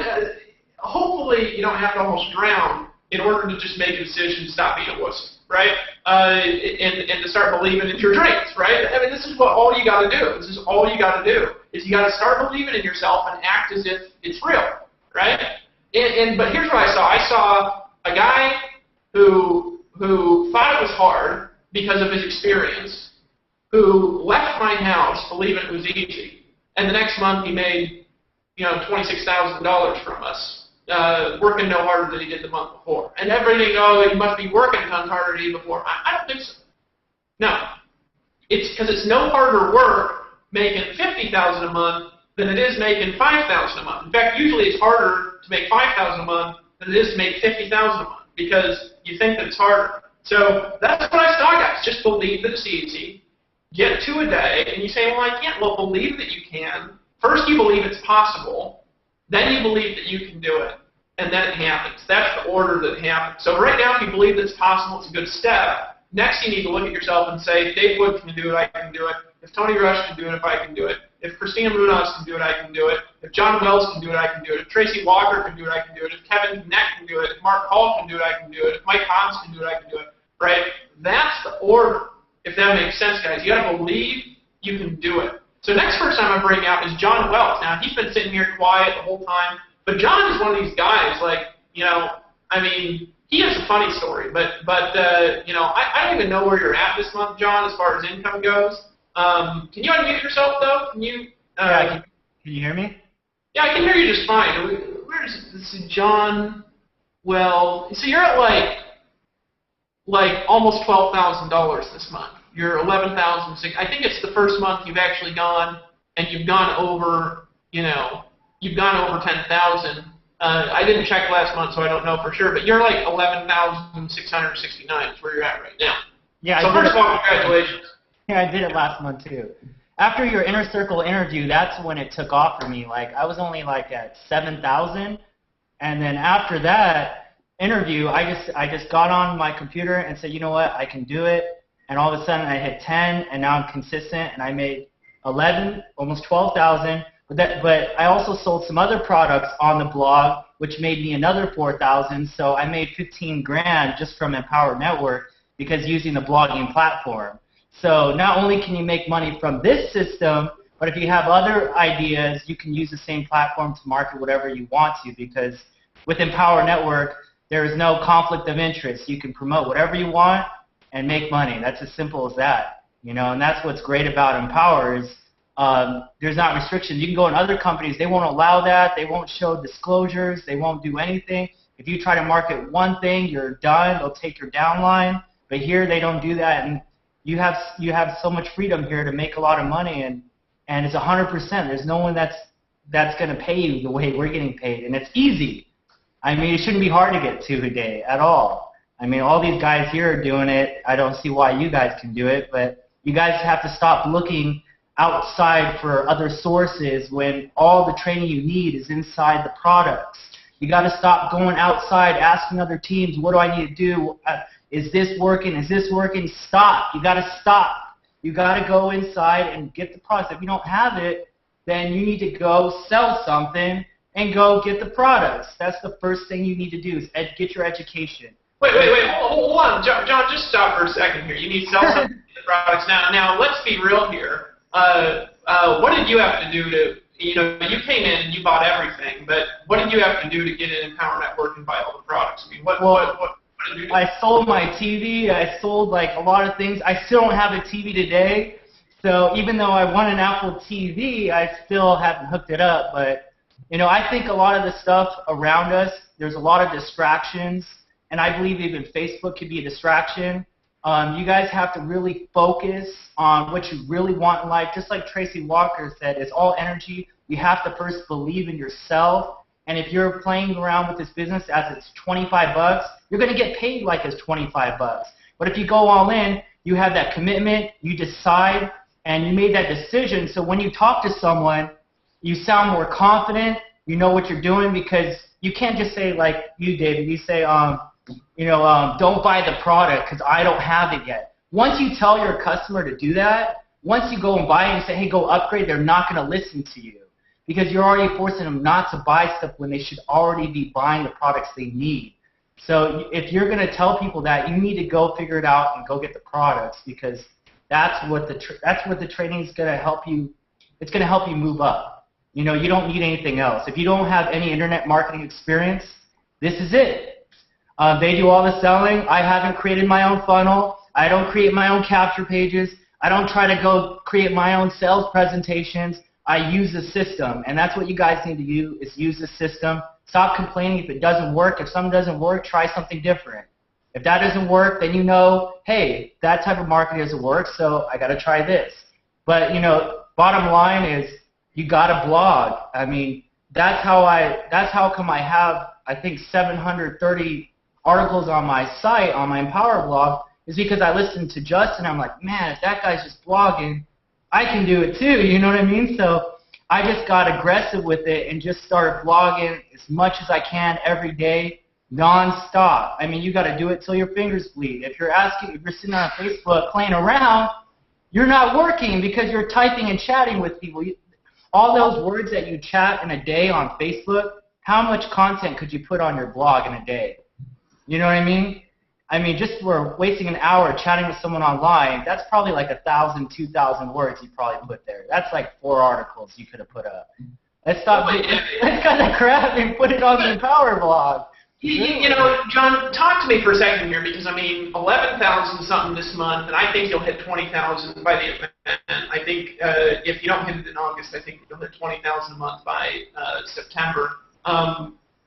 hopefully, you don't have to almost drown in order to just make a decision to stop being a wussy. Right? And to start believing in your dreams, right? This is what all you got to do. This is all you got to do. Is you got to start believing in yourself and act as if it's real, right? But here's what I saw. I saw a guy who thought it was hard because of his experience, who left my house believing it was easy, and the next month he made, $26,000 from us. Working no harder than he did the month before. And everybody, he must be working tons harder than he did before. I don't think so. No. It's because it's no harder work making $50,000 a month than it is making $5,000 a month. In fact, usually it's harder to make $5,000 a month than it is to make $50,000 a month because you think that it's harder. So that's what I saw, guys. Just believe that it's easy. get to a day, and you say, well, I can't. Well, believe that you can. First, you believe it's possible. Then you believe that you can do it. And then it happens. That's the order that it happens. So right now, if you believe that it's possible, it's a good step. Next, you need to look at yourself and say, if Dave Wood can do it, I can do it. If Tony Rush can do it, if I can do it. If Christina Munoz can do it, I can do it. If John Wells can do it, I can do it. If Tracy Walker can do it, I can do it. If Kevin Knecht can do it. If Mark Hall can do it, I can do it. If Mike Hans can do it, I can do it. Right? That's the order, if that makes sense, guys. You got to believe you can do it. So next person I'm going to bring out is John Wells. Now, he's been sitting here quiet the whole time, but John is one of these guys, like, you know, I mean, he has a funny story, but you know, I don't even know where you're at this month, John, as far as income goes. Can you unmute yourself, though? Can you? Yeah, can you hear me? Yeah, I can hear you just fine. Where's this is John? Well, so you're at like almost $12,000 this month. You're 11,006. I think it's the first month you've actually gone, and you've gone over, you know, you've gone over 10,000. I didn't check last month, so I don't know for sure, but you're like 11,669 is where you're at right now. Yeah. So first of all, congratulations. Yeah, I did it last month too. After your Inner Circle interview, that's when it took off for me. Like, I was only like at 7,000, and then after that interview, I just got on my computer and said, you know what, I can do it. And all of a sudden, I hit 10, and now I'm consistent, and I made 11, almost 12,000. But I also sold some other products on the blog, which made me another 4,000. So I made 15 grand just from Empower Network because using the blogging platform. So not only can you make money from this system, but if you have other ideas, you can use the same platform to market whatever you want to, because with Empower Network, there is no conflict of interest. You can promote whatever you want and make money. That's as simple as that, you know. And that's what's great about Empower is there's not restrictions. You can go in other companies, they won't allow that. They won't show disclosures. They won't do anything. If you try to market one thing, you're done. They'll take your downline. But here, they don't do that, and you have so much freedom here to make a lot of money, and it's 100%. There's no one that's going to pay you the way we're getting paid, and it's easy. I mean, it shouldn't be hard to get to a day at all. I mean, all these guys here are doing it. I don't see why you guys can do it, but you guys have to stop looking outside for other sources when all the training you need is inside the products. You got to stop going outside, asking other teams, what do I need to do? Is this working? Is this working? Stop. You got to stop. You got to go inside and get the products. If you don't have it, then you need to go sell something and go get the products. That's the first thing you need to do is get your education. Wait, hold on. John, just stop for a second here. You need to sell some products. Now, let's be real here. What did you have to do to, you know, you came in and you bought everything, but what did you have to do to get in Empower Network and buy all the products? I mean, what did you do? I sold my TV. I sold, like, a lot of things. I still don't have a TV today, so even though I want an Apple TV, I still haven't hooked it up. But, you know, I think a lot of the stuff around us, there's a lot of distractions, and I believe even Facebook could be a distraction. You guys have to really focus on what you really want in life. Just like Tracy Walker said, it's all energy. You have to first believe in yourself. And if you're playing around with this business as it's $25, you're going to get paid like it's $25. But if you go all in, you have that commitment, you decide, and you made that decision. So when you talk to someone, you sound more confident, you know what you're doing, because you can't just say like you, David, you say, don't buy the product because I don't have it yet. Once you tell your customer to do that, once you go and buy it and say, hey, go upgrade, they're not going to listen to you because you're already forcing them not to buy stuff when they should already be buying the products they need. So if you're going to tell people that, you need to go figure it out and go get the products, because that's what the training is going to help you. It's going to help you move up. You know, you don't need anything else. If you don't have any internet marketing experience, this is it. They do all the selling. I haven't created my own funnel. I don't create my own capture pages. I don't try to go create my own sales presentations. I use the system, and that's what you guys need to do, is use the system. Stop complaining if it doesn't work. If something doesn't work, try something different. If that doesn't work, then you know, hey, that type of marketing doesn't work, so I got to try this. But, you know, bottom line is you got to blog. I mean, that's how come I have, I think, 730 articles on my site, on my Empower blog, is because I listened to Justin. I'm like, man, if that guy's just blogging, I can do it too, you know what I mean? So I just got aggressive with it and just started blogging as much as I can every day, non-stop. I mean, you got to do it till your fingers bleed. If you're sitting on Facebook playing around, you're not working because you're typing and chatting with people. All those words that you chat in a day on Facebook, how much content could you put on your blog in a day? You know what I mean? I mean, just for wasting an hour chatting with someone online, that's probably like 1,000, 2,000 words you probably put there. That's like 4 articles you could have put up. Let's stop that kind of crap and put it on the Empower blog. You know, John, talk to me for a second here, because, I mean, 11,000 something this month, and I think you'll hit 20,000 by the event. I think if you don't hit it in August, I think you'll hit 20,000 a month by September.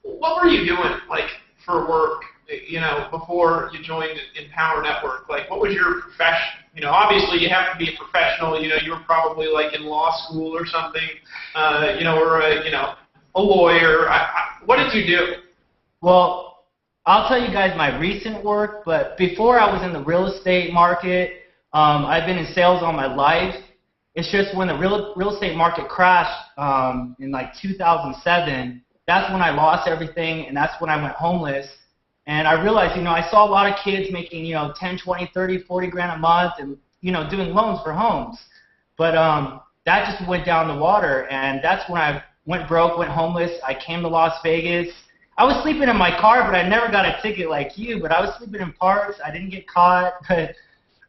What were you doing, like, for work, you know, before you joined Empower Network? Like, what was your profession? You know, obviously you have to be a professional. You know, you were probably, like, in law school or something, you know, or, a lawyer. What did you do? Well, I'll tell you guys my recent work, but before I was in the real estate market, I've been in sales all my life. It's just when the real estate market crashed in like 2007, that's when I lost everything, and that's when I went homeless. And I realized, you know, I saw a lot of kids making, you know, 10, 20, 30, 40 grand a month and, you know, doing loans for homes. But that just went down the water, and that's when I went broke, went homeless. I came to Las Vegas. I was sleeping in my car, but I never got a ticket like you. But I was sleeping in parks. I didn't get caught.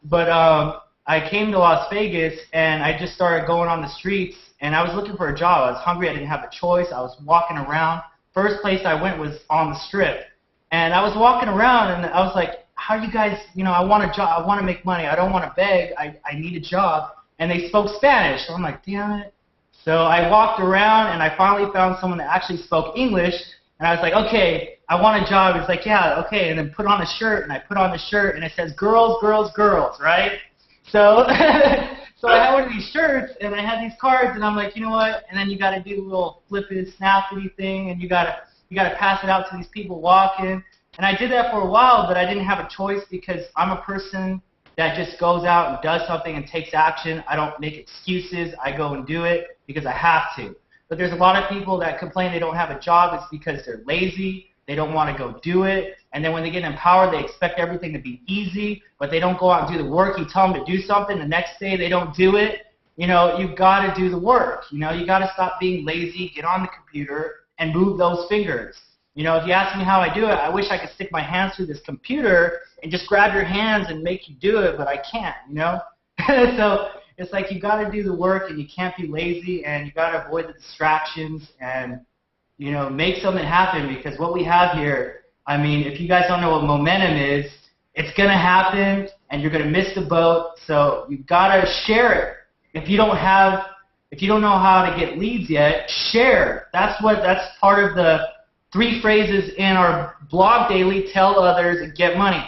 But I came to Las Vegas, and I just started going on the streets, and I was looking for a job. I was hungry. I didn't have a choice. I was walking around. First place I went was on the Strip. And I was walking around, and I was like, how you guys, you know, I want a job. I want to make money. I don't want to beg. I need a job. And they spoke Spanish. So I'm like, damn it. So I walked around, and I finally found someone that actually spoke English. And I was like, okay, I want a job. It's like, yeah, okay. And then put on a shirt, and I put on the shirt, and it says girls, girls, girls, right? So so I had one of these shirts, and I had these cards, and I'm like, you know what? And then you got to do a little flippity, snappity thing, and you got to pass it out to these people walking. And I did that for a while, but I didn't have a choice because I'm a person that just goes out and does something and takes action. I don't make excuses. I go and do it because I have to. But there's a lot of people that complain they don't have a job. It's because they're lazy. They don't want to go do it. And then when they get empowered, they expect everything to be easy, but they don't go out and do the work. You tell them to do something. The next day, they don't do it. You know, you've got to do the work. You know, you got to stop being lazy, get on the computer, and move those fingers. You know, if you ask me how I do it, I wish I could stick my hands through this computer and just grab your hands and make you do it, but I can't, you know? So it's like you got to do the work, and you can't be lazy, and you got to avoid the distractions and, you know, make something happen, because what we have here, I mean, if you guys don't know what momentum is, it's going to happen, and you're going to miss the boat, so you've got to share it. If you don't know how to get leads yet, share. That's part of the 3 phrases in our blog daily: tell others and get money.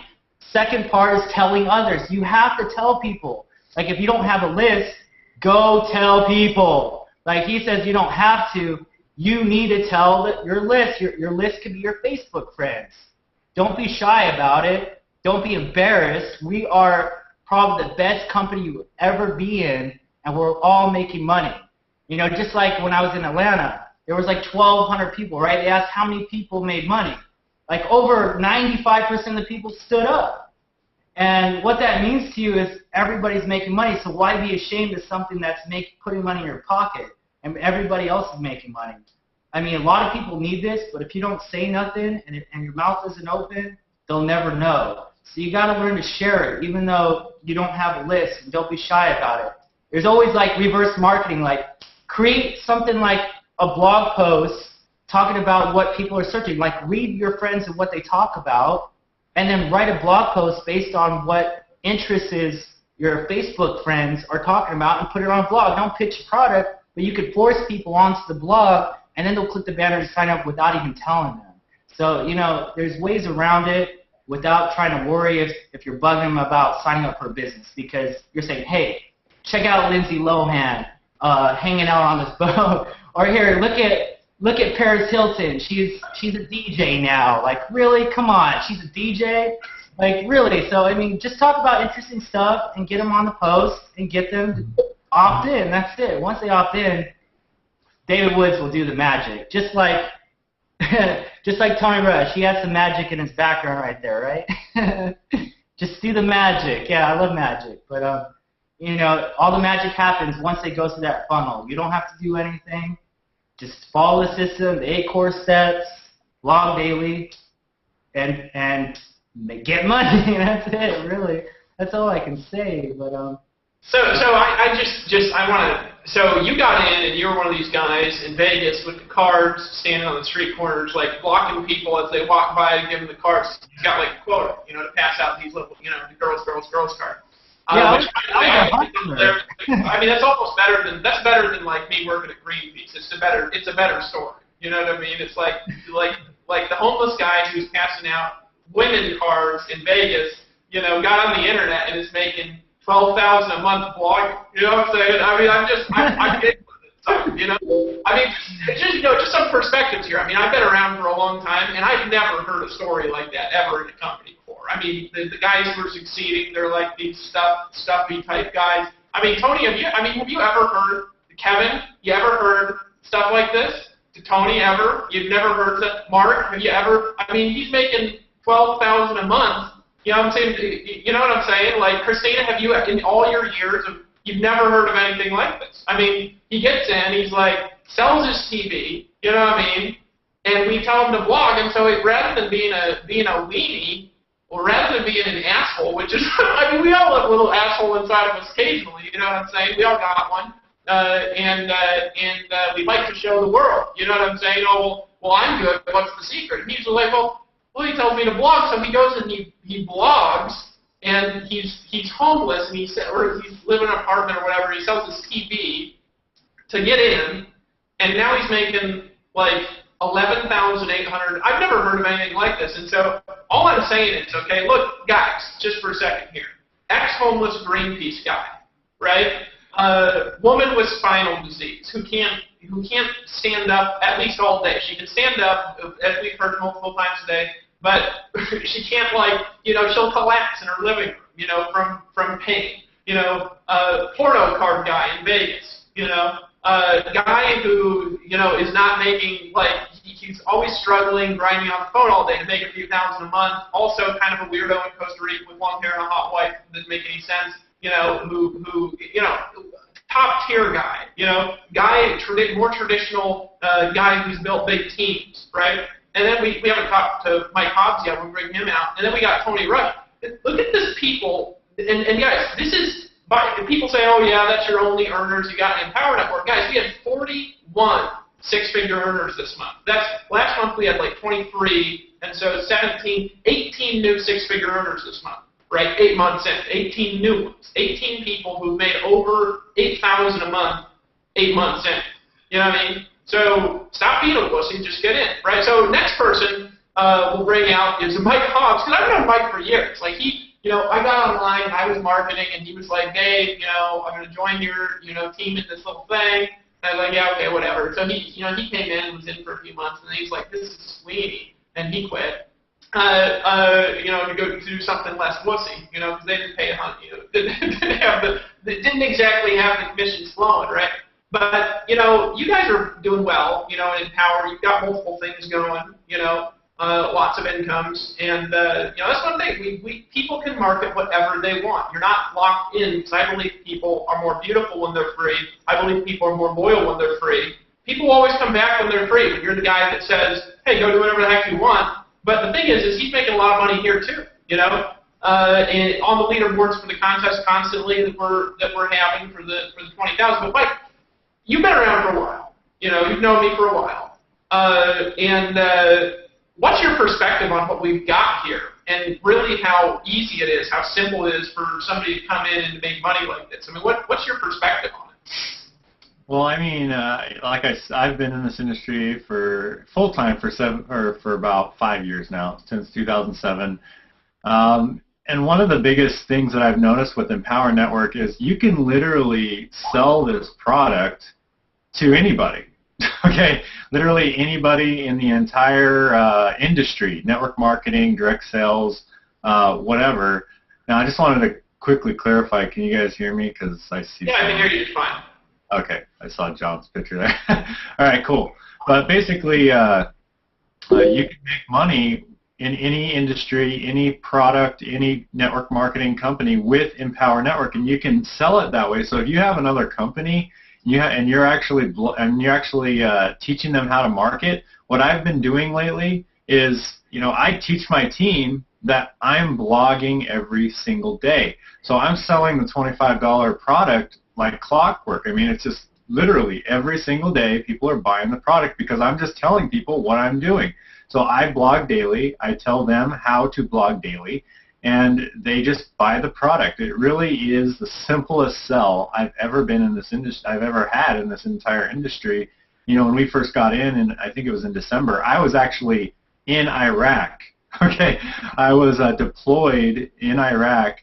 Second part is telling others. You have to tell people. Like, if you don't have a list, go tell people. Like he says, you don't have to. You need to tell your list. Your list could be your Facebook friends. Don't be shy about it. Don't be embarrassed. We are probably the best company you will ever be in, and we're all making money. You know, just like when I was in Atlanta, there was like 1,200 people, right? They asked how many people made money. Like over 95% of the people stood up. And what that means to you is everybody's making money, so why be ashamed of something that's putting money in your pocket and everybody else is making money? I mean, a lot of people need this, but if you don't say nothing and your mouth isn't open, they'll never know. So you got to learn to share it, even though you don't have a list, and don't be shy about it. There's always like reverse marketing, like create something like a blog post talking about what people are searching, like read your friends and what they talk about, and then write a blog post based on what interests your Facebook friends are talking about and put it on a blog. Don't pitch a product, but you could force people onto the blog, and then they'll click the banner to sign up without even telling them. So, you know, there's ways around it without trying to worry if you're bugging them about signing up for a business, because you're saying, hey, check out Lindsay Lohan hanging out on this boat. Or here, look at Paris Hilton. She's a DJ now. Like, really? Come on. She's a DJ? Like, really. So, I mean, just talk about interesting stuff and get them on the post and get them to opt in. That's it. Once they opt in, David Woods will do the magic. Just like Tony Rush. He has some magic in his background right there, right? Just do the magic. Yeah, I love magic. But, you know, all the magic happens once they go through that funnel. You don't have to do anything. Just follow the system, the 8 core steps, log daily, and get money. That's it, really. That's all I can say. But So I want to. So you got in, and you were one of these guys in Vegas with the cards, standing on the street corners, like blocking people as they walk by and give them the cards. You got like a quota, you know, to pass out these little, you know, the girls card. Yeah, I mean, that's almost better than like me working at Greenpeace. It's a better story. You know what I mean? It's like the homeless guy who's passing out women cards in Vegas. You know, got on the internet and is making $12,000 a month blog. You know what I'm saying? I mean, I'm getting with it. So, you know, I mean, just some perspectives here. I mean, I've been around for a long time, and I've never heard a story like that ever in a company before. I mean, the guys who are succeeding, they're like these stuffy type guys. I mean, Tony, have you ever heard, Kevin, you ever heard stuff like this? To Tony, ever? You've never heard that? Mark, have you ever? I mean, he's making $12,000 a month. You know what I'm saying? You know what I'm saying? Like, Christina, have you, in all your years, you've never heard of anything like this? I mean, he gets in, he's like, sells his TV, you know what I mean? And we tell him to blog, and so rather than being a weenie, or rather than being an asshole, which is, I mean, we all have a little asshole inside of us occasionally, you know what I'm saying? We all got one. And we like to show the world, you know what I'm saying? Oh, well, I'm good, what's the secret? And he's like, well, he tells me to blog, so he goes and he blogs, and he's homeless, and he's living in an apartment or whatever. He sells his TV to get in, and now he's making like $11,800. I've never heard of anything like this, and so all I'm saying is, okay, look, guys, just for a second here, ex-homeless Greenpeace guy, right? Woman with spinal disease who can't stand up at least all day. She can stand up, as we've heard multiple times today, but she can't, like, you know, she'll collapse in her living room, you know, from pain. You know, porno card guy in Vegas, you know, guy who, you know, is not making, like, he's always struggling, grinding on the phone all day to make a few thousand a month. Also kind of a weirdo in Costa Rica with long hair and a hot wife. Doesn't make any sense. You know, who you know, top tier guy, you know, more traditional guy who's built big teams, right? And then we haven't talked to Mike Hobbs yet. We'll bring him out. And then we got Tony Rush. Look at this people, and guys, this is, people say, oh yeah, that's your only earners you got in Empower Network. Guys, we had 41 six-figure earners this month. Last month we had like 23, and so 18 new six-figure earners this month. Right, 8 months in, 18 new ones, 18 people who've made over $8,000 a month, 8 months in. You know what I mean? So stop being a pussy, just get in, right? So next person we'll bring out is Mike Hobbs, because I've known Mike for years. Like you know, I got online, I was marketing, and he was like, Dave, you know, I'm going to join your, you know, team in this little thing. And I was like, yeah, okay, whatever. So he came in and was in for a few months, and then he's like, this is Sweeney, and he quit. You know, to go do something less wussy, you know, because they didn't pay didn't exactly have the commissions flowing, right? But, you know, you guys are doing well, you know, in Empower. You've got multiple things going, you know, lots of incomes, and, you know, that's one thing. People can market whatever they want. You're not locked in, because I believe people are more beautiful when they're free. I believe people are more loyal when they're free. People always come back when they're free. When you're the guy that says, hey, go do whatever the heck you want. But the thing is he's making a lot of money here too, you know, and on the leaderboards for the contest constantly that we're having for the 20,000. But Mike, you've been around for a while, you know, you've known me for a while, and what's your perspective on what we've got here, and really how easy it is, how simple it is for somebody to come in and make money like this? I mean, what's your perspective on it? Well, I mean, like I've been in this industry for full-time for about 5 years now, since 2007. And one of the biggest things that I've noticed with Empower Network is you can literally sell this product to anybody. Okay, literally anybody in the entire industry, network marketing, direct sales, whatever. Now, I just wanted to quickly clarify. Can you guys hear me? Because I see. Yeah, I can hear you just fine. Okay, I saw John's picture there. All right, cool. But basically, you can make money in any industry, any product, any network marketing company with Empower Network, and you can sell it that way. So if you have another company, and you're actually teaching them how to market, what I've been doing lately is, I teach my team that I'm blogging every single day. So I'm selling the $25 product like clockwork. I mean, it's just literally every single day people are buying the product because I'm just telling people what I'm doing. So I blog daily. I tell them how to blog daily, and they just buy the product. It really is the simplest sell I've ever been in this industry. I've ever had in this entire industry. When we first got in, and I think it was in December, I was actually in Iraq. Okay, I was deployed in Iraq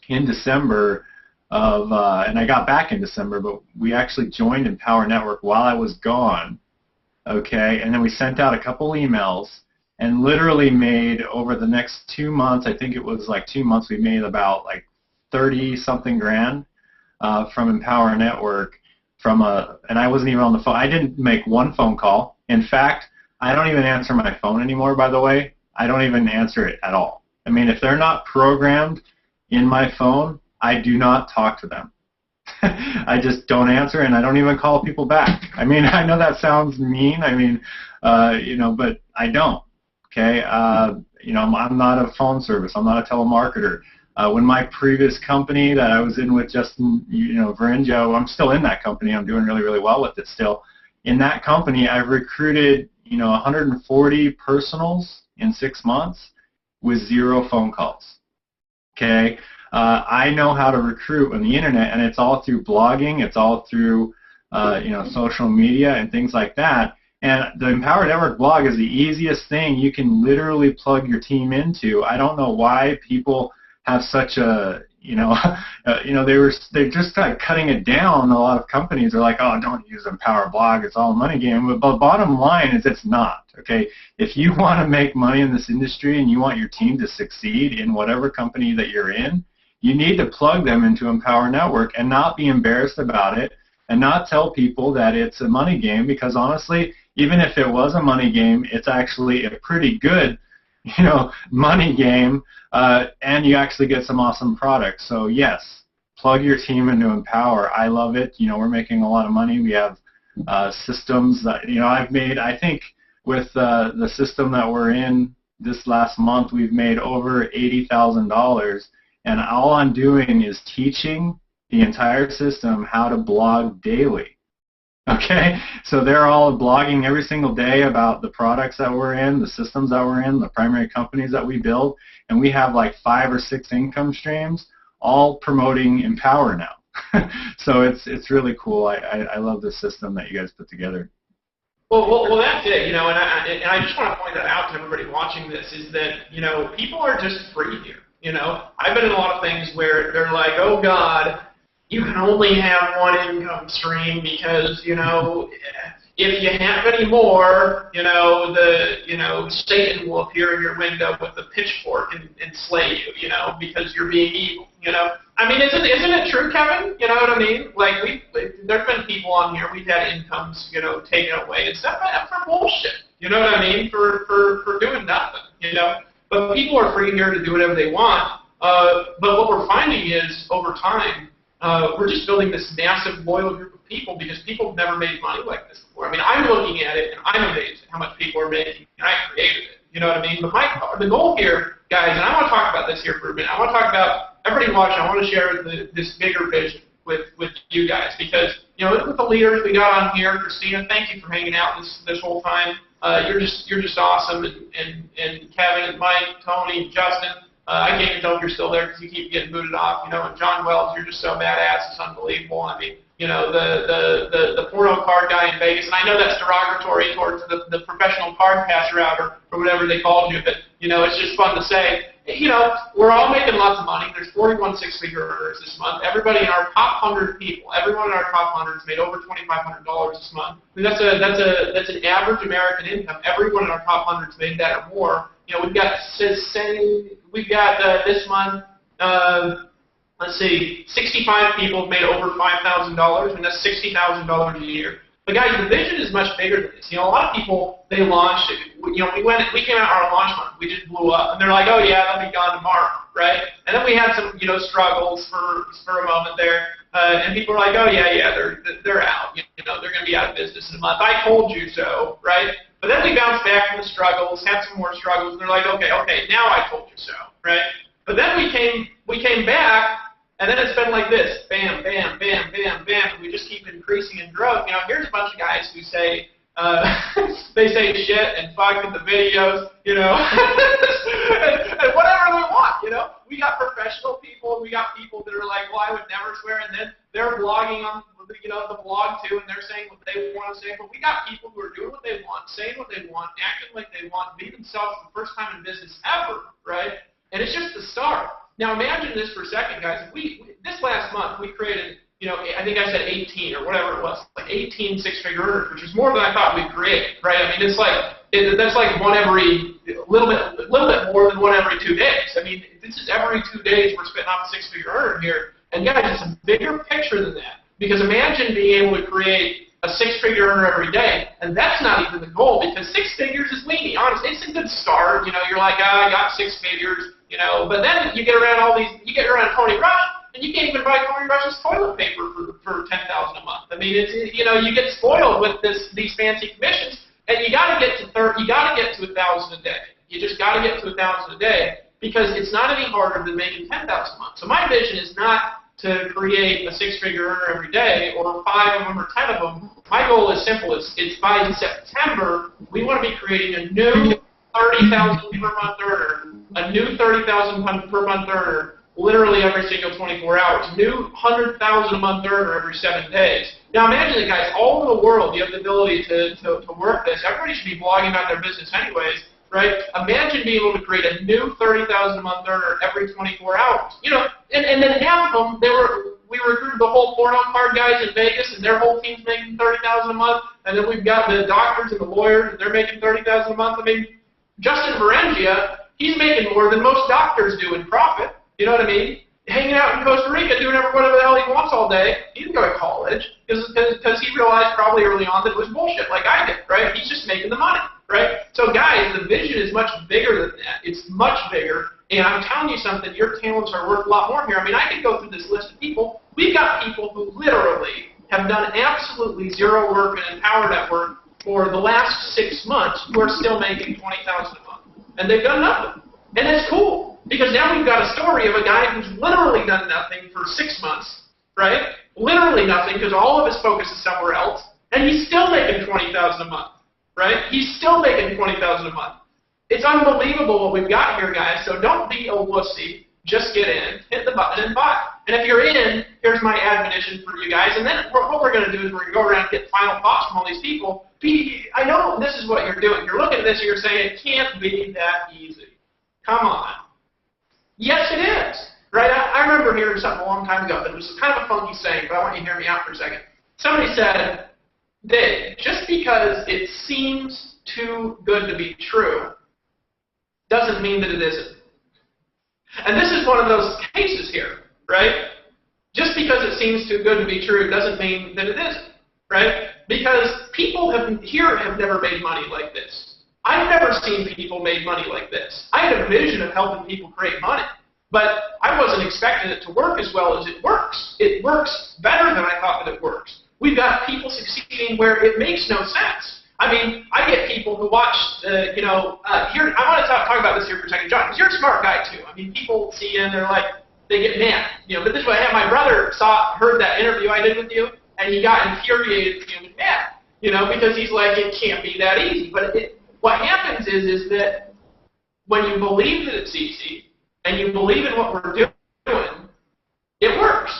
in December of, and I got back in December, but we actually joined Empower Network while I was gone. Okay, and then we sent out a couple emails and literally made over the next 2 months, I think it was like 2 months, we made about like 30-something grand from Empower Network and I wasn't even on the phone. I didn't make one phone call. In fact, I don't even answer my phone anymore, by the way. I don't even answer it at all. I mean, if they're not programmed in my phone, I do not talk to them. I just don't answer, and I don't even call people back. I mean, I know that sounds mean. I mean, but I don't. Okay, I'm not a phone service. I'm not a telemarketer. When my previous company that I was in with Justin, Varinjo, I'm still in that company. I'm doing really, really well with it still. In that company, I've recruited, 140 personals in 6 months with 0 phone calls. Okay. I know how to recruit on the internet, and it's all through blogging. It's all through, social media and things like that. And the Empower Network blog is the easiest thing you can literally plug your team into. I don't know why people have such a, they're just kind of cutting it down. A lot of companies are like, oh, don't use Empower blog. It's all a money game. But the bottom line is it's not. Okay, if you want to make money in this industry and you want your team to succeed in whatever company that you're in, you need to plug them into Empower Network and not be embarrassed about it and not tell people that it's a money game, because honestly, even if it was a money game, it's actually a pretty good, money game, and you actually get some awesome products. So yes, plug your team into Empower. I love it. We're making a lot of money. We have systems that, I've made, I think with the system that we're in this last month, we've made over $80,000. And all I'm doing is teaching the entire system how to blog daily. Okay? So they're all blogging every single day about the products that we're in, the systems that we're in, the primary companies that we build, and we have like 5 or 6 income streams all promoting Empower now. So it's really cool. I love the system that you guys put together. Well, that's it, and I just want to point that out to everybody watching this, is that, people are just free here. I've been in a lot of things where they're like, oh God, you can only have one income stream because, if you have any more, Satan will appear in your window with a pitchfork and slay you, because you're being evil, I mean, isn't it true, Kevin? You know what I mean? Like, there've been people on here, we've had incomes, taken away and stuff for bullshit, you know what I mean? For doing nothing, But people are free here to do whatever they want. But what we're finding is, over time, we're just building this massive, loyal group of people because people have never made money like this before. I mean, I'm looking at it, and I'm amazed at how much people are making, and I created it. You know what I mean? But the goal here, guys, and I want to talk about this here for a minute. I want to talk about everybody watching. I want to share this bigger vision with you guys because, with the leaders we got on here, Christina, thank you for hanging out this whole time. You're just awesome, and Kevin, and Mike, Tony, Justin. I can't even tell if you're still there because you keep getting booted off. And John Wells, you're just so badass. It's unbelievable. I mean, the porno card guy in Vegas, and I know that's derogatory towards the professional card passer out or whatever they called you, but it's just fun to say. We're all making lots of money. There's 41 six-figure earners this month. Everybody in our top 100 people, everyone in our top 100 has made over $2,500 this month. I mean, that's an average American income. Everyone in our top 100 has made that or more. we've got this month. Let's see, 65 people have made over $5,000, and that's $60,000 a year. But guys, the vision is much bigger than this. A lot of people, they launched it. We came out our launch month, we just blew up, and they're like, oh yeah, they'll be gone tomorrow, right? And then we had some, struggles for a moment there, and people were like, oh yeah, they're out. They're going to be out of business in a month. I told you so, right? But then we bounced back from the struggles, had some more struggles, and they're like, okay, now I told you so, right? But then we came back. And then it's been like this, bam, bam, bam, bam, bam, and we just keep increasing in growth. Here's a bunch of guys who say, they say shit and fuck in the videos, and whatever they want, We got professional people, and we got people that are like, well, I would never swear, and then they're blogging on, the blog too, and they're saying what they want to say, but we got people who are doing what they want, saying what they want, acting like they want, be themselves for the first time in business ever, right? And it's just the start. Now imagine this for a second, guys. This last month we created, I think I said 18 or whatever it was, like 18 six-figure earners, which is more than I thought we'd create, right? I mean, that's like one every little bit more than one every 2 days. I mean, this is every 2 days we're spitting off a six-figure earner here. And guys, it's a bigger picture than that. Because imagine being able to create a six-figure earner every day, and that's not even the goal, because 6 figures is weenie. Honestly, it's a good start. You're like, I got 6 figures. But then you get around you get around Tony Rush, and you can't even buy Tony Rush's toilet paper for $10,000 a month. I mean, you get spoiled with these fancy commissions, and you got to get to 1,000 a day. You just got to get to 1,000 a day, because it's not any harder than making 10,000 a month. So my vision is not to create a six-figure earner every day, or 5 of them or 10 of them. My goal is simple. It's by September we want to be creating a new 30,000 per month earner, a new 30,000 per month earner, literally every single 24 hours, new 100,000 a month earner every 7 days. Now imagine it, guys, all over the world you have the ability to work this. Everybody should be blogging about their business anyways, right? Imagine being able to create a new 30,000 a month earner every 24 hours. And then half of them, we recruited the whole porno card guys in Vegas, and their whole team's making 30,000 a month. And then we've got the doctors and the lawyers, and they're making 30,000 a month. I mean, Justin Berengia, he's making more than most doctors do in profit. You know what I mean? Hanging out in Costa Rica, doing whatever the hell he wants all day. He didn't go to college because he realized probably early on that it was bullshit, like I did, right? He's just making the money, right? So guys, the vision is much bigger than that. It's much bigger. And I'm telling you something, your talents are worth a lot more here. I mean, I could go through this list of people. We've got people who literally have done absolutely zero work in Empower Network for the last 6 months who are still making $20,000 a month. And they've done nothing. And that's cool, because now we've got a story of a guy who's literally done nothing for 6 months, right? Literally nothing, because all of his focus is somewhere else, and he's still making $20,000 a month, right? He's still making $20,000 a month. It's unbelievable what we've got here, guys, so don't be a wussy. Just get in, hit the button, and buy. And if you're in, here's my admonition for you guys. And then what we're going to do is we're going to go around and get final thoughts from all these people. I know this is what you're doing. You're looking at this and you're saying, it can't be that easy. Come on. Yes, it is. Right? I remember hearing something a long time ago that was kind of a funky saying, but I want you to hear me out for a second. Somebody said, Dave, just because it seems too good to be true doesn't mean that it isn't. And this is one of those cases here, right? Just because it seems too good to be true doesn't mean that it isn't, right? Because people have never made money like this. I've never seen people make money like this. I had a vision of helping people create money, but I wasn't expecting it to work as well as it works. It works better than I thought that it works. We've got people succeeding where it makes no sense. I mean, I get people who watch, here, I want to talk about this here for a second, John, because you're a smart guy, too. I mean, people see you and they're like, they get mad. But this is what I had. My brother heard that interview I did with you, and he got infuriated and mad, because he's like, it can't be that easy. But what happens is that when you believe that it's easy, and you believe in what we're doing, it works.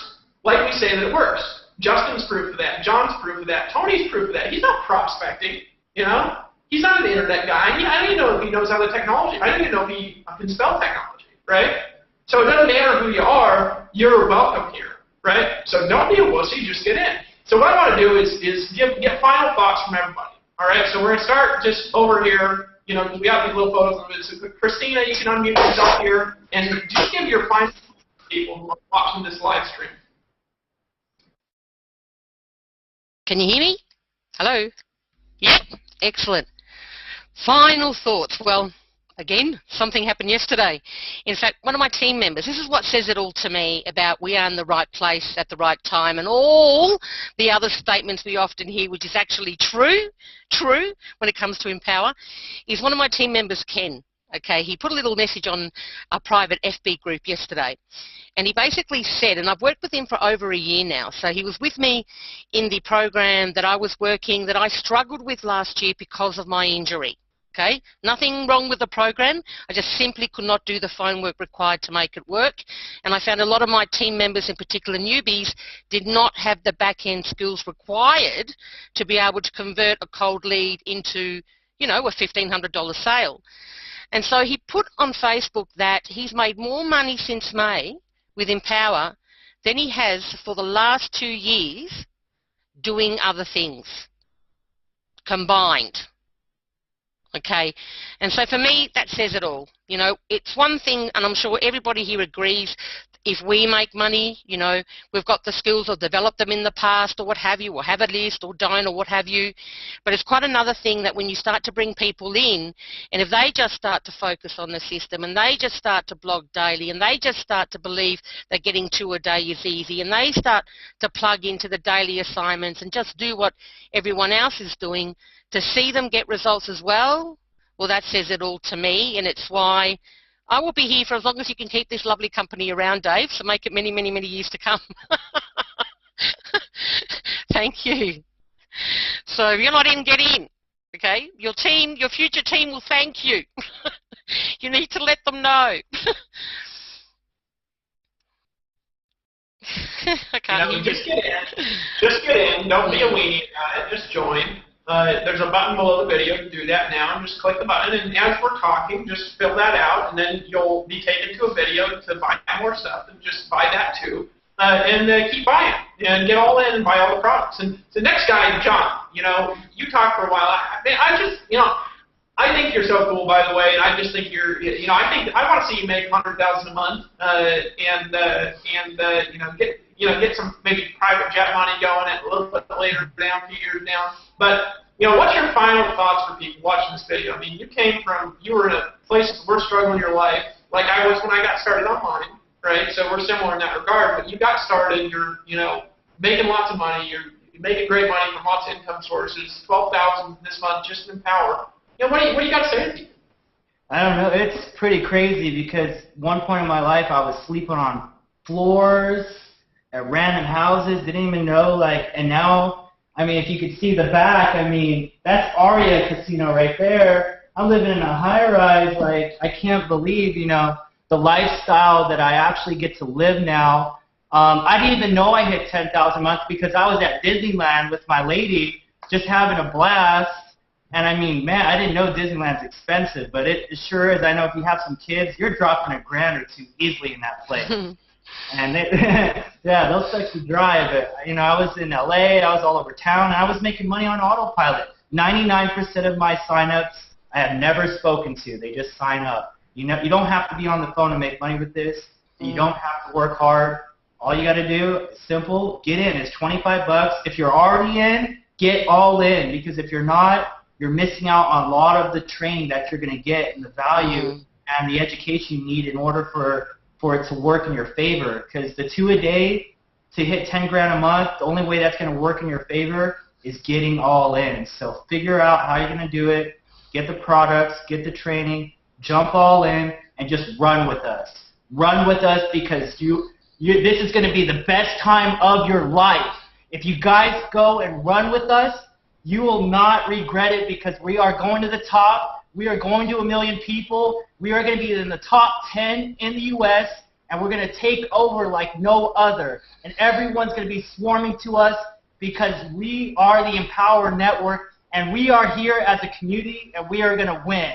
Like we say that it works. Justin's proof of that. John's proof of that. Tony's proof of that. He's not prospecting, He's not an internet guy. I don't even know if he knows how the technology. I don't even know if he can spell technology, right? So it doesn't matter who you are. You're welcome here, right? So don't be a wussy. Just get in. So what I want to do is get final thoughts from everybody. All right. So we're going to start just over here you know, we have these little photos of it. So Christina, you can unmute yourself here and just give your final thoughts to people who are watching this live stream. Can you hear me? Hello? Yep, excellent. Final thoughts. Well, again, something happened yesterday. In fact, one of my team members, this is what says it all to me about we are in the right place at the right time, and all the other statements we often hear, which is actually true when it comes to Empower, is one of my team members, Ken. Okay, he put a little message on a private FB group yesterday, and he basically said, and I've worked with him for over a year now, so he was with me in the program that I was working, that I struggled with last year because of my injury. Okay, nothing wrong with the program, I just simply could not do the phone work required to make it work, and I found a lot of my team members, in particular newbies, did not have the back-end skills required to be able to convert a cold lead into, you know, a $1,500 sale. And so he put on Facebook that he's made more money since May with Empower than he has for the last 2 years doing other things combined. Okay, and so for me, that says it all. You know, it's one thing, and I'm sure everybody here agrees, if we make money, you know, we've got the skills or developed them in the past or what have you, or have a list or don't or what have you. But it's quite another thing that when you start to bring people in, and if they just start to focus on the system and they just start to blog daily and they just start to believe that getting 2 a day is easy and they start to plug into the daily assignments and just do what everyone else is doing, to see them get results as well, well, that says it all to me, and it's why I will be here for as long as you can keep this lovely company around, Dave, so make it many, many, many years to come. Thank you. So if you're not in, get in, okay? Your team, your future team will thank you. You need to let them know. I can't hear you. Just get in. Just get in. Don't be a weenie about it. Just join. There's a button below the video to do that now, and just click the button, and as we're talking, just fill that out, and then you'll be taken to a video to buy more stuff, and just buy that too, and keep buying, and get all in and buy all the products. And the next guy, John, you know, you talk for a while. I just, you know, I think you're so cool, by the way, and I just think you're, you know, I want to see you make $100,000 a month, and you know, get some maybe private jet money going at a little bit later down, a few years down. But, you know, what's your final thoughts for people watching this video? I mean, you were in a place where struggling in your life, like I was when I got started online, right? So we're similar in that regard, but you got started, you're, you know, making lots of money, you're making great money from lots of income sources, $12,000 this month just in Empower. You know, what do you got to say to people? I don't know. It's pretty crazy because one point in my life I was sleeping on floors at random houses, didn't even know, like, and now, I mean, if you could see the back, I mean, that's Aria Casino right there. I'm living in a high-rise, like, I can't believe, you know, the lifestyle that I actually get to live now. I didn't even know I hit 10,000 a month because I was at Disneyland with my lady just having a blast. And I mean, man, I didn't know Disneyland's expensive, but it sure is. I know if you have some kids, you're dropping $1,000 or $2 easily in that place. And yeah, they'll suck you dry. But, you know, I was in LA, I was all over town, and I was making money on autopilot. 99% of my signups I have never spoken to. They just sign up. You know, you don't have to be on the phone to make money with this. You don't have to work hard. All you got to do, simple, get in. It's $25. If you're already in, get all in, because if you're not, you're missing out on a lot of the training that you're going to get and the value and the education you need in order for it to work in your favor. Because the 2 a day to hit 10 grand a month, the only way that's going to work in your favor is getting all in. So figure out how you're going to do it, get the products, get the training, jump all in, and just run with us. Run with us because this is going to be the best time of your life. If you guys go and run with us, you will not regret it because we are going to the top. We are going to 1 million people. We are going to be in the top 10 in the U.S., and we're going to take over like no other. And everyone's going to be swarming to us because we are the Empower Network, and we are here as a community, and we are going to win.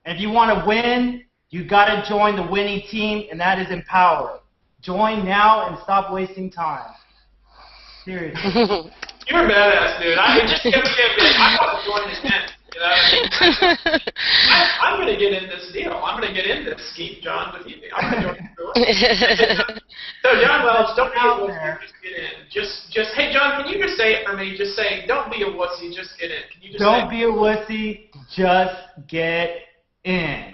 And if you want to win, you got to join the winning team, and that is Empower. Join now and stop wasting time. Seriously. You're a badass, dude. I just kept saying, I want to join this tent. You know? I'm going to get in this deal. I'm going to get in this scheme, John, with you. I'm going to join the So, John Wells, don't be a wussy, just get in. Hey, John, can you just say it for me? Just say, don't be a wussy, just get in. Can you just don't be a wussy, just get in. Hey,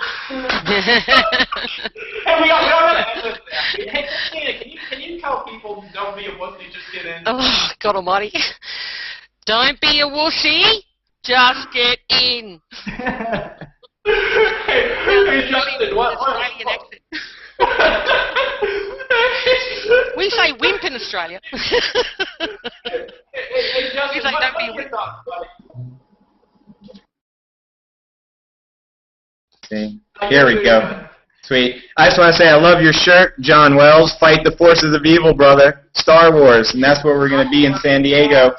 we all end with that. Hey, Christina, can you tell people don't be a wussy, just get in? Oh, God almighty. Don't be a wussy, just get in. Hey, Justin, what? Australian accent. We say wimp in Australia. Hey, Justin, We say don't be a your wimp. thoughts, buddy? See? Here we go. Sweet. I just want to say I love your shirt, John Wells. Fight the forces of evil, brother. Star Wars, and that's where we're going to be in San Diego.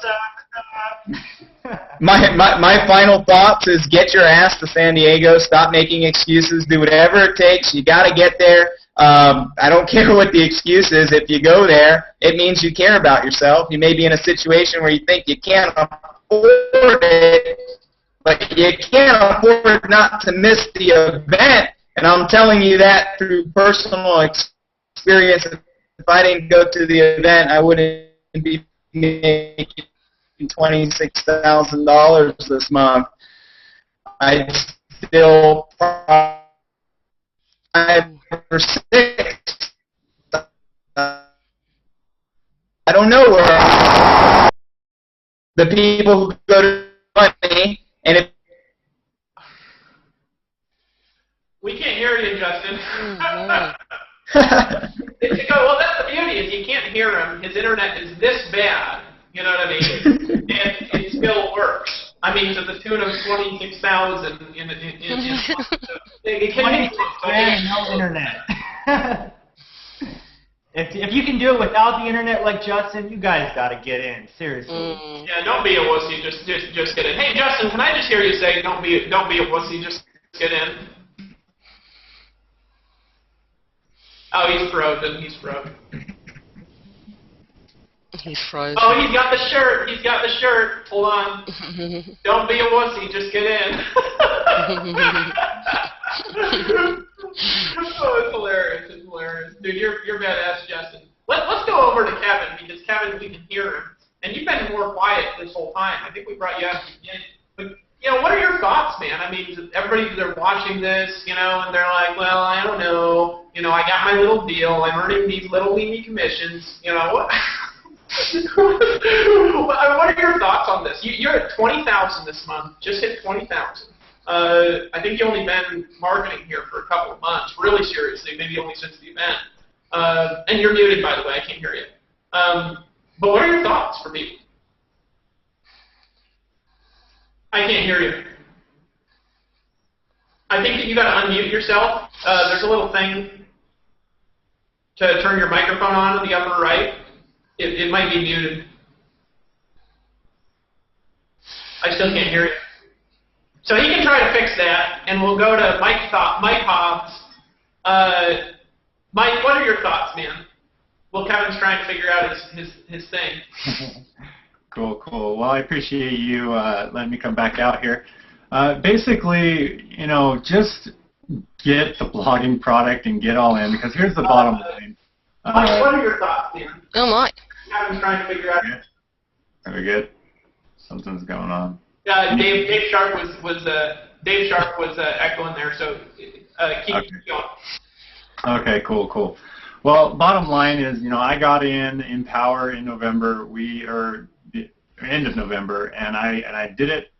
My final thoughts is get your ass to San Diego. Stop making excuses. Do whatever it takes. You got to get there. I don't care what the excuse is. If you go there, it means you care about yourself. You may be in a situation where you think you can't afford it, but you can't afford not to miss the event. And I'm telling you that through personal experience. If I didn't go to the event, I wouldn't be making $26,000 this month. I'd still 5 or 6. I don't know where the people who go to money, and if we can't hear you, Justin. Oh, Well, that's the beauty is you can't hear him. His internet is this bad. You know what I mean? And it still works. I mean, to the tune of 26,000 in it can be no internet. If you can do it without the internet like Justin, you guys got to get in. Seriously. Yeah, don't be a wussy. Just get in. Hey, Justin, can I just hear you say, don't be a wussy. Just get in. Oh, he's frozen. He's frozen. He's frozen. Oh, he's got the shirt. He's got the shirt. Hold on. Don't be a wussy. Just get in. Oh, it's hilarious. It's hilarious. Dude, you're badass, Justin. Let's go over to Kevin, because Kevin, we can hear him. And you've been more quiet this whole time. I think we brought you up. But, you know, what are your thoughts, man? I mean, everybody, they're watching this, you know, and they're like, well, I don't know. You know, I got my little deal. I'm earning these little weeny commissions. You know, what? What are your thoughts on this? You're at 20,000 this month. Just hit 20,000. I think you've only been marketing here for a couple of months, really seriously, maybe only since the event. And you're muted, by the way. I can't hear you. But what are your thoughts for people? I can't hear you. I think that you got to unmute yourself. There's a little thing to turn your microphone on in the upper right. It might be muted. I still can't hear you. So he can try to fix that, and we'll go to Mike Hobbs. Mike, what are your thoughts, man? Well, Kevin's trying to figure out his thing. Cool. Well, I appreciate you letting me come back out here. Basically, you know, just get the blogging product and get all in, because here's the bottom line. Mike, what are your thoughts, man? Oh, my. Kevin's trying to figure out. Are we good? Something's going on. Dave Sharp was echoing there, so keep going. Okay, cool. Well, bottom line is, you know, I got in Power in November. End of November, and I did it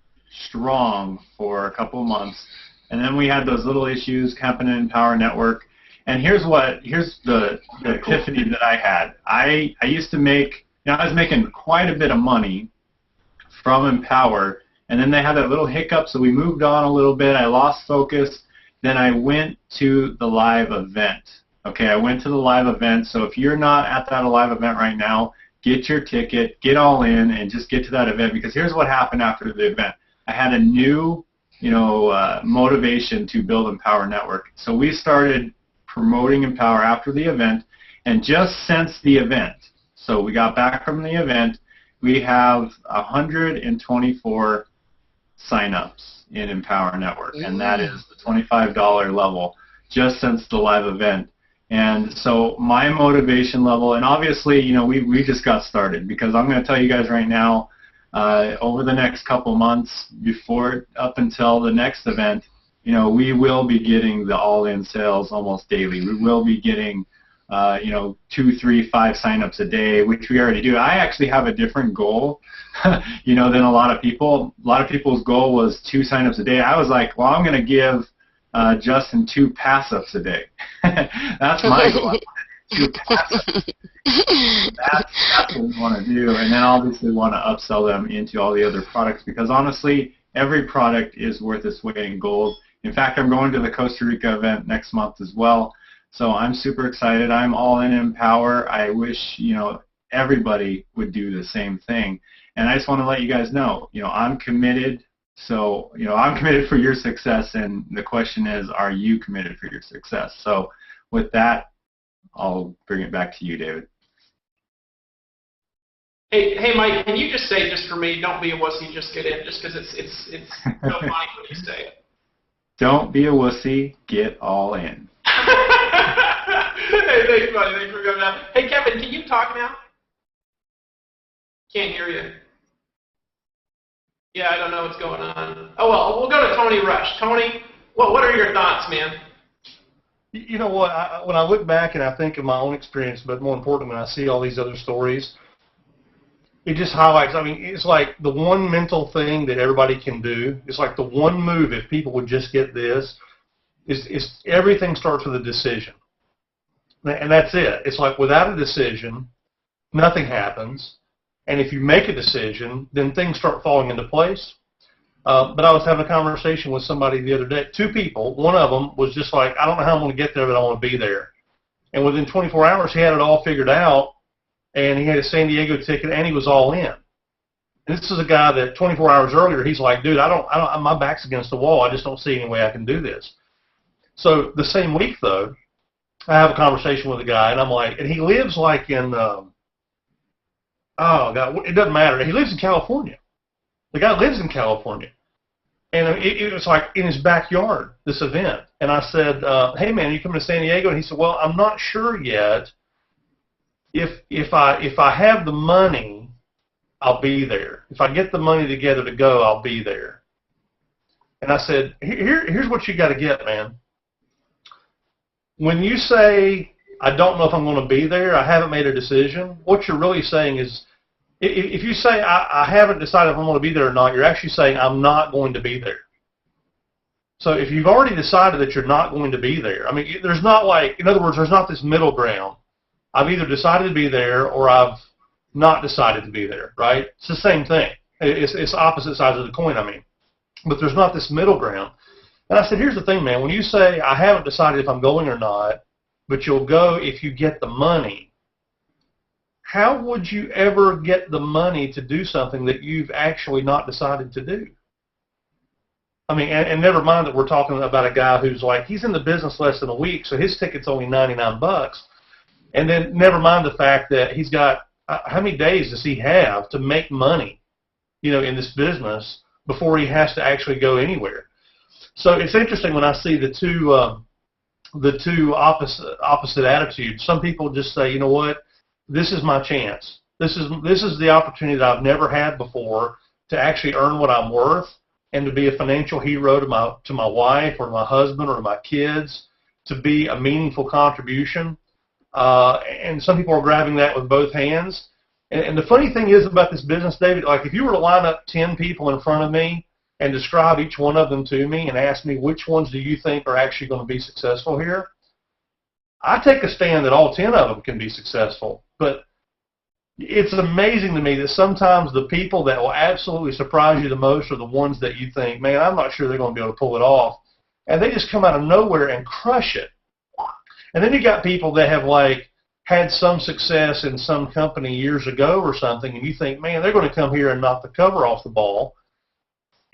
strong for a couple of months, and then we had those little issues happening in Power Network. And here's the epiphany that I had. I used to make, you know, I was making quite a bit of money from Empower, and then they had that little hiccup, so we moved on a little bit. I lost focus. Then I went to the live event. Okay, I went to the live event. So if you're not at that live event right now, get your ticket, get all in, and just get to that event, because here's what happened after the event. I had a new, you know, motivation to build Empower Network. So we started promoting Empower after the event, and just since the event, so we got back from the event, we have 124 signups in Empower Network, and that is the $25 level just since the live event. And so my motivation level, and obviously, you know, we just got started, because I'm going to tell you guys right now, over the next couple months, up until the next event, you know, we will be getting the all-in sales almost daily. We will be getting, you know, 2, 3, 5 signups a day, which we already do. I actually have a different goal, you know, than a lot of people. A lot of people's goal was 2 signups a day. I was like, well, I'm going to give Justin 2 pass-ups a day. That's my goal. 2 pass-ups. That's what we want to do, and then obviously want to upsell them into all the other products, because honestly, every product is worth its weight in gold. In fact, I'm going to the Costa Rica event next month as well, so I'm super excited. I'm all in Empower. I wish, you know, everybody would do the same thing, and I just want to let you guys know, you know, I'm committed. So, you know, I'm committed for your success, and the question is, are you committed for your success? So, with that, I'll bring it back to you, David. Hey, Mike, can you just say, just for me, don't be a wussy, just get in, just because it's so funny when you say it. Don't be a wussy, get all in. Hey, thanks, buddy. Thanks for coming out. Hey, Kevin, can you talk now? Can't hear you. Yeah, I don't know what's going on. Oh, well, we'll go to Tony Rush. Tony, what are your thoughts, man? You know what, when I look back and I think of my own experience, but more important, when I see all these other stories, it just highlights, I mean, it's like the one mental thing that everybody can do. It's like the one move, if people would just get this, is everything starts with a decision. And that's it. It's like without a decision, nothing happens. And if you make a decision, then things start falling into place. But I was having a conversation with somebody the other day, 2 people. One of them was just like, I don't know how I'm going to get there, but I want to be there. And within 24 hours, he had it all figured out, and he had a San Diego ticket, and he was all in. And this is a guy that 24 hours earlier, he's like, dude, my back's against the wall. I just don't see any way I can do this. So the same week, though, I have a conversation with a guy, and I'm like, and he lives like in, oh, God, it doesn't matter. He lives in California. The guy lives in California. And it was like in his backyard, this event. And I said, hey, man, are you coming to San Diego? And he said, well, I'm not sure yet. If I have the money, I'll be there. If I get the money together to go, I'll be there. And I said, here's what you got to get, man. When you say, I don't know if I'm going to be there, I haven't made a decision, what you're really saying is, if you say, I haven't decided if I'm going to be there or not, you're actually saying, I'm not going to be there. So if you've already decided that you're not going to be there, I mean, there's not like, in other words, there's not this middle ground. I've either decided to be there or I've not decided to be there, right? It's the same thing. It's opposite sides of the coin, I mean. But there's not this middle ground. And I said, here's the thing, man. When you say, I haven't decided if I'm going or not, but you'll go if you get the money, how would you ever get the money to do something that you've actually not decided to do? I mean, and never mind that we're talking about a guy who's like, he's in the business less than a week, so his ticket's only $99. And then never mind the fact that he's got, how many days does he have to make money, you know, in this business before he has to actually go anywhere? So it's interesting when I see the two opposite attitudes. Some people just say, you know what, this is my chance. This is the opportunity that I've never had before to actually earn what I'm worth and to be a financial hero to my wife or to my husband or to my kids, to be a meaningful contribution. And some people are grabbing that with both hands. And the funny thing is about this business, David, like if you were to line up 10 people in front of me and describe each one of them to me and ask me which ones do you think are actually going to be successful here, I take a stand that all 10 of them can be successful. But it's amazing to me that sometimes the people that will absolutely surprise you the most are the ones that you think, man, I'm not sure they're going to be able to pull it off. And they just come out of nowhere and crush it. And then you got people that have like had some success in some company years ago or something, and you think, man, they're going to come here and knock the cover off the ball.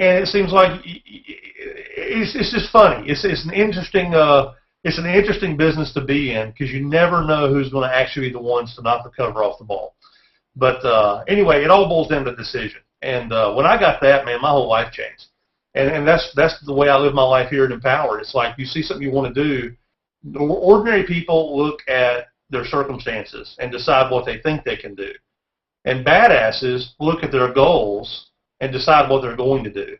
And it seems like it's just funny. It's an interesting business to be in because you never know who's going to actually be the ones to knock the cover off the ball. But anyway, it all boils down to decision. And when I got that, man, my whole life changed. And that's the way I live my life here at Empower. It's like you see something you want to do. Ordinary people look at their circumstances and decide what they think they can do. And badasses look at their goals and decide what they're going to do.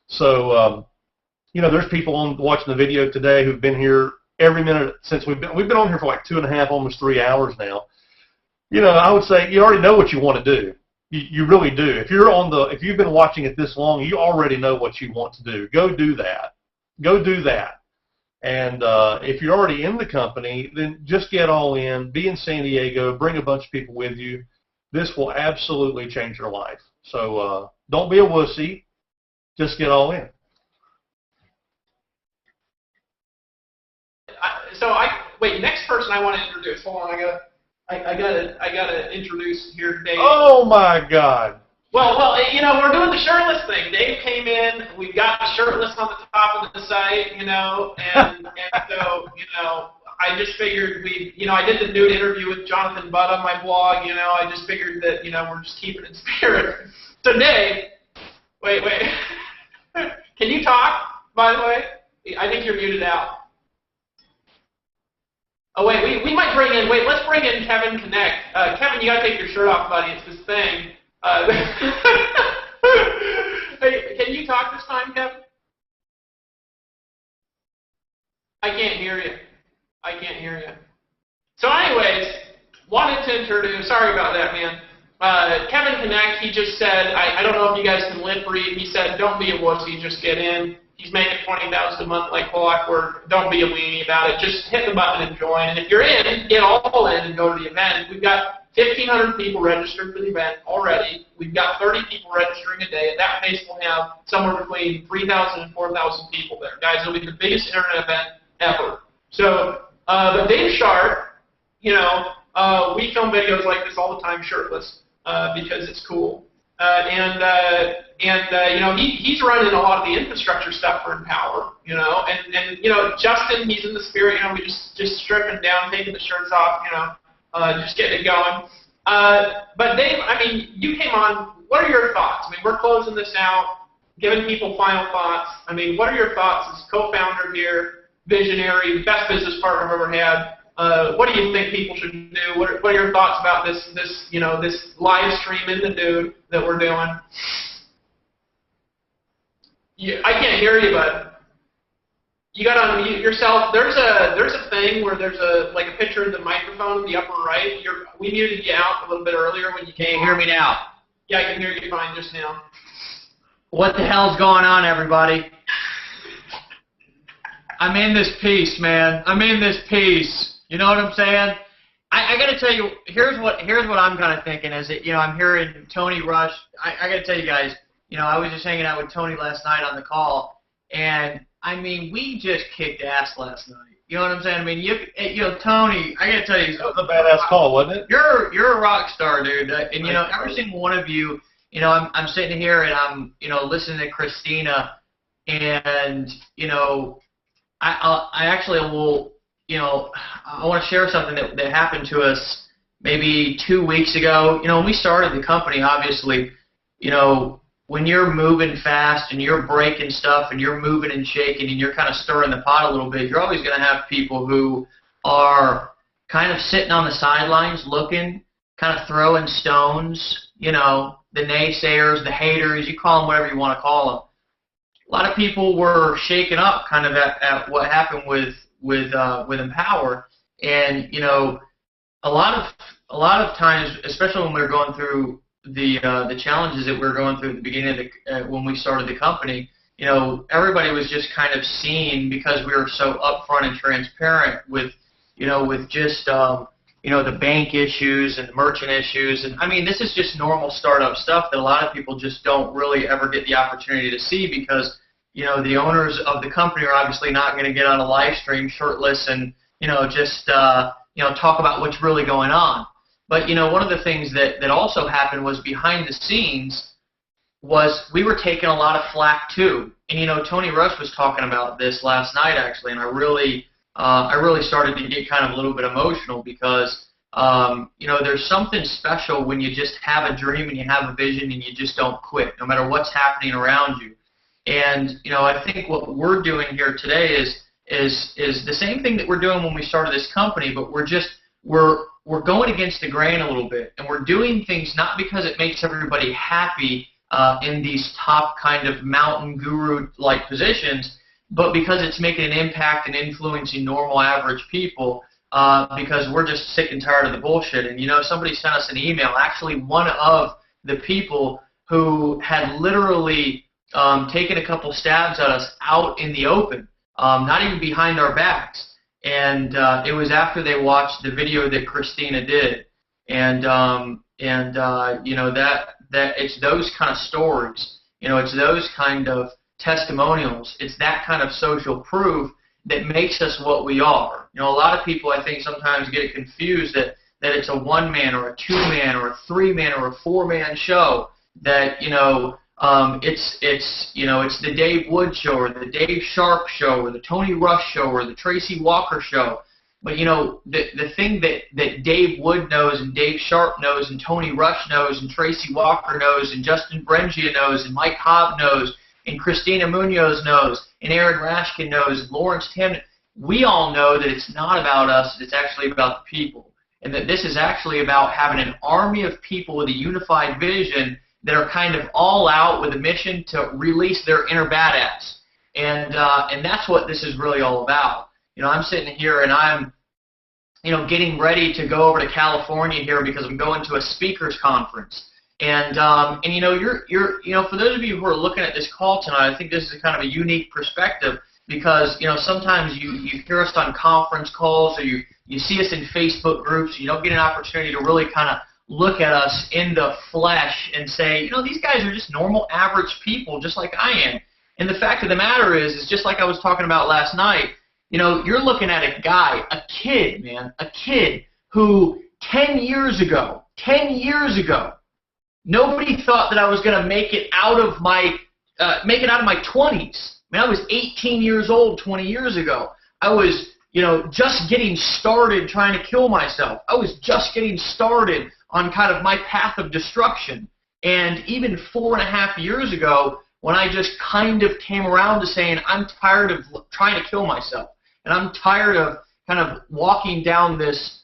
So, there's people watching the video today who've been here every minute since we've been on here for like 2.5, almost 3 hours now. I would say you already know what you want to do. You really do. If you've been watching it this long, you already know what you want to do. Go do that. Go do that. And if you're already in the company, then just get all in. Be in San Diego. Bring a bunch of people with you. This will absolutely change your life. So don't be a wussy. Just get all in. Wait. Next person I want to introduce. Hold on. I gotta introduce here Dave. Oh my God. Well, we're doing the shirtless thing. Dave came in. We've got the shirtless on the top of the site, and so, I just figured I did the nude interview with Jonathan Butt on my blog. I just figured that, we're just keeping it in spirit. So Dave, wait. Can you talk, by the way? I think you're muted out. Oh, wait, let's bring in Kevin Connect. Kevin, you got to take your shirt off, buddy. It's this thing. Hey, can you talk this time, Kevin? I can't hear you. So anyways, wanted to introduce, sorry about that, man. Kevin Connect, he just said, I don't know if you guys can lip read, he said, don't be a wussy, just get in. He's making $20,000 a month like clockwork. Don't be a weenie about it. Just hit the button and join. And if you're in, get all in and go to the event. We've got 1,500 people registered for the event already. We've got 30 people registering a day. At that pace, we'll have somewhere between 3,000 and 4,000 people there. Guys, it'll be the biggest internet event ever. So, but Dave Sharp, we film videos like this all the time shirtless because it's cool. He's running a lot of the infrastructure stuff for Empower, and Justin, he's in the spirit, we just stripping down, taking the shirts off, just getting it going. But Dave, you came on, what are your thoughts? We're closing this out, giving people final thoughts. What are your thoughts as co-founder here, visionary, best business partner I've ever had? What do you think people should do? What are your thoughts about this live stream in the dude that we're doing? I can't hear you, bud. You got to unmute yourself. There's a thing where there's a picture of the microphone in the upper right. We muted you out a little bit earlier when you came. Can you hear me now? Yeah, I can hear you fine just now. What the hell's going on, everybody? I'm in this piece, man. I'm in this piece. You know what I'm saying? I got to tell you, here's what I'm kind of thinking is that, I'm hearing Tony Rush. I got to tell you guys, I was just hanging out with Tony last night on the call, and we just kicked ass last night. You know what I'm saying? Tony, I got to tell you, that was a badass call, wasn't it? You're a rock star, dude. And every single one of you, I'm sitting here and I'm, listening to Christina, and I actually will. I want to share something that happened to us maybe 2 weeks ago. When we started the company, obviously, when you're moving fast and you're breaking stuff and you're moving and shaking and you're kind of stirring the pot a little bit, you're always going to have people who are kind of sitting on the sidelines looking, kind of throwing stones, the naysayers, the haters, you call them whatever you want to call them. A lot of people were shaken up kind of at what happened with Empower, and a lot of times, especially when we were going through the challenges that we were going through at the beginning of when we started the company, everybody was just kind of seen because we were so upfront and transparent with just the bank issues and the merchant issues, and this is just normal startup stuff that a lot of people just don't really ever get the opportunity to see because the owners of the company are obviously not going to get on a live stream shirtless and, just talk about what's really going on. But, one of the things that also happened was behind the scenes was we were taking a lot of flack too. And, Tony Rush was talking about this last night actually, and I really started to get kind of a little bit emotional because, there's something special when you just have a dream and you have a vision and you just don't quit, no matter what's happening around you. And I think what we're doing here today is the same thing that we're doing when we started this company, but we're going against the grain a little bit, and we're doing things not because it makes everybody happy in these top kind of mountain guru-like positions, but because it's making an impact and influencing normal average people, because we're just sick and tired of the bullshit. And somebody sent us an email, actually one of the people who had literally taken a couple stabs at us out in the open, not even behind our backs. And it was after they watched the video that Christina did. And that it's those kind of stories, it's those kind of testimonials, it's that kind of social proof that makes us what we are. A lot of people, I think, sometimes get it confused that it's a one-man or a two-man or a three-man or a four-man show, that it's the Dave Wood show or the Dave Sharp show or the Tony Rush show or the Tracy Walker show. But the thing that Dave Wood knows and Dave Sharp knows and Tony Rush knows and Tracy Walker knows and Justin Brengia knows and Mike Hobb knows and Christina Munoz knows and Aaron Rashkin knows and Lawrence Tim, we all know that it's not about us, it's actually about the people. And that this is actually about having an army of people with a unified vision that are kind of all out with a mission to release their inner badass. And that's what this is really all about. I'm sitting here and I'm, getting ready to go over to California here because I'm going to a speakers conference. And you're for those of you who are looking at this call tonight, I think this is kind of a unique perspective because, sometimes you hear us on conference calls or you see us in Facebook groups, you don't get an opportunity to really kind of look at us in the flesh and say, these guys are just normal, average people, just like I am. And the fact of the matter is just like I was talking about last night, you're looking at a guy, a kid who 10 years ago, nobody thought that I was going to make it out of my 20s. I was 18 years old 20 years ago. I was, just getting started trying to kill myself. I was just getting started on kind of my path of destruction. And even 4.5 years ago, when I just kind of came around to saying, I'm tired of trying to kill myself, and I'm tired of kind of walking down this,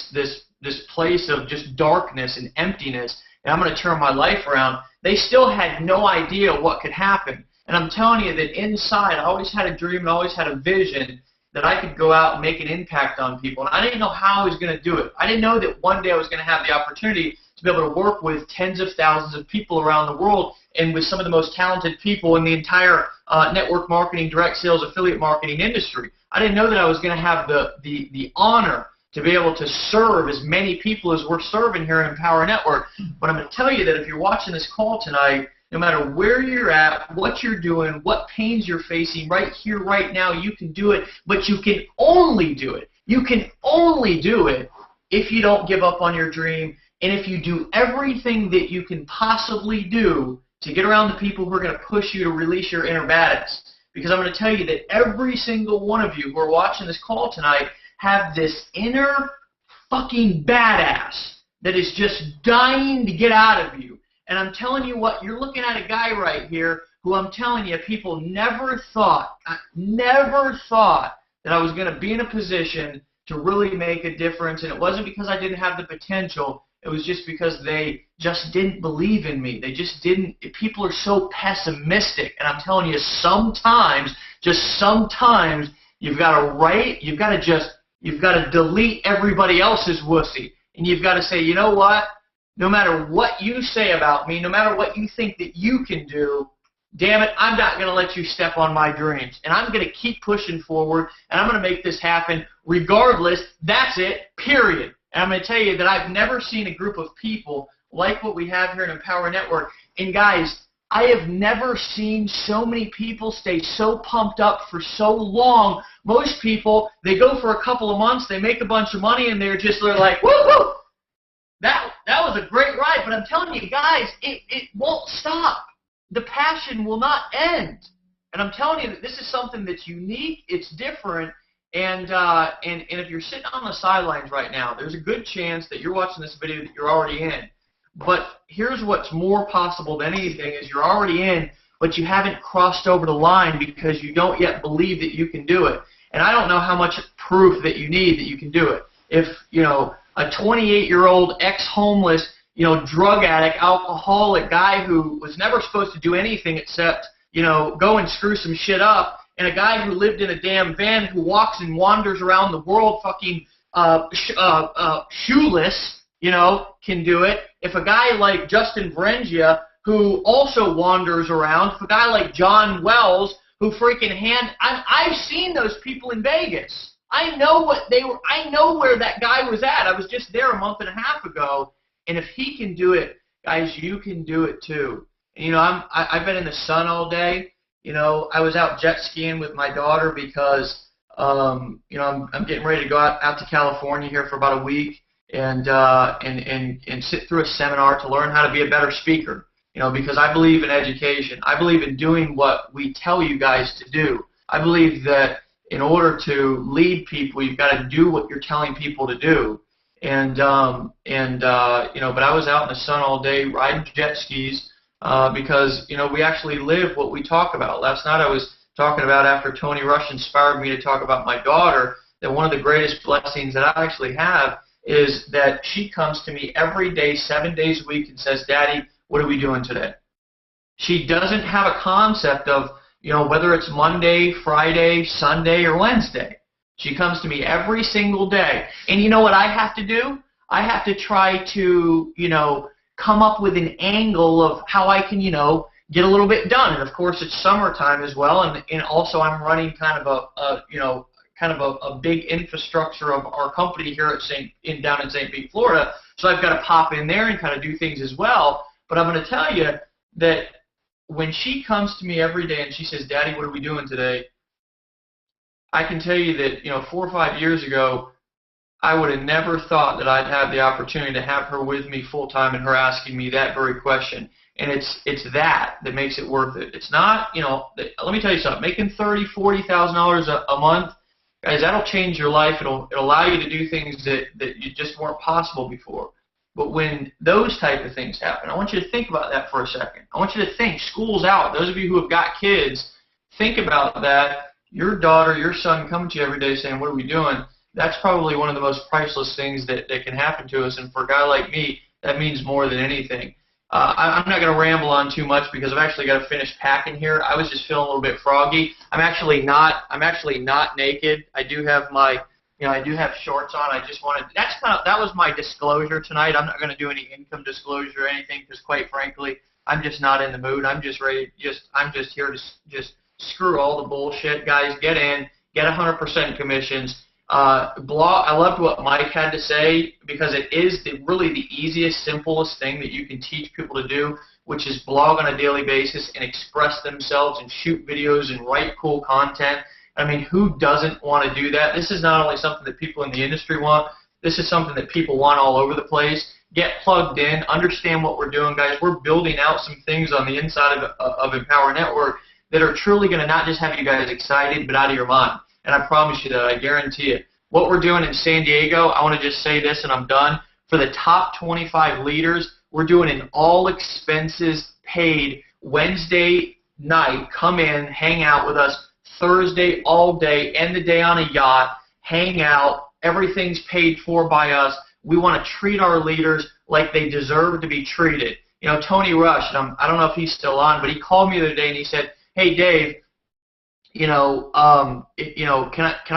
this place of just darkness and emptiness, and I'm going to turn my life around, they still had no idea what could happen. And I'm telling you that inside, I always had a dream and always had a vision that I could go out and make an impact on people. And I didn't know how I was going to do it. I didn't know that one day I was going to have the opportunity to be able to work with tens of thousands of people around the world and with some of the most talented people in the entire network marketing, direct sales, affiliate marketing industry. I didn't know that I was going to have the honor to be able to serve as many people as we're serving here in Empower Network. But I'm going to tell you that if you're watching this call tonight, no matter where you're at, what you're doing, what pains you're facing, right here, right now, you can do it, but you can only do it. You can only do it if you don't give up on your dream and if you do everything that you can possibly do to get around the people who are going to push you to release your inner badass. Because I'm going to tell you that every single one of you who are watching this call tonight have this inner fucking badass that is just dying to get out of you. And I'm telling you what, you're looking at a guy right here who I'm telling you, people never thought that I was going to be in a position to really make a difference. And it wasn't because I didn't have the potential. It was just because they just didn't believe in me. They just didn't. People are so pessimistic. And I'm telling you, sometimes, just sometimes, you've got to delete everybody else's wussy. And you've got to say, you know what? No matter what you say about me, no matter what you think that you can do, damn it, I'm not going to let you step on my dreams. And I'm going to keep pushing forward, and I'm going to make this happen regardless. That's it, period. And I'm going to tell you that I've never seen a group of people like what we have here in Empower Network. And guys, I have never seen so many people stay so pumped up for so long. Most people, they go for a couple of months, they make a bunch of money, and they're like, woo, woo. That was a great ride, but I'm telling you guys, it won't stop. The passion will not end. And I'm telling you that this is something that's unique, it's different, and if you're sitting on the sidelines right now, there's a good chance that you're watching this video that you're already in. But here's what's more possible than anything is you're already in but you haven't crossed over the line because you don't yet believe that you can do it. And I don't know how much proof that you need that you can do it. If, you know, a 28-year-old ex-homeless, you know, drug addict, alcoholic guy who was never supposed to do anything except, you know, go and screw some shit up, and a guy who lived in a damn van who walks and wanders around the world fucking shoeless, you know, can do it. If a guy like Justin Varengia, who also wanders around, if a guy like John Wells, who freaking I've seen those people in Vegas. I know what they were. I know where that guy was at. I was just there a month and a half ago. And if he can do it, guys, you can do it too. And, you know, I've been in the sun all day. You know, I was out jet skiing with my daughter because, you know, I'm getting ready to go out to California here for about a week and sit through a seminar to learn how to be a better speaker. You know, because I believe in education. I believe in doing what we tell you guys to do. I believe that in order to lead people, you've got to do what you're telling people to do. And you know, but I was out in the sun all day riding jet skis because, you know, we actually live what we talk about. Last night I was talking about, after Tony Rush inspired me to talk about my daughter, that one of the greatest blessings that I actually have is that she comes to me every day, 7 days a week, and says, "Daddy, what are we doing today?" She doesn't have a concept of, you know, whether it's Monday, Friday, Sunday, or Wednesday. She comes to me every single day. And you know what I have to do? I have to try to, you know, come up with an angle of how I can, you know, get a little bit done. And of course it's summertime as well, and also I'm running kind of a big infrastructure of our company here at down in St. Pete, Florida. So I've got to pop in there and kind of do things as well. But I'm going to tell you that when she comes to me every day and she says, "Daddy, what are we doing today?" I can tell you that, you know, 4 or 5 years ago, I would have never thought that I'd have the opportunity to have her with me full time and her asking me that very question. And it's that makes it worth it. It's not, you know, let me tell you something. Making $30,000, $40,000 a month, guys, that'll change your life. It'll allow you to do things that you just weren't possible before. But when those type of things happen, I want you to think about that for a second. I want you to think, school's out. Those of you who have got kids, think about that. Your daughter, your son coming to you every day saying, "What are we doing?" That's probably one of the most priceless things that can happen to us. And for a guy like me, that means more than anything. I'm not going to ramble on too much because I've actually got to finish packing here. I was just feeling a little bit froggy. I'm actually not naked. I do have my, you know, I do have shorts on. I just wanted, that was my disclosure tonight. I'm not going to do any income disclosure or anything because, quite frankly, I'm just not in the mood. I'm just ready. I'm just here to just screw all the bullshit, guys. Get in, get 100% commissions. Blog. I loved what Mike had to say because it is really the easiest, simplest thing that you can teach people to do, which is blog on a daily basis and express themselves and shoot videos and write cool content. I mean, who doesn't want to do that? This is not only something that people in the industry want. This is something that people want all over the place. Get plugged in. Understand what we're doing, guys. We're building out some things on the inside of Empower Network that are truly going to not just have you guys excited, but out of your mind. And I promise you that. I guarantee it. What we're doing in San Diego, I want to just say this and I'm done. For the top 25 leaders, we're doing an all expenses paid Wednesday night. Come in, hang out with us. Thursday all day, end the day on a yacht, hang out. Everything's paid for by us. We want to treat our leaders like they deserve to be treated. You know, Tony Rush, and I don't know if he's still on, but he called me the other day and he said, "Hey, Dave, can I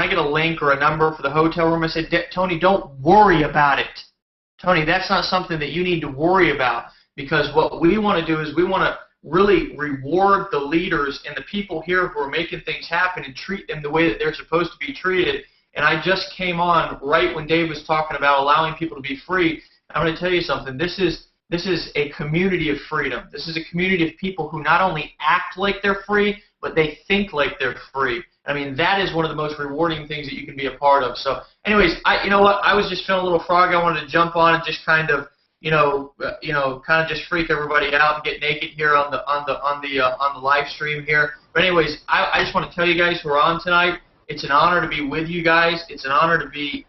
get a link or a number for the hotel room?" I said, "Tony, don't worry about it. Tony, that's not something that you need to worry about, because what we want to do is we want to really reward the leaders and the people here who are making things happen and treat them the way that they're supposed to be treated." And I just came on right when Dave was talking about allowing people to be free. I'm going to tell you something. This is a community of freedom. This is a community of people who not only act like they're free, but they think like they're free. I mean, that is one of the most rewarding things that you can be a part of. So anyways, you know what? I was just feeling a little froggy. I wanted to jump on and just kind of, kind of just freak everybody out and get naked here on the live stream here. But anyways, I just want to tell you guys who are on tonight, it's an honor to be with you guys. It's an honor to be,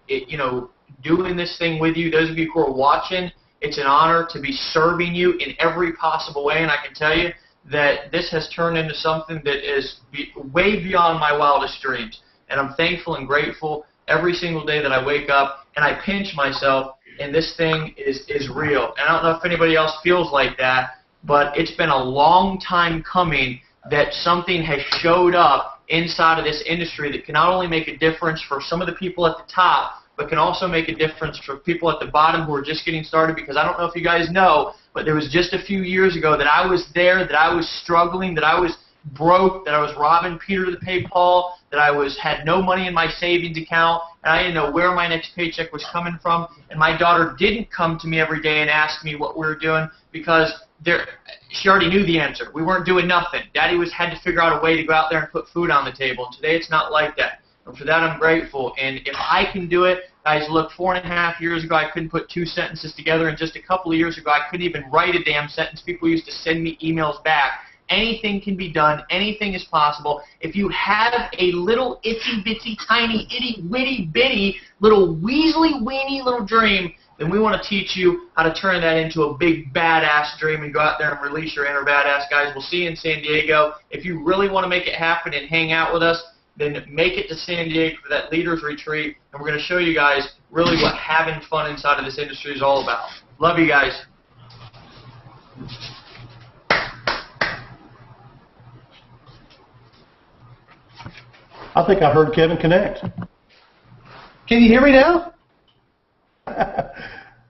doing this thing with you. Those of you who are watching, it's an honor to be serving you in every possible way. And I can tell you that this has turned into something that is way beyond my wildest dreams. And I'm thankful and grateful every single day that I wake up and I pinch myself, and this thing is real. And I don't know if anybody else feels like that, but it's been a long time coming that something has showed up inside of this industry that can not only make a difference for some of the people at the top, but can also make a difference for people at the bottom who are just getting started. Because I don't know if you guys know, but there was just a few years ago that I was there, that I was struggling, that I was broke, that I was robbing Peter to pay Paul, that I had no money in my savings account, and I didn't know where my next paycheck was coming from. And my daughter didn't come to me every day and ask me what we were doing because she already knew the answer. We weren't doing nothing. Daddy had to figure out a way to go out there and put food on the table. And today it's not like that. And for that I'm grateful. And if I can do it, guys, look, 4.5 years ago I couldn't put 2 sentences together, and just a couple of years ago I couldn't even write a damn sentence. People used to send me emails back. Anything can be done. Anything is possible. If you have a little itsy-bitsy, tiny, itty-witty, bitty, little weaselly-weeny little dream, then we want to teach you how to turn that into a big badass dream and go out there and release your inner badass, guys. We'll see you in San Diego. If you really want to make it happen and hang out with us, then make it to San Diego for that leaders retreat, and we're going to show you guys really what having fun inside of this industry is all about. Love you guys. I think I heard Kevin connect. Can you hear me now?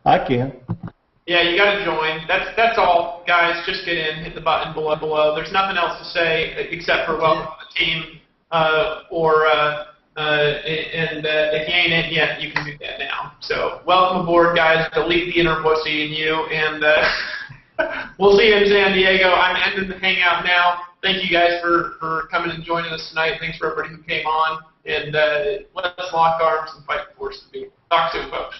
I can. Yeah, you got to join. That's all, guys. Just get in, hit the button below. There's nothing else to say except for welcome to the team. If you ain't in yet, you can do that now. So welcome aboard, guys. Delete the inner pussy in you, and we'll see you in San Diego. I'm ending the hangout now. Thank you guys for coming and joining us tonight. Thanks for everybody who came on. And let's lock arms and fight the force to be. Talk soon, folks.